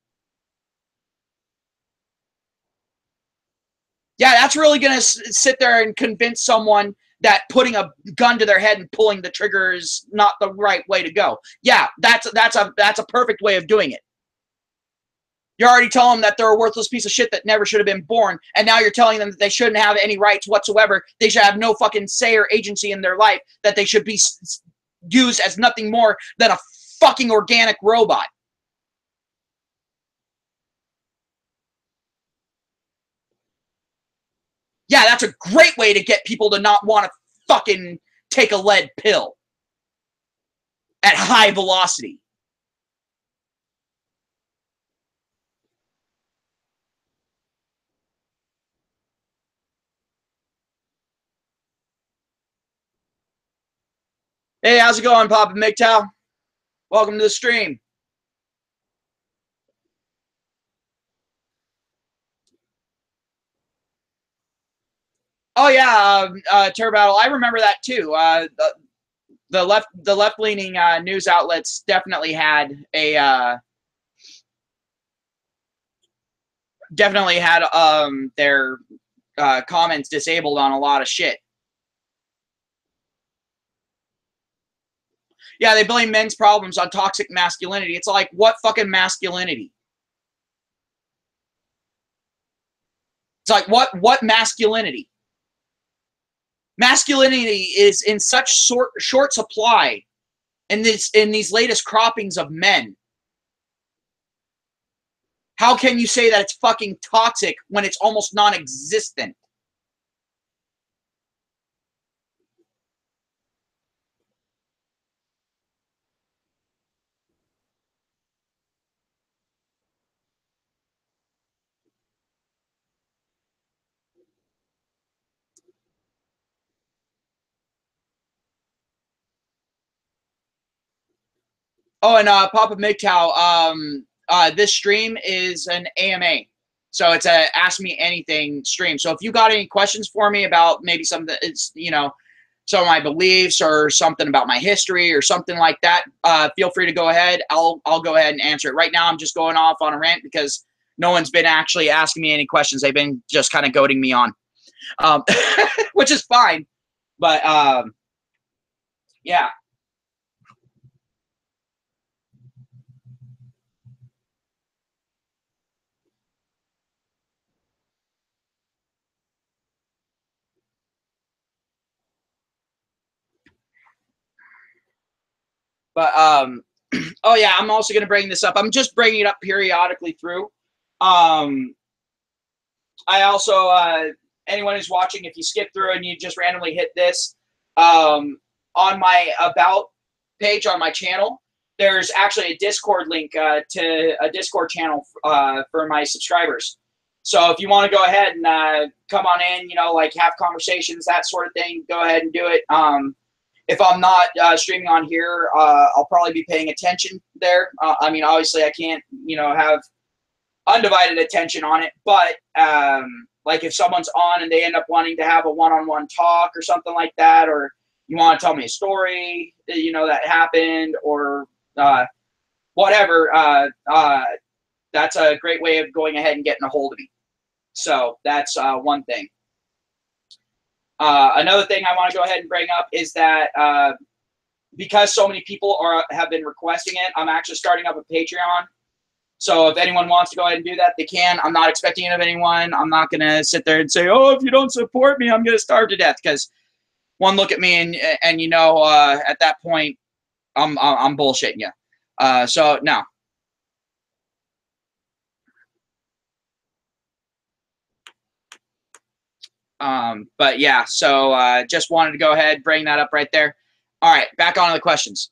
Yeah, that's really going to sit there and convince someone that putting a gun to their head and pulling the trigger is not the right way to go. Yeah, that's a perfect way of doing it. You're already telling them that they're a worthless piece of shit that never should have been born, and now you're telling them that they shouldn't have any rights whatsoever. They should have no fucking say or agency in their life, that they should be used as nothing more than a fucking organic robot. Yeah, that's a great way to get people to not want to fucking take a lead pill at high velocity. Hey, how's it going, Papa MGTOW? Welcome to the stream. Oh yeah, Terror Battle. I remember that too. The left leaning news outlets definitely had a their comments disabled on a lot of shit. Yeah, they blame men's problems on toxic masculinity. It's like, what fucking masculinity? It's like, what masculinity? Masculinity is in such short supply in these latest croppings of men. How can you say that it's fucking toxic when it's almost non-existent? Oh, and Papa MGTOW, this stream is an AMA. So it's a Ask Me Anything stream. So if you got any questions for me about maybe something, it's, you know, some of my beliefs or something about my history or something like that, feel free to go ahead. I'll go ahead and answer it. Right now, I'm just going off on a rant because no one's been actually asking me any questions. They've been just kind of goading me on, which is fine. But yeah. But oh yeah, I'm also going to bring this up. I'm just bringing it up periodically through. I also, anyone who's watching, if you skip through and you just randomly hit this, on my About page on my channel, there's actually a Discord link to a Discord channel for my subscribers. So if you want to go ahead and come on in, you know, like have conversations, that sort of thing, go ahead and do it. If I'm not streaming on here, I'll probably be paying attention there. I mean, obviously I can't, you know, have undivided attention on it, but like if someone's on and they end up wanting to have a one-on-one talk or something like that, or you want to tell me a story, you know, that happened, or whatever, that's a great way of going ahead and getting a hold of me. So that's one thing. Another thing I want to go ahead and bring up is that because so many people have been requesting it, I'm actually starting up a Patreon. So if anyone wants to go ahead and do that, they can. I'm not expecting it of anyone. I'm not going to sit there and say, oh, if you don't support me, I'm going to starve to death. Because one look at me and you know, at that point, I'm bullshitting you. So no. But yeah, so just wanted to go ahead, bring that up right there. All right, back on to the questions.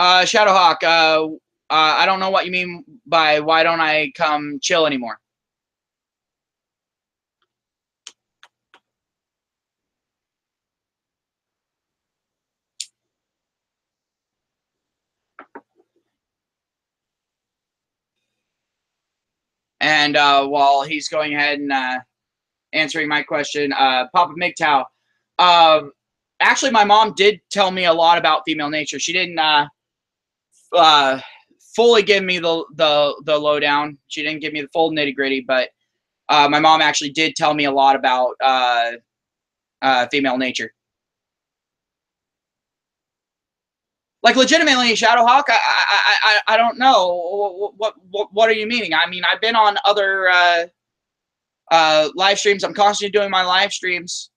Shadowhawk, I don't know what you mean by why don't I come chill anymore. And while he's going ahead and answering my question, Papa MGTOW, actually, my mom did tell me a lot about female nature. She didn't uh, fully give me the lowdown. She didn't give me the full nitty gritty, but my mom actually did tell me a lot about female nature. Like legitimately, Shadowhawk, I don't know what are you meaning? I mean, I've been on other live streams. I'm constantly doing my live streams.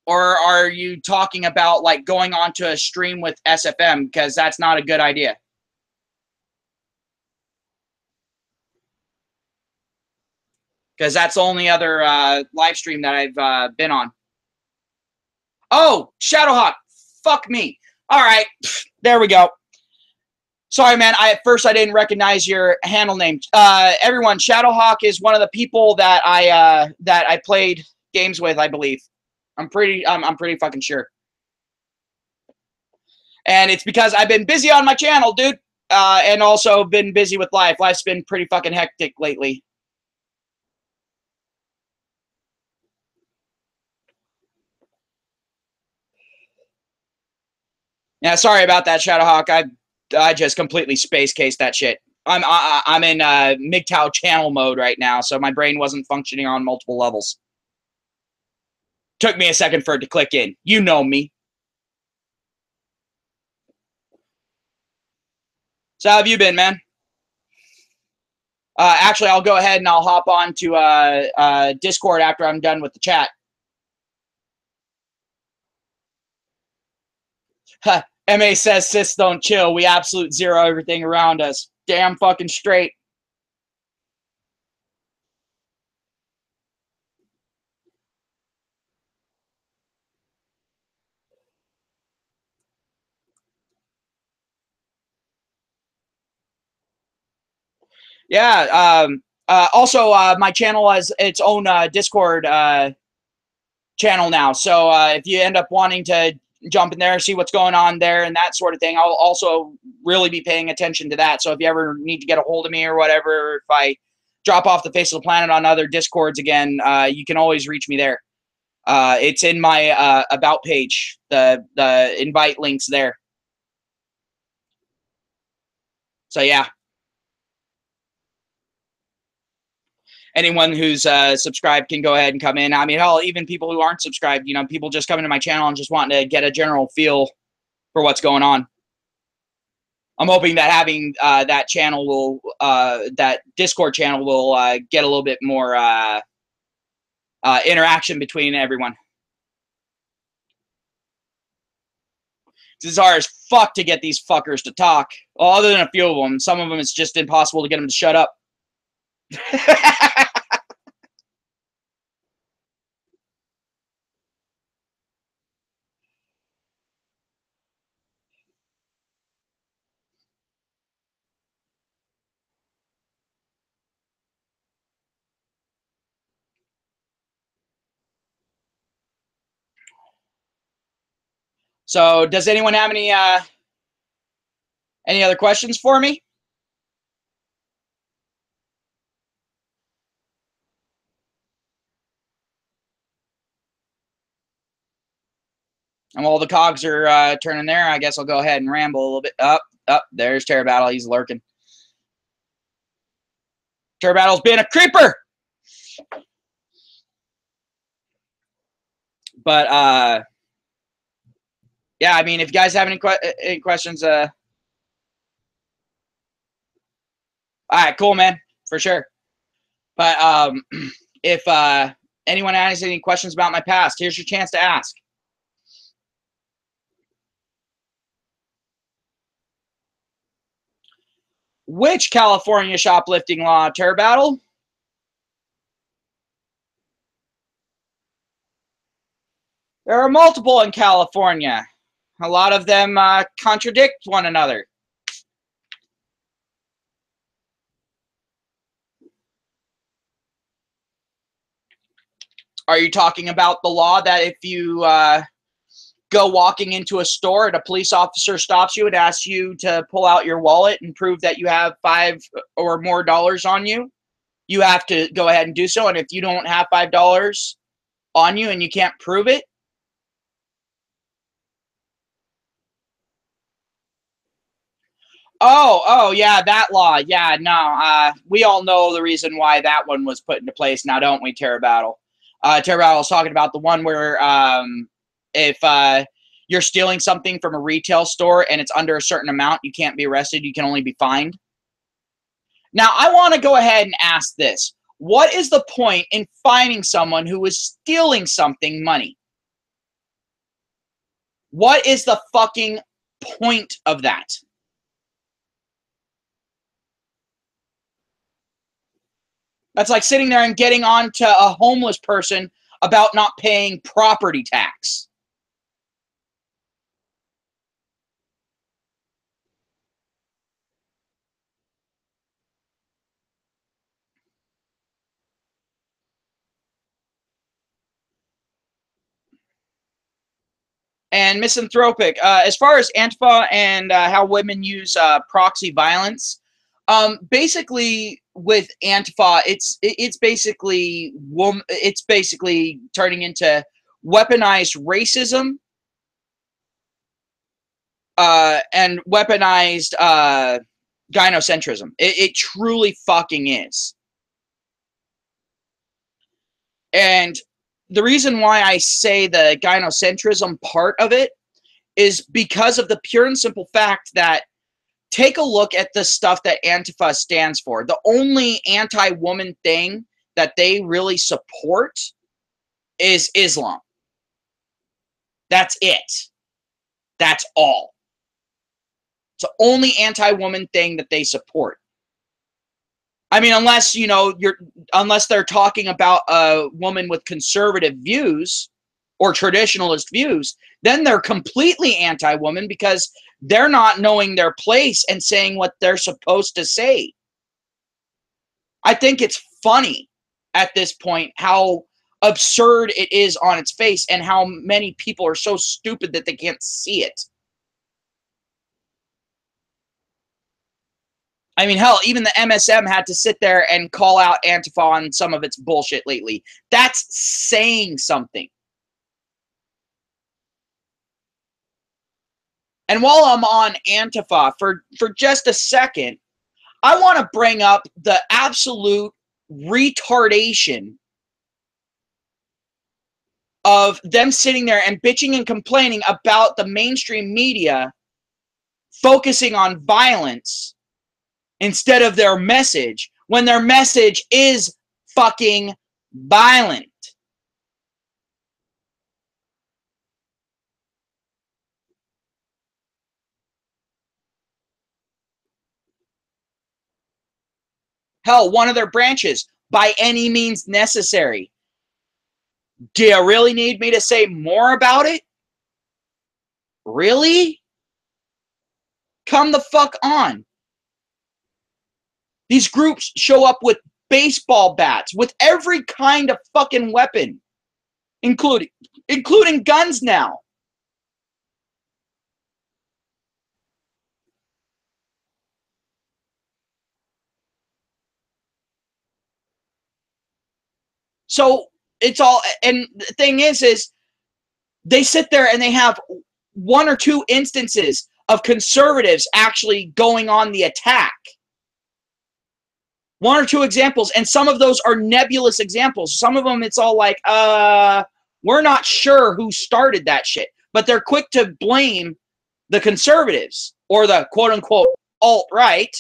Or are you talking about like going onto a stream with SFM? Because that's not a good idea. Because that's the only other live stream that I've been on. Oh, Shadowhawk. Fuck me. All right. There we go. Sorry, man. At first I didn't recognize your handle name. Everyone, Shadowhawk is one of the people that I played games with, I believe. I'm pretty fucking sure. And it's because I've been busy on my channel, dude. And also been busy with life. Life's been pretty fucking hectic lately. Yeah, sorry about that, Shadowhawk. I just completely space cased that shit. I'm in MGTOW channel mode right now, so my brain wasn't functioning on multiple levels. Took me a second for it to click in. You know me. So how have you been, man? Actually, I'll go ahead and I'll hop on to Discord after I'm done with the chat. MA says sis don't chill. We absolute zero everything around us. Damn fucking straight. Yeah. Also, my channel has its own Discord channel now. So if you end up wanting to jump in there, see what's going on there and that sort of thing, I'll also really be paying attention to that. So if you ever need to get a hold of me or whatever, if I drop off the face of the planet on other Discords again, you can always reach me there. It's in my about page, the invite links there. So yeah. Anyone who's subscribed can go ahead and come in. I mean, hell, even people who aren't subscribed, you know, people just coming to my channel and just wanting to get a general feel for what's going on. I'm hoping that having that channel will, that Discord channel will get a little bit more interaction between everyone. It's hard as fuck to get these fuckers to talk. Well, other than a few of them. Some of them, it's just impossible to get them to shut up. So, does anyone have any other questions for me? And while the cogs are turning there, I guess I'll go ahead and ramble a little bit. Up, there's Terror Battle. He's lurking. Terror Battle's being a creeper. But yeah, I mean, if you guys have any questions, all right, cool, man, for sure. But if anyone has any questions about my past, here's your chance to ask. Which California shoplifting law, Terror Battle? There are multiple in California. A lot of them contradict one another. Are you talking about the law that if you go walking into a store and a police officer stops you and asks you to pull out your wallet and prove that you have $5 or more on you, you have to go ahead and do so? And if you don't have $5 on you and you can't prove it, oh, yeah, that law. Yeah, no, we all know the reason why that one was put into place now, don't we, Terror Battle? Terror Battle was talking about the one where if you're stealing something from a retail store and it's under a certain amount, you can't be arrested, you can only be fined. Now, I want to go ahead and ask this. What is the point in fining someone who is stealing something money? What is the fucking point of that? That's like sitting there and getting on to a homeless person about not paying property tax. And misanthropic. As far as Antifa and how women use proxy violence, basically with Antifa, it's basically turning into weaponized racism and weaponized gynocentrism. It truly fucking is. And the reason why I say the gynocentrism part of it is because of the pure and simple fact that take a look at the stuff that Antifa stands for. The only anti-woman thing that they really support is Islam. That's it. That's all. It's the only anti-woman thing that they support. I mean, unless, you know, unless they're talking about a woman with conservative views or traditionalist views, then they're completely anti-woman because they're not knowing their place and saying what they're supposed to say. I think it's funny at this point how absurd it is on its face and how many people are so stupid that they can't see it. I mean, hell, even the MSM had to sit there and call out Antifa on some of its bullshit lately. That's saying something. And while I'm on Antifa, for just a second, I want to bring up the absolute retardation of them sitting there and bitching and complaining about the mainstream media focusing on violence instead of their message, when their message is fucking violent. Hell, one of their branches, by any means necessary. Do you really need me to say more about it? Really? Come the fuck on. These groups show up with baseball bats, with every kind of fucking weapon, including guns now. So it's all, and the thing is they sit there and they have one or two instances of conservatives actually going on the attack. One or two examples, and some of those are nebulous examples. Some of them, it's all like, we're not sure who started that shit. But they're quick to blame the conservatives or the quote-unquote alt-right.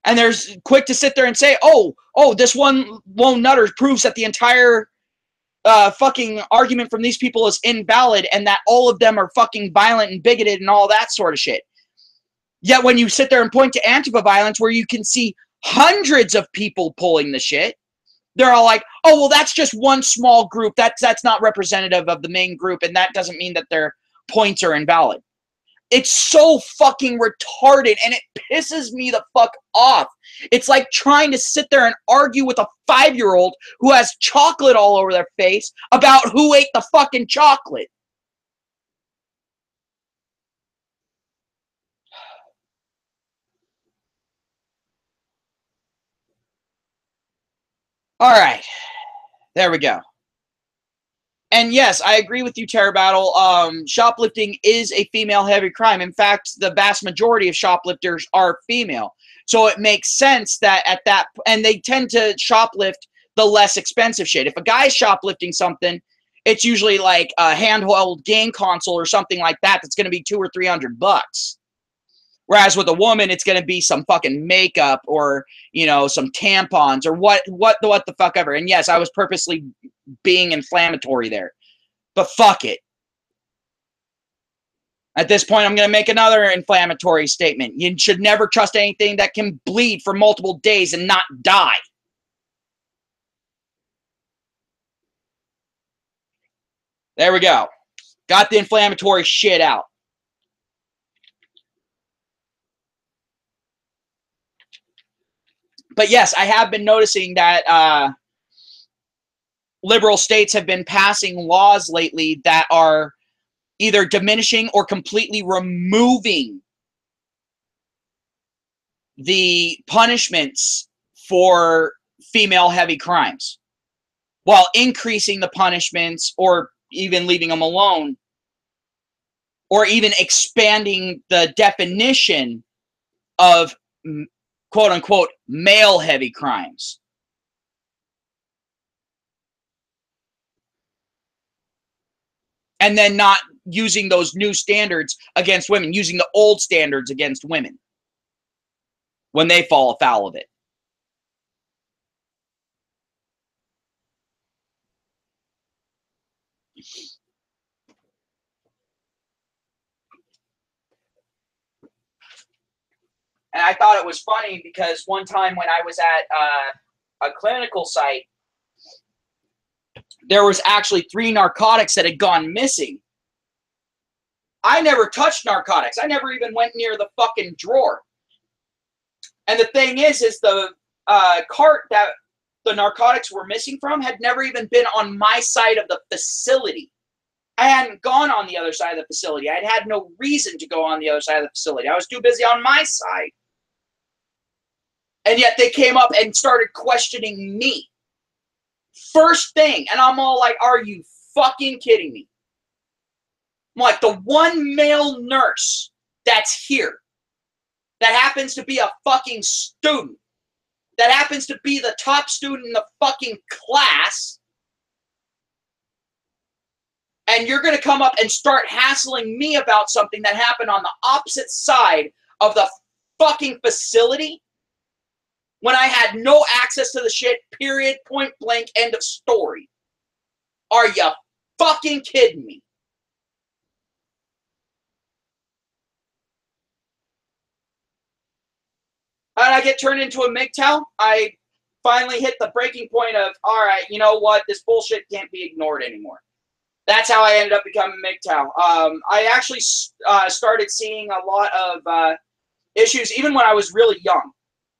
And they're quick to sit there and say, oh, this one lone nutter proves that the entire fucking argument from these people is invalid and that all of them are fucking violent and bigoted and all that sort of shit. Yet when you sit there and point to Antifa violence where you can see hundreds of people pulling the shit, they're all like, oh, well, that's just one small group. That's not representative of the main group, and that doesn't mean that their points are invalid. It's so fucking retarded, and it pisses me the fuck off. It's like trying to sit there and argue with a 5-year-old who has chocolate all over their face about who ate the fucking chocolate. All right. There we go. And yes, I agree with you, Terror Battle. Shoplifting is a female-heavy crime. In fact, the vast majority of shoplifters are female. So it makes sense that at that, and they tend to shoplift the less expensive shit. If a guy's shoplifting something, it's usually like a handheld game console or something like that that's going to be $200 or $300. Whereas with a woman, it's going to be some fucking makeup or, you know, some tampons or what the fuck ever. And yes, I was purposely being inflammatory there, but fuck it. At this point, I'm going to make another inflammatory statement. You should never trust anything that can bleed for multiple days and not die. There we go. Got the inflammatory shit out. But yes, I have been noticing that liberal states have been passing laws lately that are either diminishing or completely removing the punishments for female-heavy crimes, while increasing the punishments or even leaving them alone, or even expanding the definition of quote-unquote male-heavy crimes. And then not using those new standards against women, using the old standards against women when they fall afoul of it. And I thought it was funny because one time when I was at a clinical site, there was actually 3 narcotics that had gone missing. I never touched narcotics. I never even went near the fucking drawer. And the thing is the cart that the narcotics were missing from had never even been on my side of the facility. I hadn't gone on the other side of the facility. I had no reason to go on the other side of the facility. I was too busy on my side. And yet they came up and started questioning me. First thing. And I'm all like, are you fucking kidding me? I'm like, the one male nurse that's here, that happens to be a fucking student, that happens to be the top student in the fucking class, and you're going to come up and start hassling me about something that happened on the opposite side of the fucking facility when I had no access to the shit, period, point blank, end of story. Are you fucking kidding me? And I get turned into a MGTOW. I finally hit the breaking point of, all right, you know what? This bullshit can't be ignored anymore. That's how I ended up becoming MGTOW. I actually started seeing a lot of issues even when I was really young.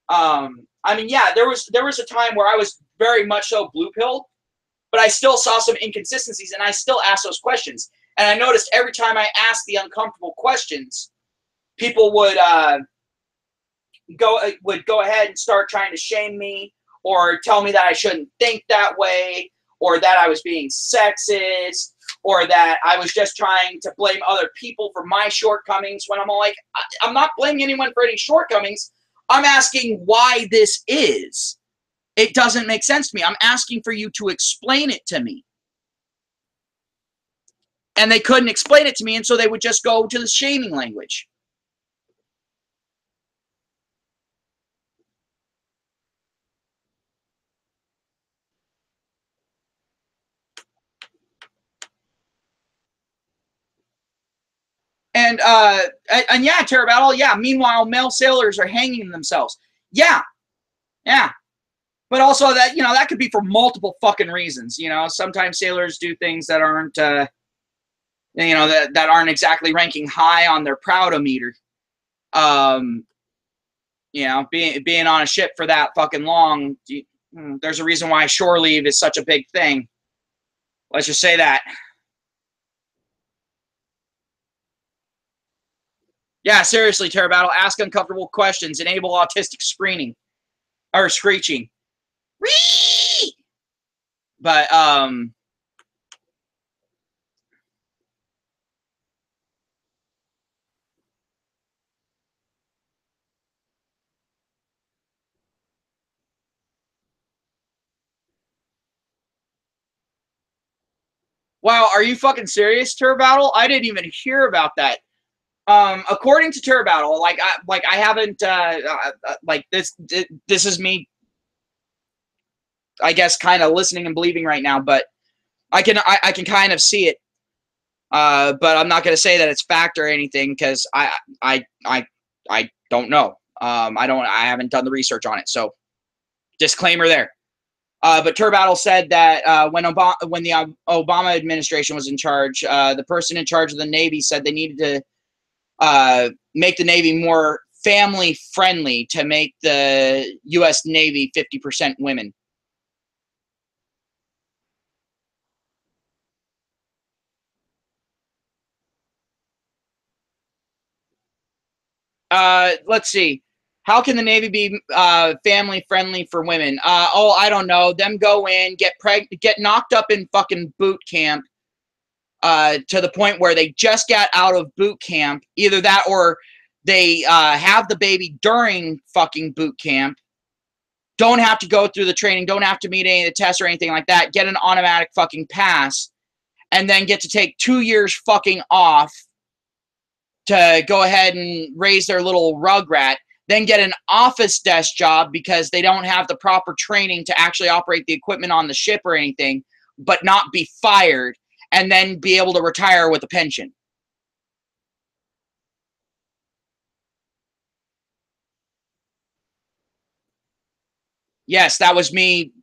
I mean, yeah, there was a time where I was very much so blue-pilled, but I still saw some inconsistencies, and I still asked those questions. And I noticed every time I asked the uncomfortable questions, people would go ahead and start trying to shame me or tell me that I shouldn't think that way, or that I was being sexist, or that I was just trying to blame other people for my shortcomings, when I'm all like, I'm not blaming anyone for any shortcomings. I'm asking why this is. It doesn't make sense to me. I'm asking for you to explain it to me. And they couldn't explain it to me, and so they would just go to the shaming language. And yeah, Terror Battle, yeah. Meanwhile, male sailors are hanging themselves. Yeah, yeah. But also that, you know, that could be for multiple fucking reasons. You know, sometimes sailors do things that aren't, you know, that aren't exactly ranking high on their proudometer. You know, being on a ship for that fucking long, there's a reason why shore leave is such a big thing. Let's just say that. Yeah, seriously, Terror Battle, ask uncomfortable questions, enable autistic screening or screeching. Whee! But wow, are you fucking serious, Terror Battle? I didn't even hear about that. According to Terror Battle, I haven't like this is me, I guess, kind of listening and believing right now, but I can kind of see it. But I'm not going to say that it's fact or anything because I don't know. I haven't done the research on it. So disclaimer there. But Turbattle said that when the Obama administration was in charge, the person in charge of the Navy said they needed to make the Navy more family friendly to make the U.S. Navy 50% women. Let's see. How can the Navy be family friendly for women? Oh, I don't know. Them go in, get knocked up in fucking boot camp to the point where they just got out of boot camp. Either that or they have the baby during fucking boot camp. Don't have to go through the training. Don't have to meet any of the tests or anything like that. Get an automatic fucking pass. And then get to take 2 years fucking off to go ahead and raise their little rugrat, then get an office desk job because they don't have the proper training to actually operate the equipment on the ship or anything, but not be fired, and then be able to retire with a pension. Yes, that was me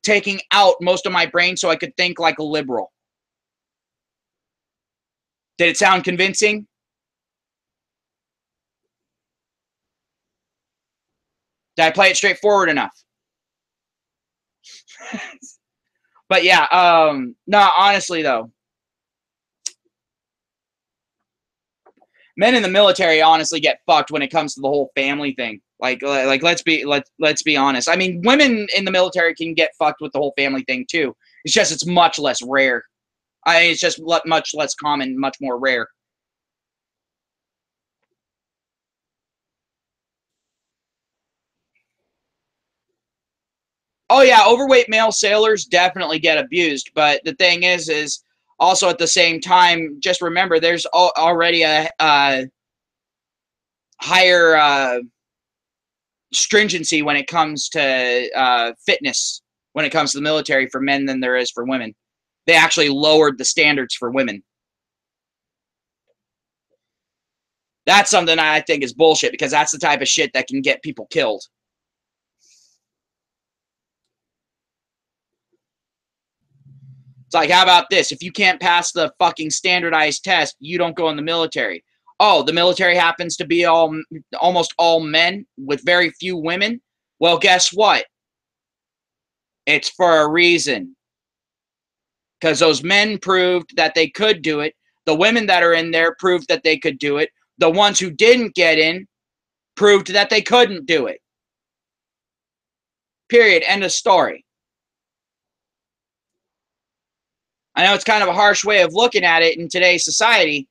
taking out most of my brain so I could think like a liberal. Did it sound convincing? Did I play it straightforward enough? But yeah, no, honestly though, men in the military honestly get fucked when it comes to the whole family thing. Like let's be honest. I mean, women in the military can get fucked with the whole family thing too. It's just it's much less rare. It's just much less common, much more rare. Oh yeah, overweight male sailors definitely get abused, but the thing is also at the same time, just remember there's already a higher stringency when it comes to fitness when it comes to the military for men than there is for women. They actually lowered the standards for women. That's something I think is bullshit because that's the type of shit that can get people killed. It's like, how about this? If you can't pass the fucking standardized test, you don't go in the military. Oh, the military happens to be almost all men with very few women. Well, guess what? It's for a reason. Because those men proved that they could do it. The women that are in there proved that they could do it. The ones who didn't get in proved that they couldn't do it. Period. End of story. I know it's kind of a harsh way of looking at it in today's society,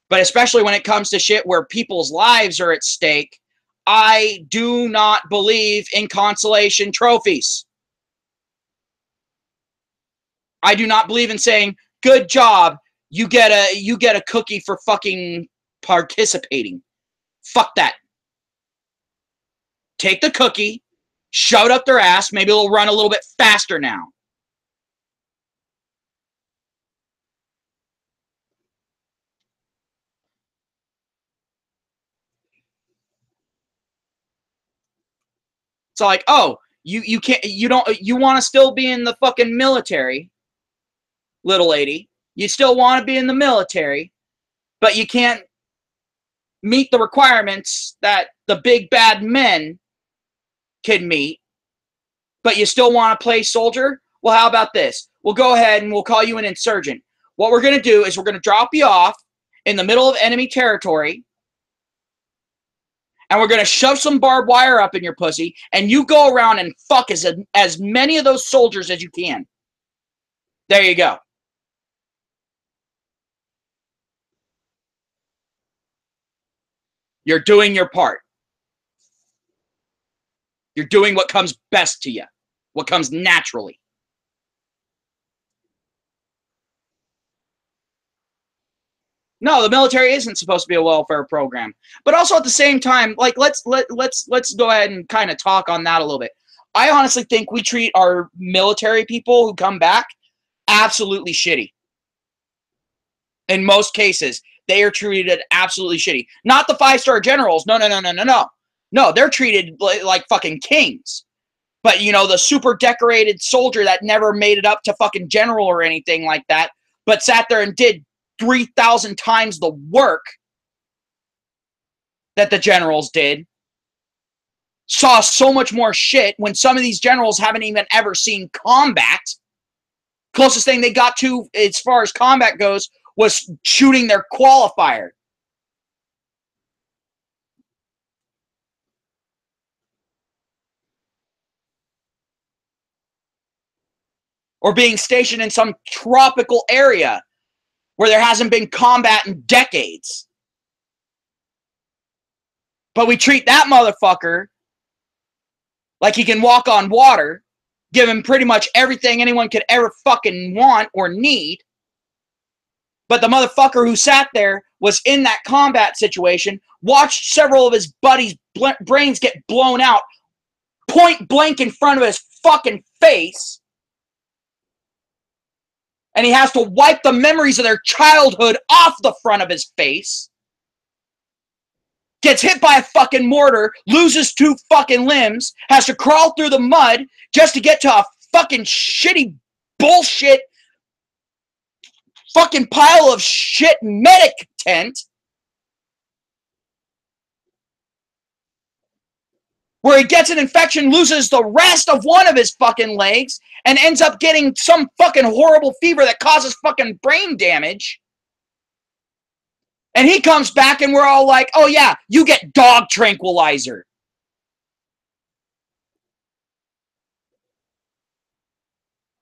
but especially when it comes to shit where people's lives are at stake, I do not believe in consolation trophies. I do not believe in saying, good job, you get a cookie for fucking participating. Fuck that. Take the cookie, shove it up their ass, maybe it'll run a little bit faster now. It's like, oh, You can't, you want to still be in the fucking military, little lady. You still want to be in the military, but you can't meet the requirements that the big bad men can meet, but you still want to play soldier? Well, how about this? We'll go ahead and we'll call you an insurgent. What we're going to do is we're going to drop you off in the middle of enemy territory, and we're going to shove some barbed wire up in your pussy, and you go around and fuck as many of those soldiers as you can. There you go. You're doing your part. You're doing what comes best to you, what comes naturally. No, the military isn't supposed to be a welfare program. But also at the same time, like let's go ahead and kind of talk on that a little bit. I honestly think we treat our military people who come back absolutely shitty. In most cases, they are treated absolutely shitty. Not the 5-star generals. No. No, they're treated like fucking kings. But, you know, the super decorated soldier that never made it up to fucking general or anything like that, but sat there and did 3,000 times the work that the generals did, saw so much more shit when some of these generals haven't even ever seen combat. Closest thing they got to as far as combat goes was shooting their qualifier. Or being stationed in some tropical area where there hasn't been combat in decades. But we treat that motherfucker like he can walk on water, give him pretty much everything anyone could ever fucking want or need. But the motherfucker who sat there was in that combat situation, watched several of his buddies' brains get blown out point blank in front of his fucking face. And he has to wipe the memories of their childhood off the front of his face. Gets hit by a fucking mortar, loses 2 fucking limbs, has to crawl through the mud just to get to a fucking shitty bullshit fucking pile of shit medic tent where he gets an infection, loses the rest of one of his fucking legs, and ends up getting some fucking horrible fever that causes fucking brain damage. And he comes back and we're all like, oh yeah, you get dog tranquilizer.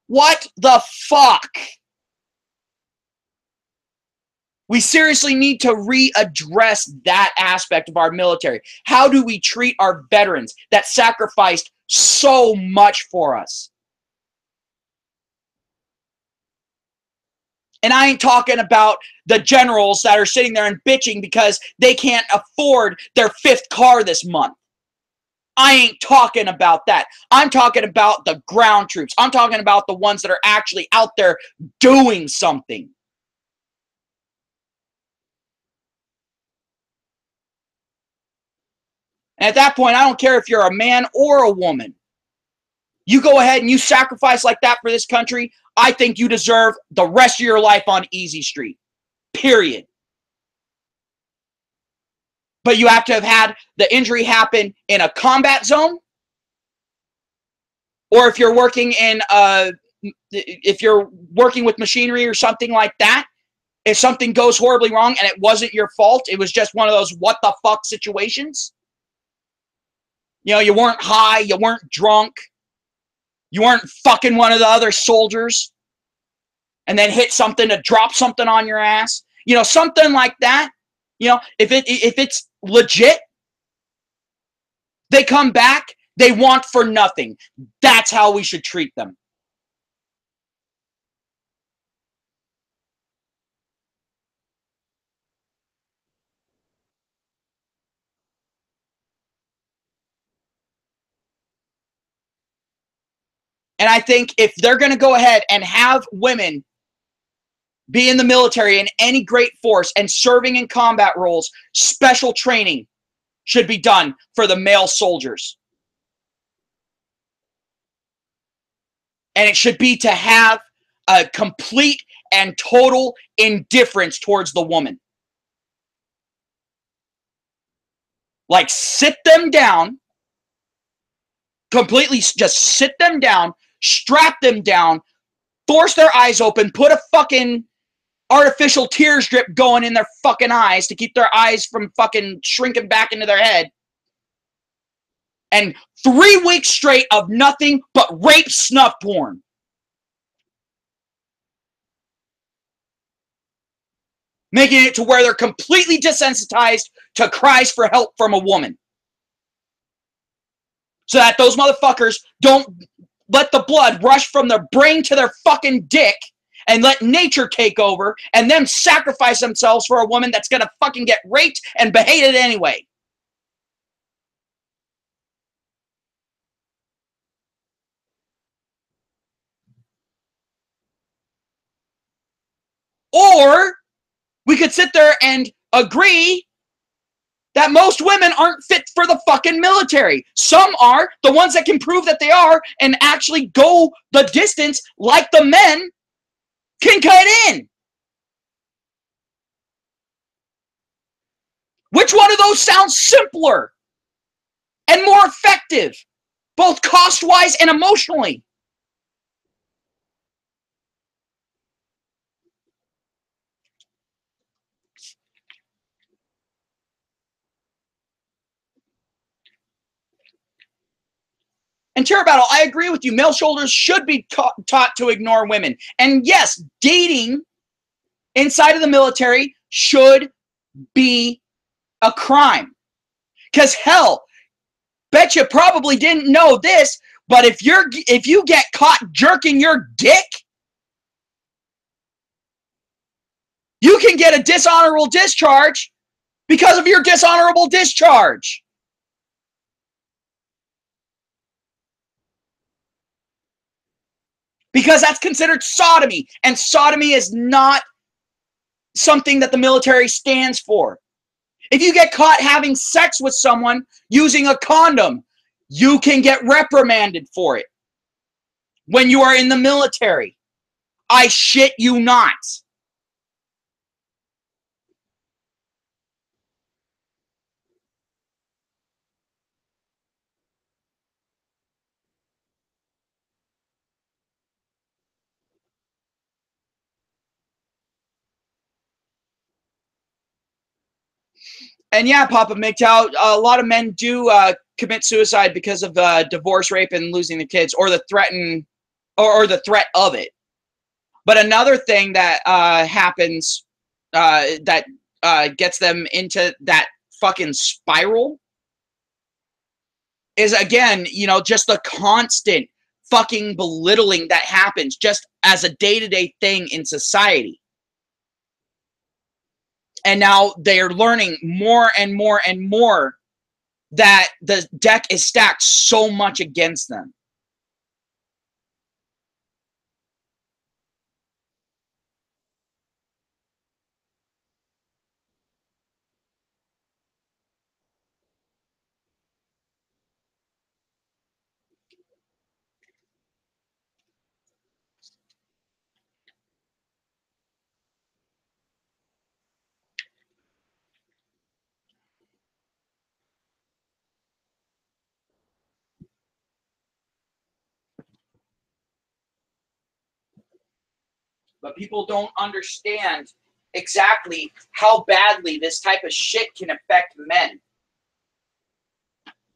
What the fuck? We seriously need to readdress that aspect of our military. How do we treat our veterans that sacrificed so much for us? And I ain't talking about the generals that are sitting there and bitching because they can't afford their 5th car this month. I ain't talking about that. I'm talking about the ground troops. I'm talking about the ones that are actually out there doing something. And at that point, I don't care if you're a man or a woman. You go ahead and you sacrifice like that for this country, I think you deserve the rest of your life on Easy Street. Period. But you have to have had the injury happen in a combat zone, or if you're working in if you're working with machinery or something like that, if something goes horribly wrong and it wasn't your fault, it was just one of those what the fuck situations. You know, you weren't high, you weren't drunk, you weren't fucking one of the other soldiers and then hit something to drop something on your ass. You know, something like that. You know, if it's legit, they come back, they want for nothing. That's how we should treat them. And I think if they're going to go ahead and have women be in the military in any great force and serving in combat roles, special training should be done for the male soldiers. And it should be to have a complete and total indifference towards the woman. Like, sit them down, completely just sit them down, strap them down, force their eyes open, put a fucking artificial tear strip going in their fucking eyes to keep their eyes from fucking shrinking back into their head. And 3 weeks straight of nothing but rape snuff porn. Making it to where they're completely desensitized to cries for help from a woman. So that those motherfuckers don't let the blood rush from their brain to their fucking dick and let nature take over and them sacrifice themselves for a woman that's gonna fucking get raped and beheaded anyway. Or we could sit there and agree that most women aren't fit for the fucking military. Some are. The ones that can prove that they are and actually go the distance like the men can cut in. Which one of those sounds simpler and more effective, both cost-wise and emotionally? And Terror Battle, I agree with you. Male shoulders should be taught to ignore women. And yes, dating inside of the military should be a crime. Because hell, bet you probably didn't know this, but if you get caught jerking your dick, you can get a dishonorable discharge because of your dishonorable discharge. Because that's considered sodomy, and sodomy is not something that the military stands for. If you get caught having sex with someone using a condom, you can get reprimanded for it when you are in the military. I shit you not. And yeah, Papa MGTOW, a lot of men do commit suicide because of divorce, rape, and losing the kids, or the threat of it. But another thing that happens that gets them into that fucking spiral is, again, just the constant fucking belittling that happens just as a day-to-day thing in society. And now they're learning more and more and more that the deck is stacked so much against them. But people don't understand exactly how badly this type of shit can affect men.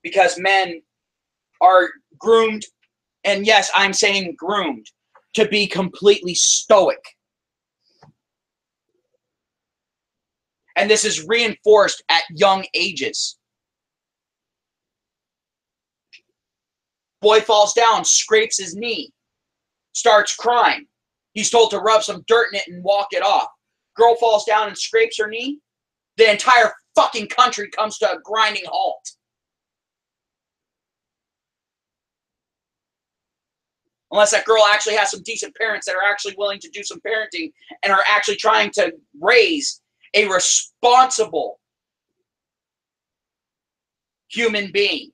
Because men are groomed, and yes, I'm saying groomed, to be completely stoic. And this is reinforced at young ages. Boy falls down, scrapes his knee, starts crying. He's told to rub some dirt in it and walk it off. Girl falls down and scrapes her knee. The entire fucking country comes to a grinding halt. Unless that girl actually has some decent parents that are actually willing to do some parenting and are actually trying to raise a responsible human being.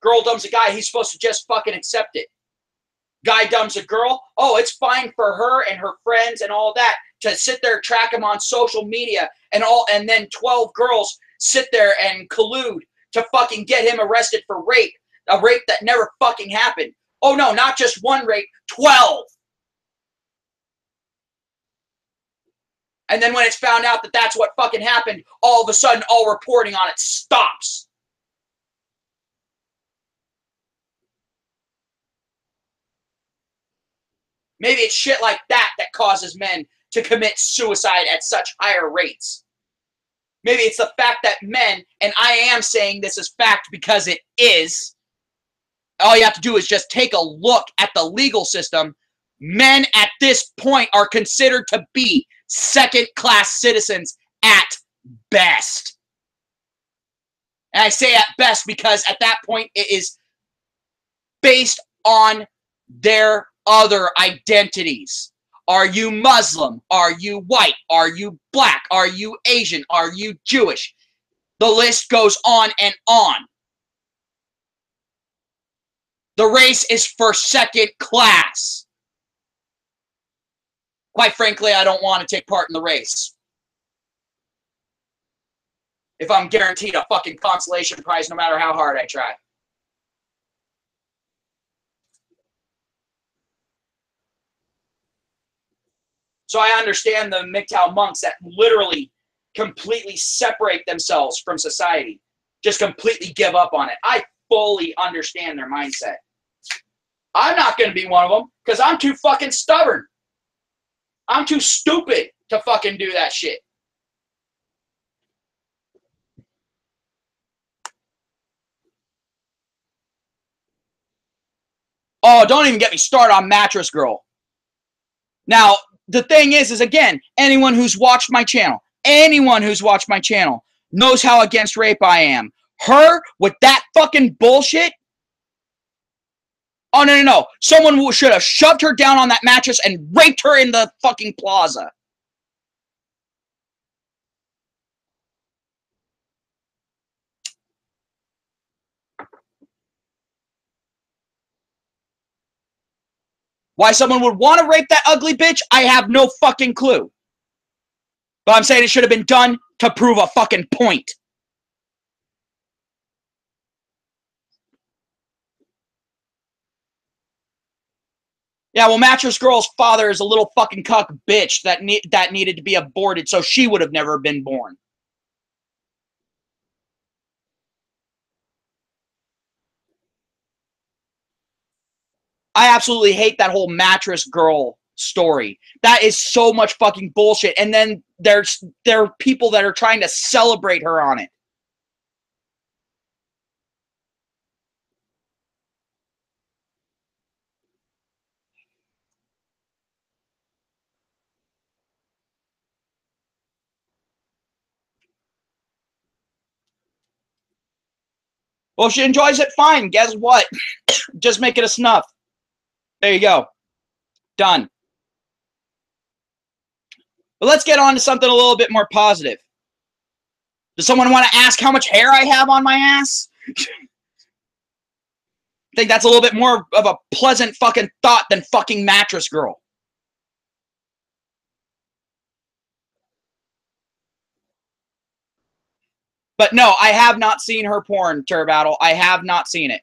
Girl dumps a guy, he's supposed to just fucking accept it. Guy dumps a girl, oh, it's fine for her and her friends and all that to sit there, track him on social media, and then 12 girls sit there and collude to fucking get him arrested for rape, a rape that never fucking happened. Oh no, not just one rape, 12. And then when it's found out that that's what fucking happened, all of a sudden all reporting on it stops. Maybe it's shit like that that causes men to commit suicide at such higher rates. Maybe it's the fact that men, and I am saying this is fact because it is, all you have to do is just take a look at the legal system. Men at this point are considered to be second-class citizens at best. And I say at best because at that point it is based on their other identities. Are you Muslim? Are you white? Are you black? Are you Asian? Are you Jewish? The list goes on and on. The race is for second class. Quite frankly, I don't want to take part in the race. If I'm guaranteed a fucking consolation prize no matter how hard I try. So I understand the MGTOW monks that literally completely separate themselves from society. Just completely give up on it. I fully understand their mindset. I'm not going to be one of them because I'm too fucking stubborn. I'm too stupid to fucking do that shit. Oh, don't even get me started on Mattress Girl. Now, the thing is again, anyone who's watched my channel knows how against rape I am. Her, with that fucking bullshit, oh, no. Someone should have shoved her down on that mattress and raped her in the fucking plaza. Why someone would want to rape that ugly bitch, I have no fucking clue. But I'm saying it should have been done to prove a fucking point. Yeah, well, Mattress Girl's father is a little fucking cuck bitch that needed to be aborted, so she would have never been born. I absolutely hate that whole Mattress Girl story. That is so much fucking bullshit. And then there are people that are trying to celebrate her on it. Well, if she enjoys it, fine. Guess what? Just make it a snuff. There you go. Done. But let's get on to something a little bit more positive. Does someone want to ask how much hair I have on my ass? I think that's a little bit more of a pleasant fucking thought than fucking Mattress Girl. But no, I have not seen her porn, Turbattle. I have not seen it.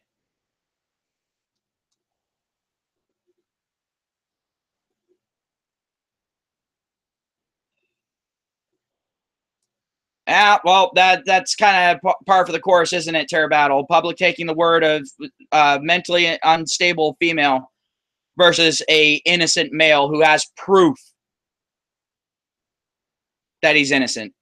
Yeah, well, that's kind of par for the course, isn't it, Battle? Public taking the word of mentally unstable female versus a innocent male who has proof that he's innocent.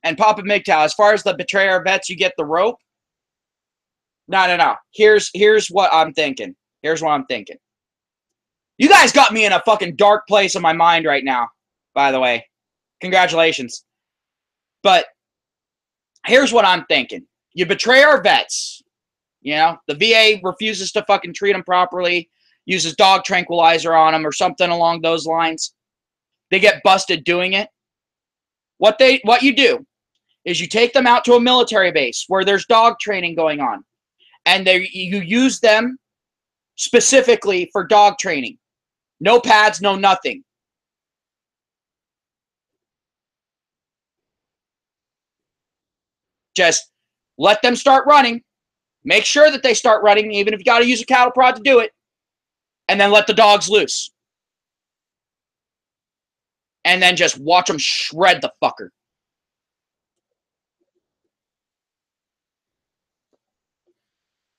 And Papa MGTOW, as far as the betrayer vets, you get the rope. No. Here's what I'm thinking. Here's what I'm thinking. You guys got me in a fucking dark place in my mind right now, by the way. Congratulations. But here's what I'm thinking. You betray our vets. You know, the VA refuses to fucking treat them properly, uses dog tranquilizer on them or something along those lines. They get busted doing it. What you do is you take them out to a military base where there's dog training going on, and you use them specifically for dog training. No pads, no nothing. Just let them start running. Make sure that they start running, even if you got to use a cattle prod to do it. And then let the dogs loose. And then just watch them shred the fucker.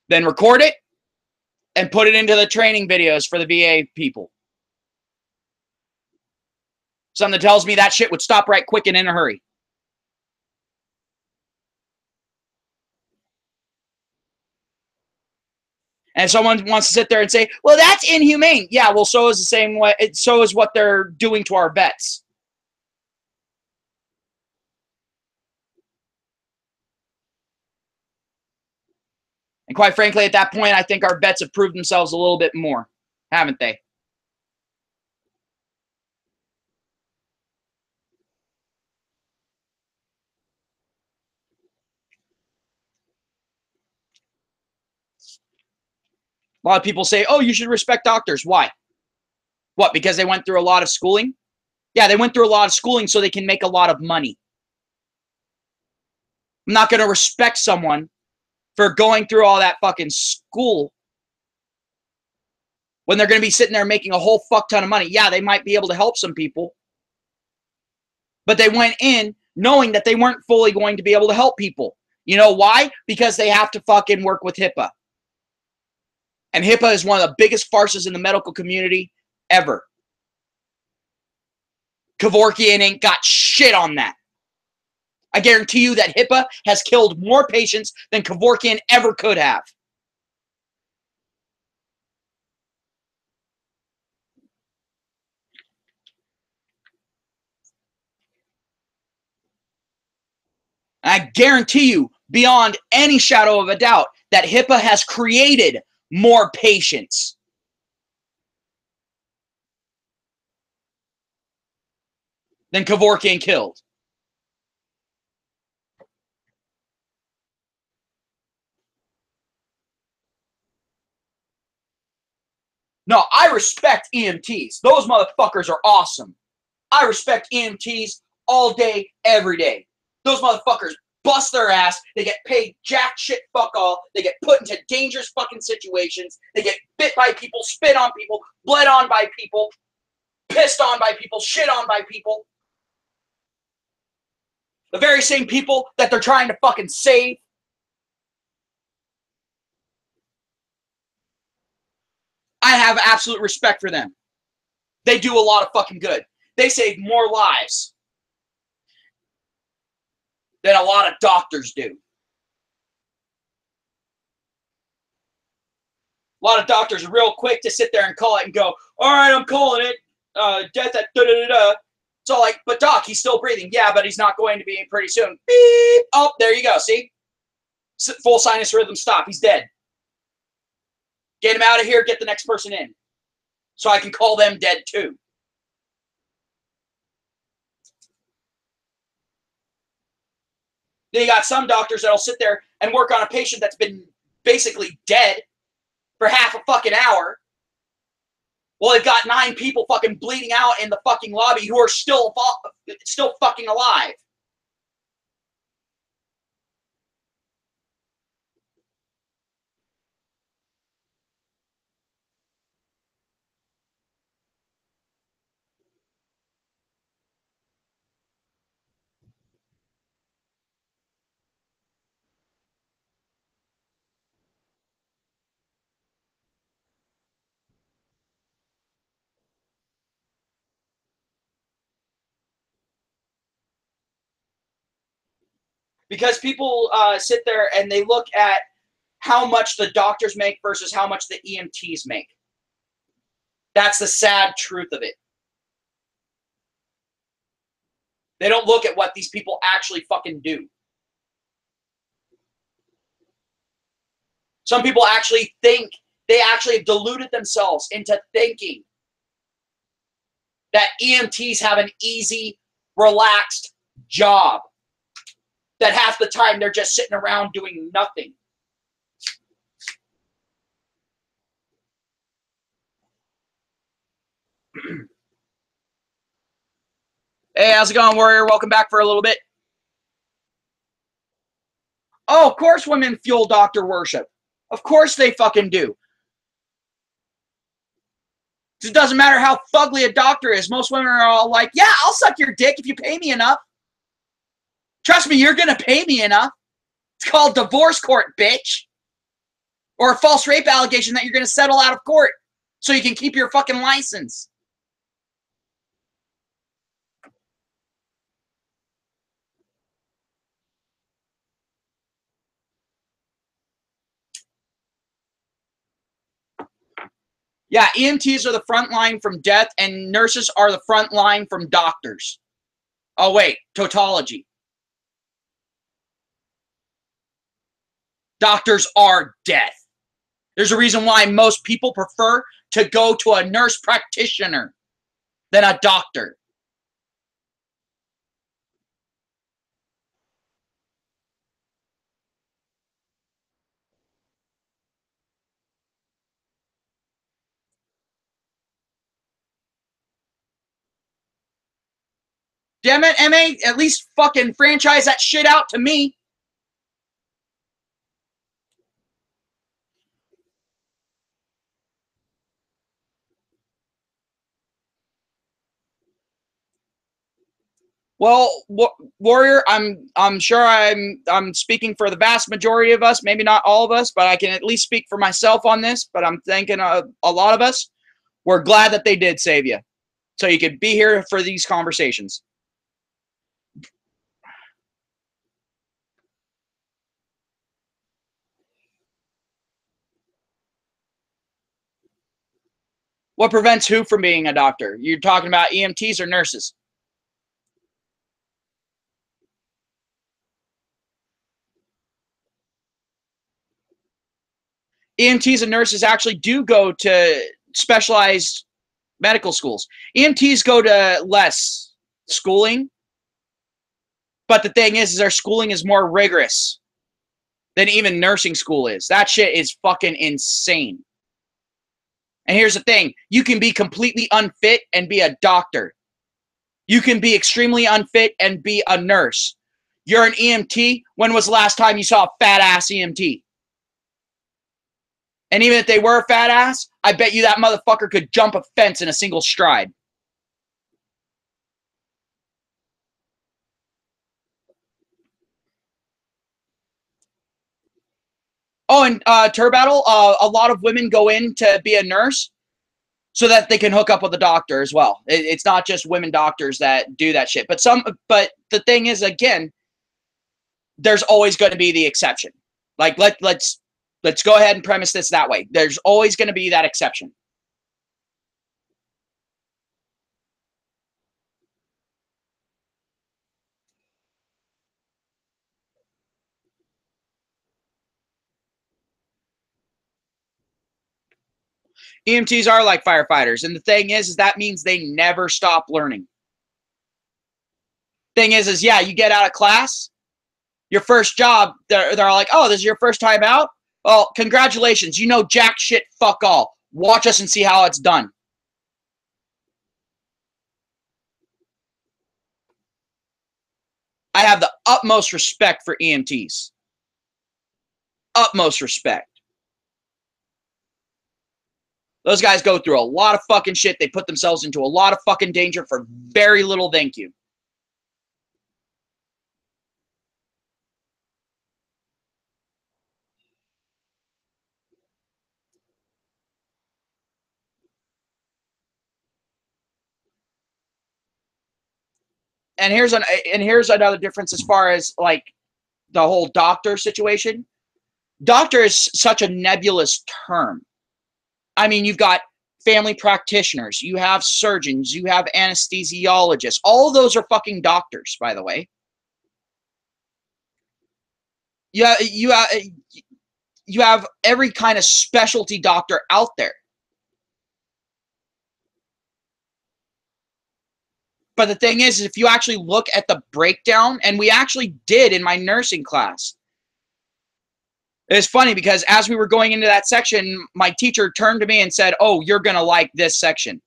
Then record it and put it into the training videos for the VA people. Something tells me that shit would stop right quick and in a hurry. And someone wants to sit there and say, well, that's inhumane. Yeah, well, so is the same way. So is what they're doing to our vets. And quite frankly, at that point, I think our vets have proved themselves a little bit more, haven't they? A lot of people say, oh, you should respect doctors. Why? What, because they went through a lot of schooling? Yeah, they went through a lot of schooling so they can make a lot of money. I'm not going to respect someone for going through all that fucking school when they're going to be sitting there making a whole fuck ton of money. Yeah, they might be able to help some people, but they went in knowing that they weren't fully going to be able to help people. You know why? Because they have to fucking work with HIPAA. And HIPAA is one of the biggest farces in the medical community ever. Kevorkian ain't got shit on that. I guarantee you that HIPAA has killed more patients than Kevorkian ever could have. And I guarantee you, beyond any shadow of a doubt, that HIPAA has created more patients than Kevorkian killed. No, I respect EMTs. Those motherfuckers are awesome. I respect EMTs all day, every day. Those motherfuckers bust their ass. They get paid jack shit fuck all. They get put into dangerous fucking situations. They get bit by people, spit on people, bled on by people, pissed on by people, shit on by people. The very same people that they're trying to fucking save. I have absolute respect for them. They do a lot of fucking good. They save more lives than a lot of doctors do. A lot of doctors are real quick to sit there and call it and go, all right, I'm calling it. Death at da-da-da-da. It's all like, but doc, he's still breathing. Yeah, but he's not going to be pretty soon. Beep. Oh, there you go. See? Full sinus rhythm stop. He's dead. Get him out of here. Get the next person in. So I can call them dead too. Then you got some doctors that'll sit there and work on a patient that's been basically dead for half a fucking hour. Well, they've got 9 people fucking bleeding out in the fucking lobby who are still fucking alive. Because people sit there and they look at how much the doctors make versus how much the EMTs make. That's the sad truth of it. They don't look at what these people actually fucking do. Some people actually think, they actually have deluded themselves into thinking that EMTs have an easy, relaxed job. That half the time they're just sitting around doing nothing. Hey, how's it going, Warrior? Welcome back for a little bit. Oh, of course women fuel doctor worship. Of course they fucking do. It doesn't matter how fugly a doctor is. Most women are all like, yeah, I'll suck your dick if you pay me enough. Trust me, you're going to pay me enough. It's called divorce court, bitch. Or a false rape allegation that you're going to settle out of court so you can keep your fucking license. Yeah, EMTs are the front line from death, and nurses are the front line from doctors. Oh, wait, tautology. Doctors are death. There's a reason why most people prefer to go to a nurse practitioner than a doctor. Damn it, MA, at least fucking franchise that shit out to me. Well, Warrior, I'm sure I'm speaking for the vast majority of us, maybe not all of us, but I can at least speak for myself on this, but I'm thinking a lot of us, we're glad that they did save you. So you could be here for these conversations. What prevents who from being a doctor? You're talking about EMTs or nurses? EMTs and nurses actually do go to specialized medical schools. EMTs go to less schooling, but the thing is their schooling is more rigorous than even nursing school is. That shit is fucking insane. And here's the thing, you can be completely unfit and be a doctor. You can be extremely unfit and be a nurse. You're an EMT. When was the last time you saw a fat ass EMT? And even if they were a fat ass, I bet you that motherfucker could jump a fence in a single stride. Oh, and Turbattle, a lot of women go in to be a nurse so that they can hook up with a doctor as well. It's not just women doctors that do that shit. But the thing is, again, there's always going to be the exception. Like let's go ahead and premise this that way. There's always going to be that exception. EMTs are like firefighters, and the thing is that means they never stop learning. Thing is yeah, you get out of class, your first job, they're like, oh, this is your first time out? Well, congratulations. You know jack shit fuck all. Watch us and see how it's done. I have the utmost respect for EMTs. Utmost respect. Those guys go through a lot of fucking shit. They put themselves into a lot of fucking danger for very little thank you. And here's another difference as far as like the whole doctor situation. doctor is such a nebulous term. I mean, you've got family practitioners, you have surgeons, you have anesthesiologists. All of those are fucking doctors, by the way. You have every kind of specialty doctor out there. But the thing is, if you actually look at the breakdown, and we actually did in my nursing class, it's funny because as we were going into that section, my teacher turned to me and said, "Oh, you're going to like this section."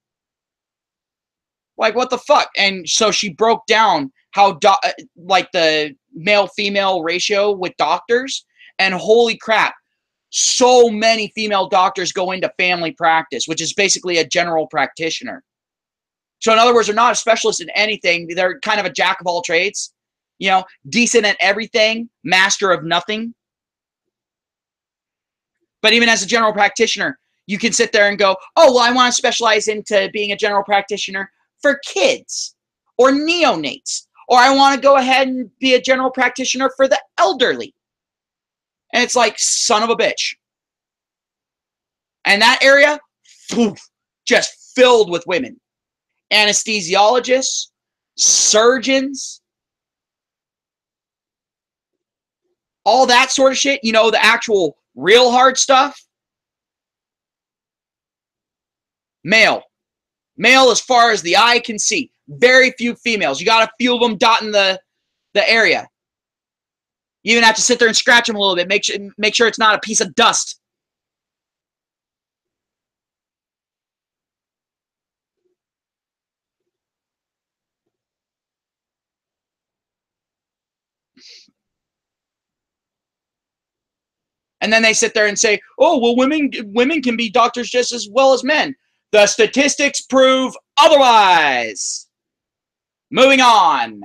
Like, what the fuck? And so she broke down how, like, the male-female ratio with doctors, and holy crap, so many female doctors go into family practice, which is basically a general practitioner. So in other words, they're not a specialist in anything. They're kind of a jack of all trades, you know, decent at everything, master of nothing. But even as a general practitioner, you can sit there and go, oh, well, I want to specialize into being a general practitioner for kids or neonates, or I want to go ahead and be a general practitioner for the elderly. And it's like, son of a bitch. And that area, poof, just filled with women. Anesthesiologists, surgeons, all that sort of shit, you know, the actual real hard stuff. Male. Male as far as the eye can see. Very few females. You got a few of them dotting the area. You even have to sit there and scratch them a little bit. Make sure it's not a piece of dust. And then they sit there and say, oh, well, women can be doctors just as well as men. The statistics prove otherwise. Moving on.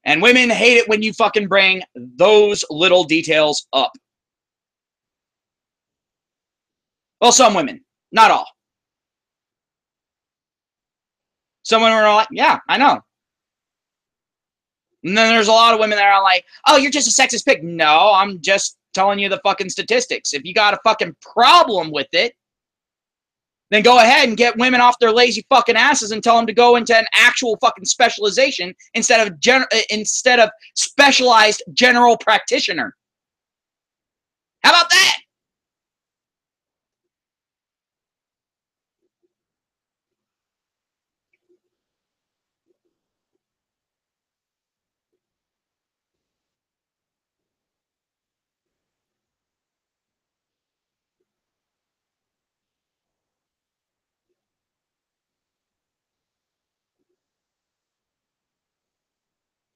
And women hate it when you fucking bring those little details up. Well, some women, not all. Some women are like, yeah, I know. And then there's a lot of women that are like, oh, you're just a sexist pig. No, I'm just telling you the fucking statistics. If you got a fucking problem with it, then go ahead and get women off their lazy fucking asses and tell them to go into an actual fucking specialization instead of specialized general practitioner. How about that?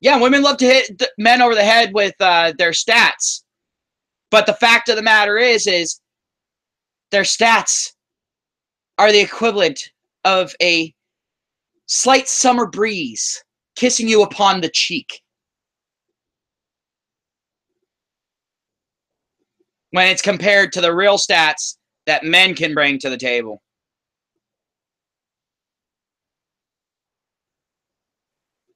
Yeah, women love to hit men over the head with their stats. But the fact of the matter is their stats are the equivalent of a slight summer breeze kissing you upon the cheek. When it's compared to the real stats that men can bring to the table.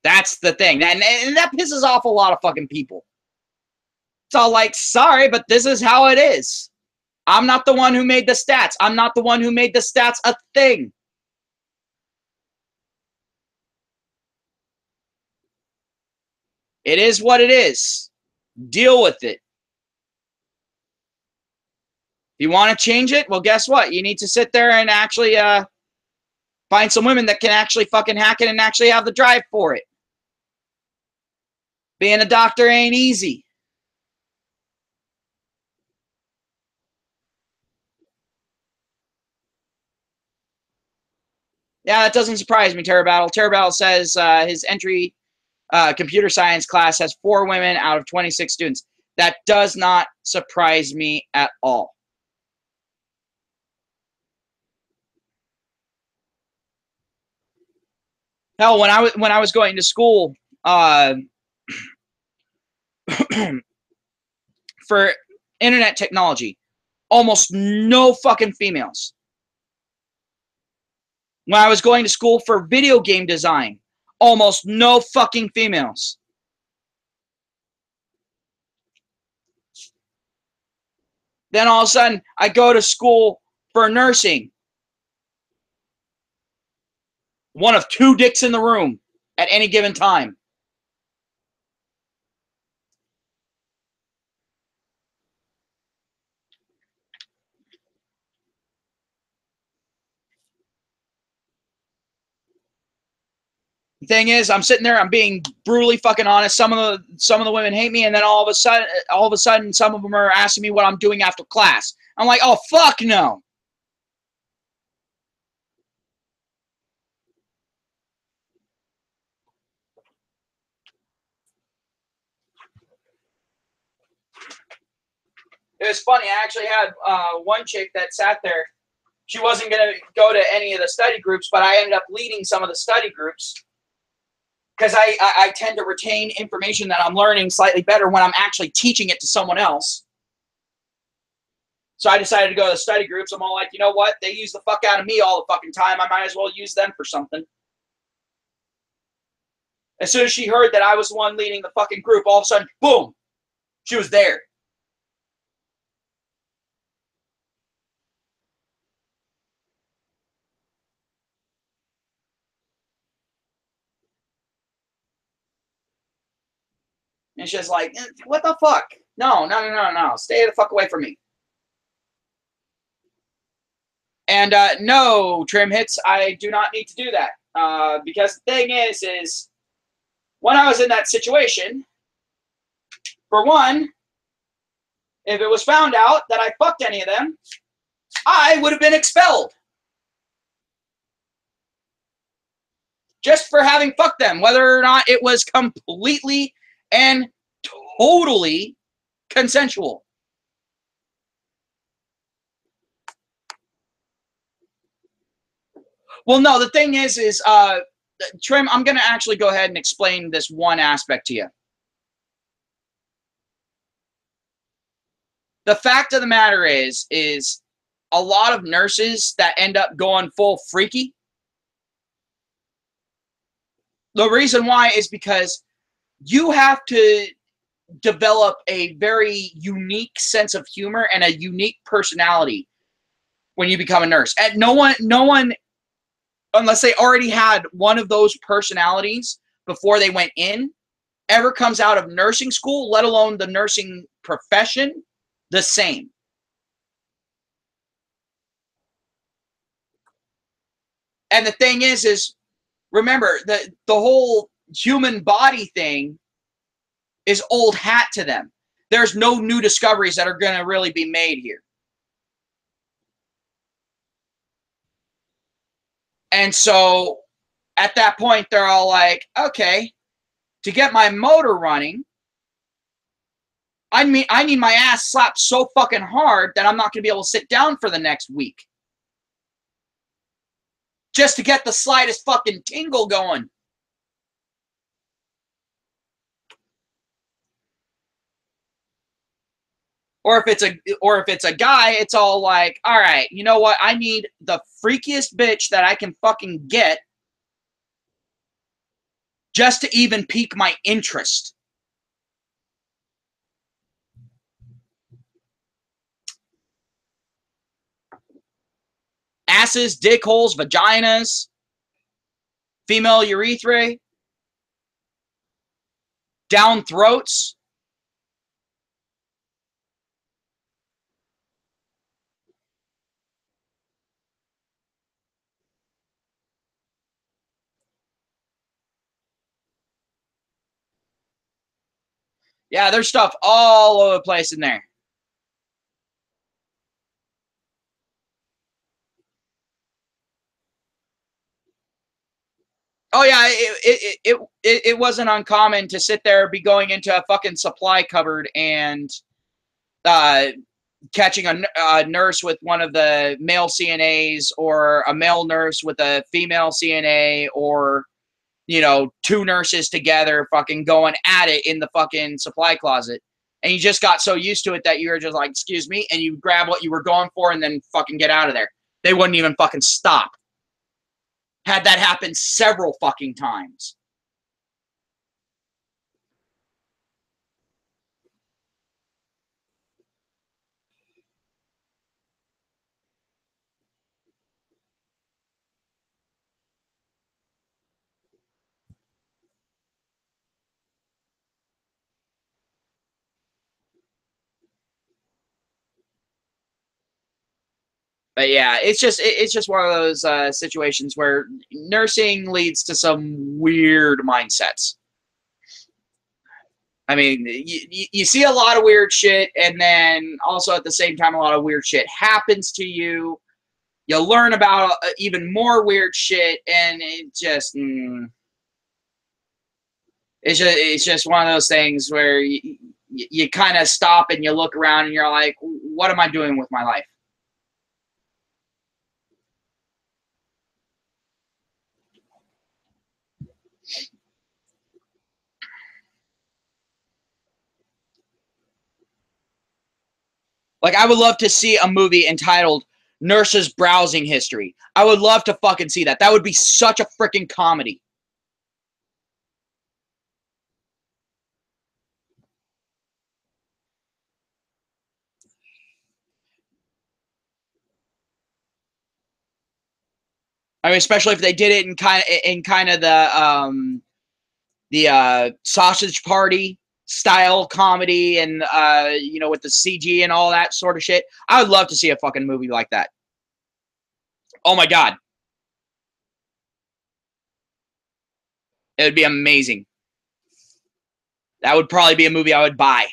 That's the thing. And that pisses off a lot of fucking people. It's all like, sorry, but this is how it is. I'm not the one who made the stats. I'm not the one who made the stats a thing. It is what it is. Deal with it. If you want to change it, well, guess what? You need to sit there and actually find some women that can actually fucking hack it and actually have the drive for it. Being a doctor ain't easy. Yeah, that doesn't surprise me, Terror Battle. Terror Battle says his entry computer science class has 4 women out of 26 students. That does not surprise me at all. Hell, when I was going to school for internet technology, almost no fucking females. When I was going to school for video game design, almost no fucking females. Then all of a sudden, I go to school for nursing. One of two dicks in the room at any given time. The thing is, I'm sitting there, I'm being brutally fucking honest. Some of the women hate me, and then all of a sudden, some of them are asking me what I'm doing after class. I'm like, oh fuck no. It was funny. I actually had one chick that sat there. She wasn't going to go to any of the study groups, but I ended up leading some of the study groups because I tend to retain information that I'm learning slightly better when I'm actually teaching it to someone else. So I decided to go to the study groups. I'm all like, you know what? They use the fuck out of me all the fucking time. I might as well use them for something. As soon as she heard that I was the one leading the fucking group, all of a sudden, boom, she was there. And she's like, what the fuck? No. Stay the fuck away from me. And no, Trim Hits, I do not need to do that. Because the thing is when I was in that situation, for one, if it was found out that I fucked any of them, I would have been expelled. Just for having fucked them, whether or not it was completely and totally consensual. Well, no, the thing is Trim, I'm going to actually go ahead and explain this one aspect to you. The fact of the matter is a lot of nurses that end up going full freaky, the reason why is because you have to develop a very unique sense of humor and a unique personality when you become a nurse. And no one, unless they already had one of those personalities before they went in, ever comes out of nursing school, let alone the nursing profession, the same. And the thing is remember, the whole human body thing is old hat to them. There's no new discoveries that are going to really be made here. And so at that point, they're all like, okay, to get my motor running, I need my ass slapped so fucking hard that I'm not going to be able to sit down for the next week. Just to get the slightest fucking tingle going. Or if it's a guy, it's all like, all right, you know what? I need the freakiest bitch that I can fucking get just to even pique my interest. Asses, dick holes, vaginas, female urethra, down throats. Yeah, there's stuff all over the place in there. Oh yeah, it wasn't uncommon to sit there, be going into a fucking supply cupboard and catching a nurse with one of the male CNAs, or a male nurse with a female CNA, or two nurses together fucking going at it in the fucking supply closet. And you just got so used to it that you were just like, excuse me, and you grab what you were going for and then fucking get out of there. They wouldn't even fucking stop. Had that happen several fucking times. But yeah, it's just one of those situations where nursing leads to some weird mindsets. I mean, you see a lot of weird shit, and then also at the same time, a lot of weird shit happens to you. You learn about even more weird shit, and it's just one of those things where you kind of stop and you look around and you're like, what am I doing with my life? Like, I would love to see a movie entitled Nurse's Browsing History. I would love to fucking see that. That would be such a freaking comedy. I mean, especially if they did it in kind of the Sausage Party style comedy, and you know, with the CG and all that sort of shit. I would love to see a fucking movie like that. Oh my god, it would be amazing. That would probably be a movie I would buy.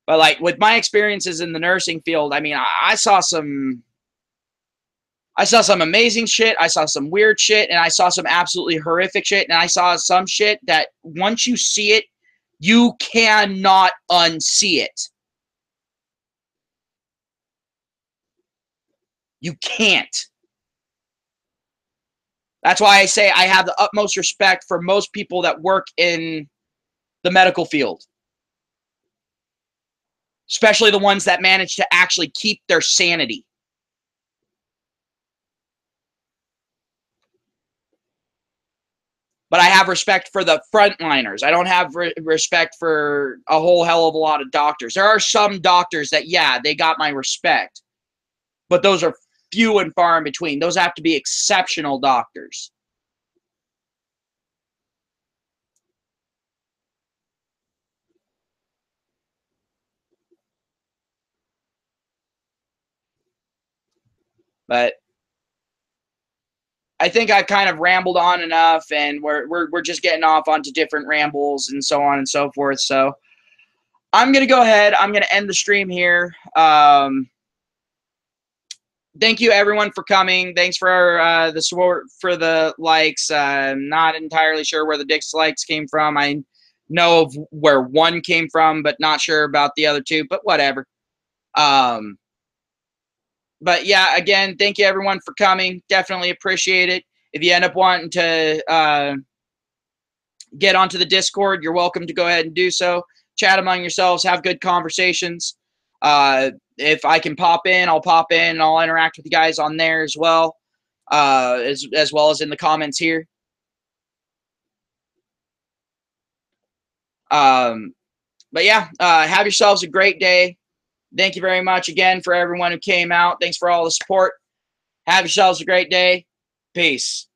But like, with my experiences in the nursing field, I mean, I saw some amazing shit, I saw some weird shit, and I saw some absolutely horrific shit, and I saw some shit that once you see it, you cannot unsee it. You can't. That's why I say I have the utmost respect for most people that work in the medical field, especially the ones that manage to actually keep their sanity. But I have respect for the frontliners. I don't have respect for a whole hell of a lot of doctors. There are some doctors that, yeah, they got my respect, but those are few and far in between. Those have to be exceptional doctors. But I think I've kind of rambled on enough, and we're just getting off onto different rambles and so on and so forth. So I'm gonna go ahead. I'm gonna end the stream here. Thank you everyone for coming. Thanks for the support, for the likes. I'm not entirely sure where the dislikes came from. I know of where one came from, but not sure about the other two. But whatever. Um, but yeah, again, thank you everyone for coming. Definitely appreciate it. If you end up wanting to get onto the Discord, you're welcome to go ahead and do so. Chat among yourselves, have good conversations. If I can pop in, I'll pop in and I'll interact with you guys on there as well, as well as in the comments here. But yeah, have yourselves a great day. Thank you very much again for everyone who came out. Thanks for all the support. Have yourselves a great day. Peace.